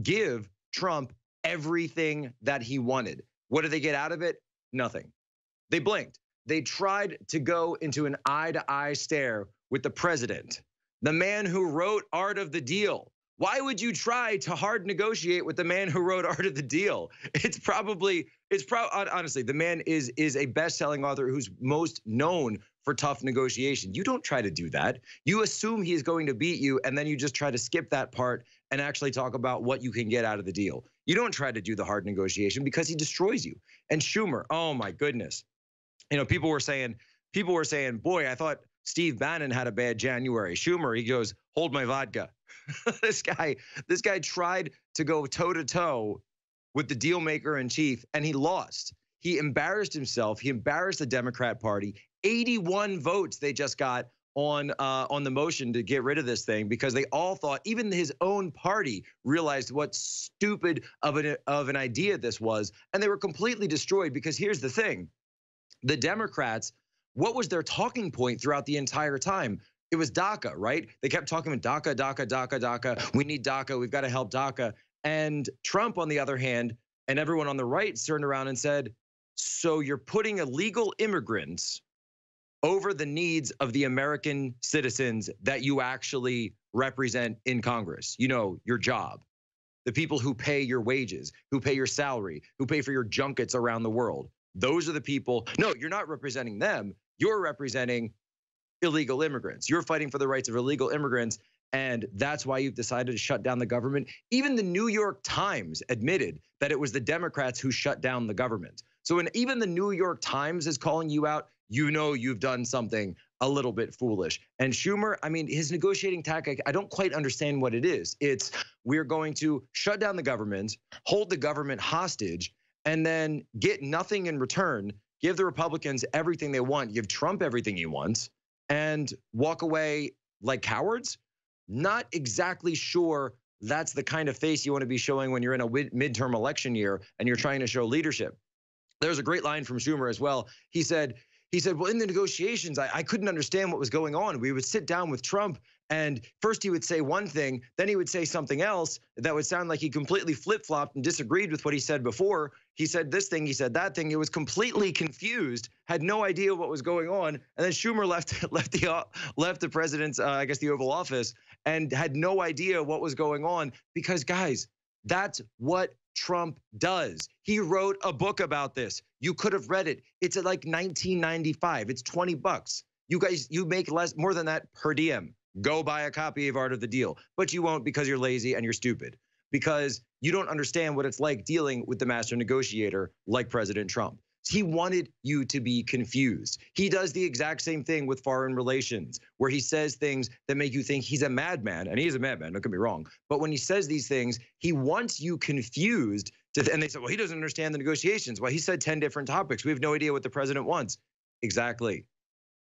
give Trump everything that he wanted. What did they get out of it? Nothing. They blinked. They tried to go into an eye-to-eye stare with the president, the man who wrote Art of the Deal. Why would you try to hard negotiate with the man who wrote Art of the Deal? Honestly, the man is a best-selling author who's most known for tough negotiation. You don't try to do that. You assume he is going to beat you, and then you just try to skip that part and actually talk about what you can get out of the deal. You don't try to do the hard negotiation because he destroys you. And Schumer, oh my goodness. You know, people were saying, boy, I thought Steve Bannon had a bad January. Schumer, he goes, hold my vodka. This guy tried to go toe-to-toe with the deal maker in chief, and he lost. He embarrassed himself. He embarrassed the Democrat Party. 81 votes they just got on the motion to get rid of this thing, because they all thought, even his own party realized what stupid of an idea this was, and they were completely destroyed. Because here's the thing, the Democrats, what was their talking point throughout the entire time? It was DACA, right? They kept talking about DACA, DACA, DACA, DACA. We need DACA. We've got to help DACA. And Trump, on the other hand, and everyone on the right turned around and said, so you're putting illegal immigrants over the needs of the American citizens that you actually represent in Congress. You know, your job, the people who pay your wages, who pay your salary, who pay for your junkets around the world. Those are the people. No, you're not representing them. You're representing illegal immigrants. You're fighting for the rights of illegal immigrants, and that's why you've decided to shut down the government. Even the New York Times admitted that it was the Democrats who shut down the government. So when even the New York Times is calling you out, you know you've done something a little bit foolish. And Schumer, I mean, his negotiating tactic, I don't quite understand what it is. It's, we're going to shut down the government, hold the government hostage, and then get nothing in return, give the Republicans everything they want, give Trump everything he wants, and walk away like cowards? Not exactly sure that's the kind of face you want to be showing when you're in a midterm election year and you're trying to show leadership. There's a great line from Schumer as well. He said, well, in the negotiations, I couldn't understand what was going on. We would sit down with Trump, and first he would say one thing, then he would say something else that would sound like he completely flip-flopped and disagreed with what he said before. He said this thing, he said that thing. It was completely confused, had no idea what was going on. And then Schumer left the president's, I guess, the Oval Office, and had no idea what was going on. Because, guys, that's what Trump does. He wrote a book about this. You could have read it. It's at like $19.95. It's $20. You guys, you make more than that per diem. Go buy a copy of Art of the Deal. But you won't, because you're lazy and you're stupid. Because you don't understand what it's like dealing with the master negotiator like President Trump. He wanted you to be confused. He does the exact same thing with foreign relations, where he says things that make you think he's a madman, and he is a madman, don't get me wrong. But when he says these things, he wants you confused. And they say, well, he doesn't understand the negotiations. Well, he said 10 different topics. We have no idea what the president wants. Exactly.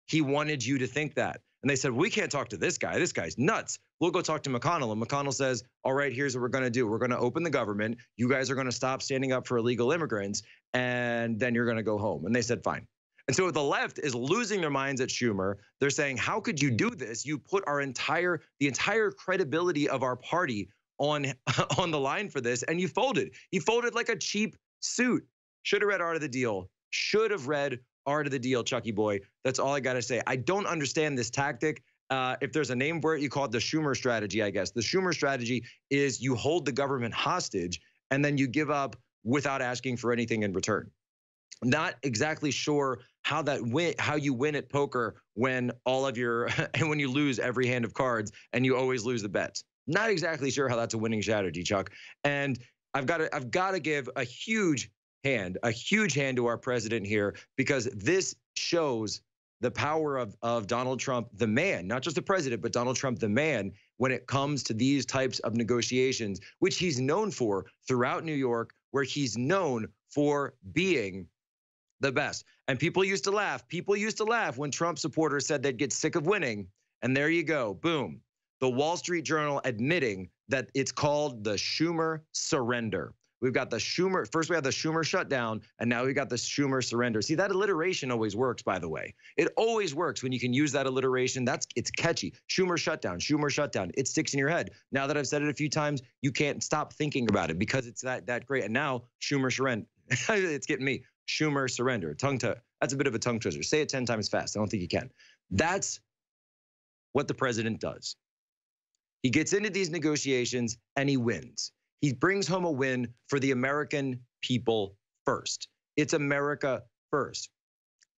he wanted you to think that. And they said, we can't talk to this guy. This guy's nuts. We'll go talk to McConnell. And McConnell says, all right, here's what we're going to do. We're going to open the government. You guys are going to stop standing up for illegal immigrants, and then you're going to go home. And they said, fine. And so the left is losing their minds at Schumer. They're saying, how could you do this? You put the entire credibility of our party on the line for this, and you folded. You folded like a cheap suit. Should have read Art of the Deal. Should have read Art of the Deal, Chucky boy. That's all I got to say. I don't understand this tactic. If there's a name for it, you call it the Schumer strategy, I guess. The Schumer strategy is you hold the government hostage and then you give up without asking for anything in return. Not exactly sure how you win at poker when when you lose every hand of cards and you always lose the bets. Not exactly sure how that's a winning strategy, Chuck. And I've got to give a huge hand to our president here, because this shows the power of Donald Trump, the man, not just the president, but Donald Trump, the man, when it comes to these types of negotiations, which he's known for throughout New York, where he's known for being the best. And people used to laugh. People used to laugh when Trump supporters said they'd get sick of winning. And there you go. Boom. The Wall Street Journal admitting that it's called the Schumer surrender. We've got the Schumer, first we had the Schumer shutdown, and now we got the Schumer surrender. See, that alliteration always works, by the way. It always works when you can use that alliteration. It's catchy. Schumer shutdown, Schumer shutdown. It sticks in your head. Now that I've said it a few times, you can't stop thinking about it because it's that great. And now Schumer surrender. It's getting me. Schumer surrender. That's a bit of a tongue twister. Say it 10 times fast. I don't think you can. That's what the president does. He gets into these negotiations and he wins. He brings home a win for the American people first. It's America first.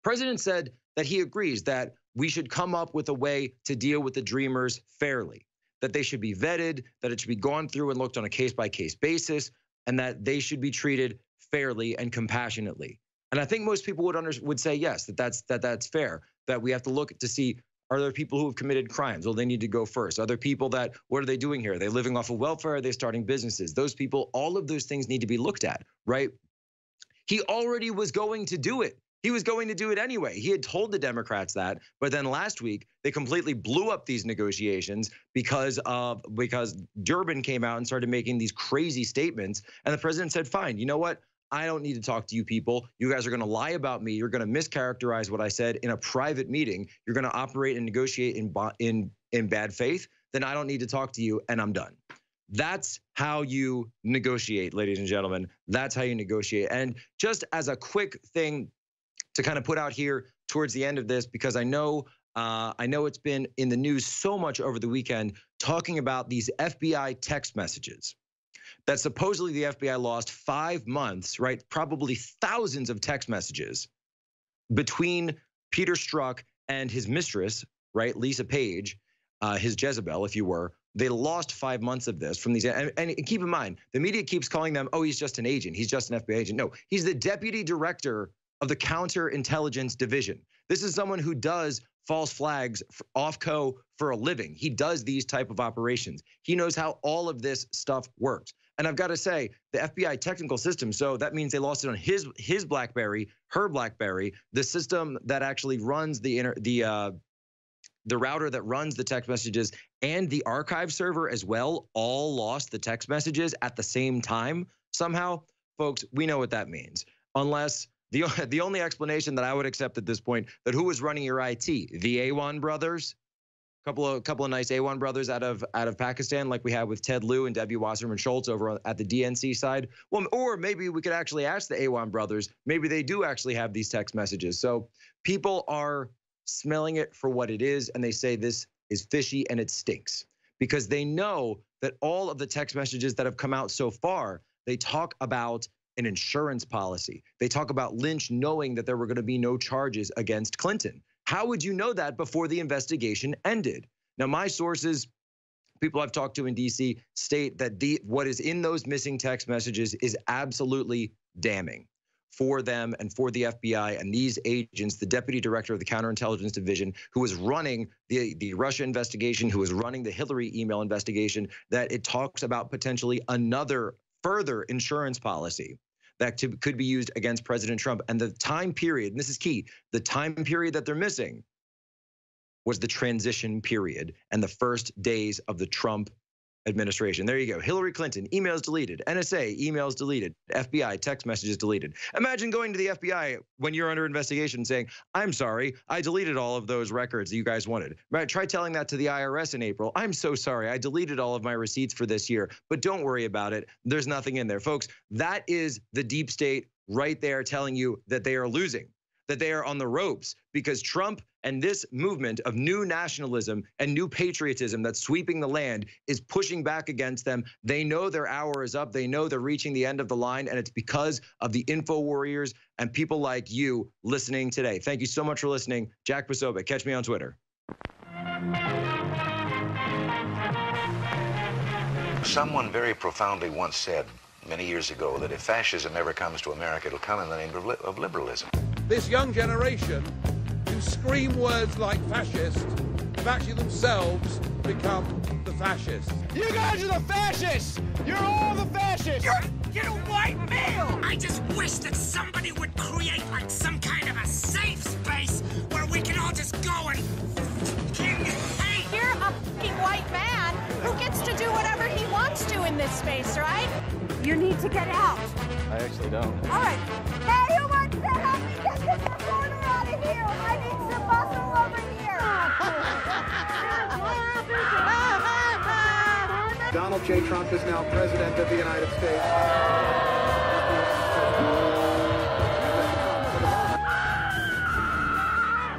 President said that he agrees that we should come up with a way to deal with the Dreamers fairly, that they should be vetted, that it should be gone through and looked on a case-by-case basis, and that they should be treated fairly and compassionately. And I think most people would say yes, that's fair, that we have to look to see, are there people who have committed crimes? Well, they need to go first. Are there people what are they doing here? Are they living off of welfare? Are they starting businesses? Those people, all of those things need to be looked at, right? He already was going to do it. He was going to do it anyway. He had told the Democrats that, but then last week they completely blew up these negotiations because Durbin came out and started making these crazy statements, and the president said, fine, you know what? I don't need to talk to you people. You guys are going to lie about me. You're going to mischaracterize what I said in a private meeting. You're going to operate and negotiate in bad faith. Then I don't need to talk to you, and I'm done. That's how you negotiate, ladies and gentlemen. That's how you negotiate. And just as a quick thing to kind of put out here towards the end of this, because I know it's been in the news so much over the weekend, talking about these FBI text messages that supposedly the FBI lost 5 months, right? Probably thousands of text messages between Peter Strzok and his mistress, right? Lisa Page, his Jezebel, if you were. They lost 5 months of this from these. And keep in mind, the media keeps calling them, oh, he's just an agent. He's just an FBI agent. No, he's the deputy director of the counterintelligence division. This is someone who does false flags off-co for a living. He does these type of operations. He knows how all of this stuff works. And I've got to say, the FBI technical system, so that means they lost it on his BlackBerry, her BlackBerry, the system that actually runs the router that runs the text messages, and the archive server as well, all lost the text messages at the same time somehow. Folks, we know what that means. Unless the only explanation that I would accept at this point, that who was running your IT? The Awan brothers? Couple of nice A1 brothers out of Pakistan, like we had with Ted Lieu and Debbie Wasserman Schultz over at the DNC side. Well, or maybe we could actually ask the A1 brothers. Maybe they do actually have these text messages. So people are smelling it for what it is, and they say this is fishy and it stinks, because they know that all of the text messages that have come out so far, they talk about an insurance policy. They talk about Lynch knowing that there were going to be no charges against Clinton. How would you know that before the investigation ended? Now, my sources, people I've talked to in DC, state that what is in those missing text messages is absolutely damning for them and for the FBI and these agents, the deputy director of the counterintelligence division, who was running the Russia investigation, who was running the Hillary email investigation, that it talks about potentially another further insurance policy that could be used against President Trump. And the time period, and this is key, the time period that they're missing was the transition period and the first days of the Trump administration. There you go. Hillary Clinton, emails deleted. NSA, emails deleted. FBI, text messages deleted. Imagine going to the FBI when you're under investigation saying, I'm sorry, I deleted all of those records that you guys wanted. Right? Try telling that to the IRS in April. I'm so sorry, I deleted all of my receipts for this year, but don't worry about it. There's nothing in there. Folks, that is the deep state right there telling you that they are losing, that they are on the ropes, because Trump and this movement of new nationalism and new patriotism that's sweeping the land is pushing back against them. They know their hour is up. They know they're reaching the end of the line, and it's because of the info warriors and people like you listening today. Thank you so much for listening. Jack Posobiec. Catch me on Twitter. Someone very profoundly once said many years ago that if fascism ever comes to America, it'll come in the name of liberalism. This young generation who scream words like fascist have actually themselves become the fascists. You guys are the fascists! You're all the fascists! You're a white male! I just wish that somebody would create like some kind of a safe space where we can all just go and hate. You're a fucking white man who gets to do whatever he wants to in this space, right? You need to get out. I actually don't. All right. Hey, who wants to help me get this reporter out of here? I need some muscle over here. Donald J. Trump is now president of the United States.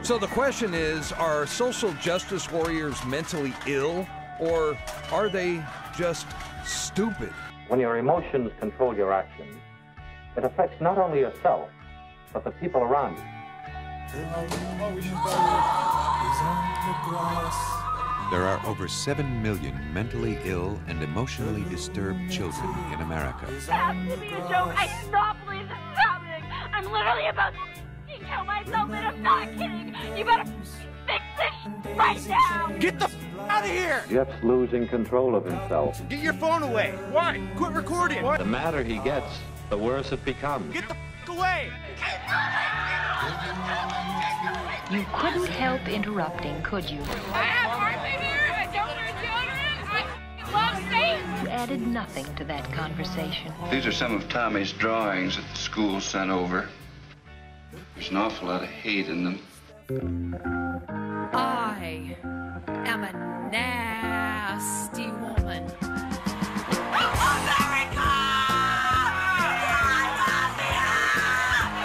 So the question is, are social justice warriors mentally ill, or are they just stupid? When your emotions control your actions, it affects not only yourself, but the people around you. There are over 7 million mentally ill and emotionally disturbed children in America. It has to be a joke. I cannot believe this is happening. I'm literally about to kill myself, and I'm not kidding. You better fix this right now. Get the out of here! Jeff's losing control of himself. Get your phone away! Why? Quit recording! What? The madder he gets, the worse it becomes. Get the away! You couldn't help interrupting, could you? I have hardly here. I don't wear deodorant. I love Satan. You added nothing to that conversation. These are some of Tommy's drawings that the school sent over. There's an awful lot of hate in them. I am a nasty woman. America!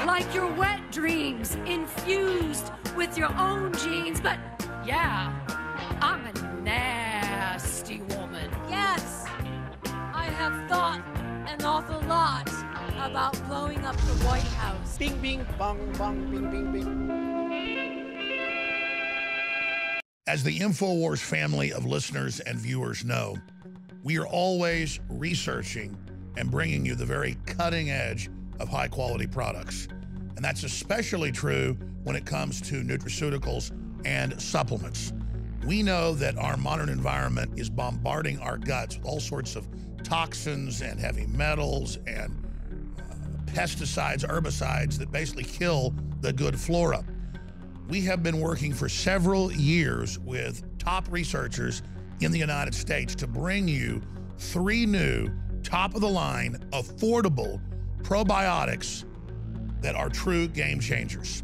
Like your wet dreams infused with your own genes, but yeah, I'm a nasty woman. Yes, I have thought an awful lot about blowing up the White House. Bing, bing, bong, bong, bing, bing, bing. As the InfoWars family of listeners and viewers know, we are always researching and bringing you the very cutting edge of high quality products. And that's especially true when it comes to nutraceuticals and supplements. We know that our modern environment is bombarding our guts with all sorts of toxins and heavy metals and pesticides, herbicides that basically kill the good flora. We have been working for several years with top researchers in the United States to bring you 3 new, top-of-the-line, affordable probiotics that are true game changers.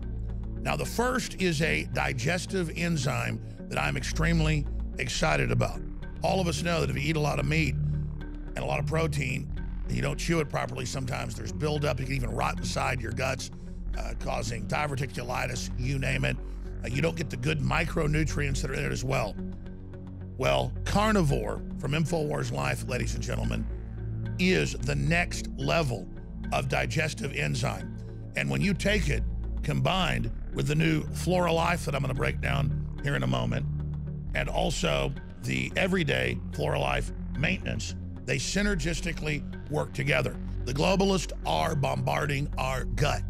Now, the first is a digestive enzyme that I'm extremely excited about. All of us know that if you eat a lot of meat and a lot of protein, and you don't chew it properly, sometimes there's buildup. It can even rot inside your guts, causing diverticulitis, you name it. You don't get the good micronutrients that are in it as well. Well, Carnivore from InfoWars Life, ladies and gentlemen, is the next level of digestive enzyme. And when you take it combined with the new Flora Life that I'm going to break down here in a moment, and also the everyday Flora Life maintenance, they synergistically work together. The globalists are bombarding our gut.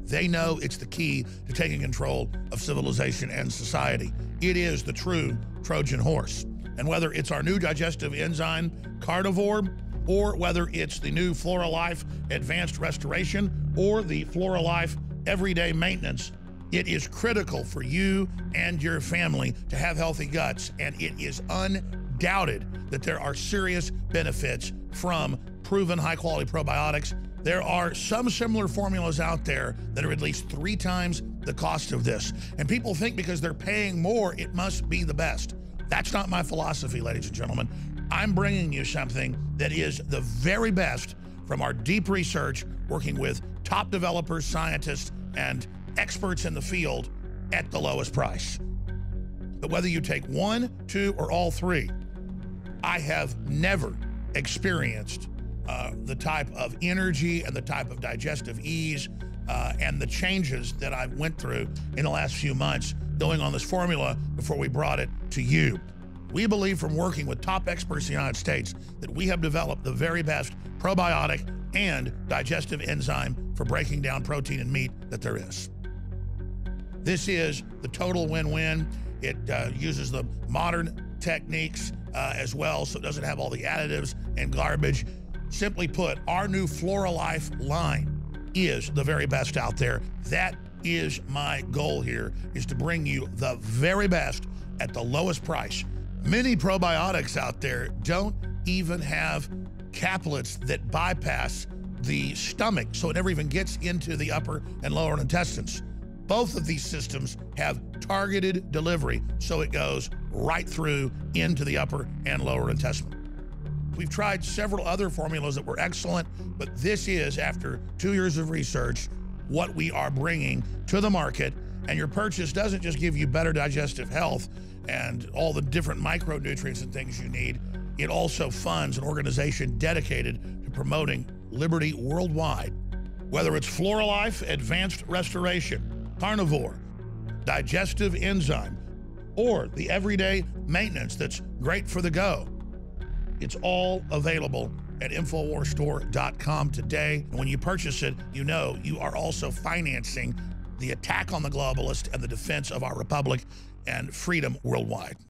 They know it's the key to taking control of civilization and society. It is the true Trojan horse. And whether it's our new digestive enzyme, Carnivore, or whether it's the new Flora Life Advanced Restoration or the Flora Life Everyday Maintenance, It is critical for you and your family to have healthy guts, and it is undoubted that there are serious benefits from proven high-quality probiotics. There are some similar formulas out there that are at least 3 times the cost of this. And people think because they're paying more, it must be the best. That's not my philosophy, ladies and gentlemen. I'm bringing you something that is the very best from our deep research, working with top developers, scientists, and experts in the field at the lowest price. But whether you take 1, 2, or all 3, I have never experienced the type of energy and the type of digestive ease and the changes that I went through in the last few months going on this formula before we brought it to you. We believe from working with top experts in the United States that we have developed the very best probiotic and digestive enzyme for breaking down protein and meat that there is. This is the total win-win. It uses the modern techniques as well, so it doesn't have all the additives and garbage. Simply put, our new Floralife line is the very best out there. That is my goal here, is to bring you the very best at the lowest price. Many probiotics out there don't even have caplets that bypass the stomach, so it never even gets into the upper and lower intestines. Both of these systems have targeted delivery, so it goes right through into the upper and lower intestine. We've tried several other formulas that were excellent, but this is, after 2 years of research, what we are bringing to the market. And your purchase doesn't just give you better digestive health and all the different micronutrients and things you need. It also funds an organization dedicated to promoting liberty worldwide. Whether it's Floralife Advanced Restoration, Carnivore, Digestive Enzyme, or the everyday maintenance that's great for the go, it's all available at InfoWarsStore.com today. And when you purchase it, you know you are also financing the attack on the globalist and the defense of our republic and freedom worldwide.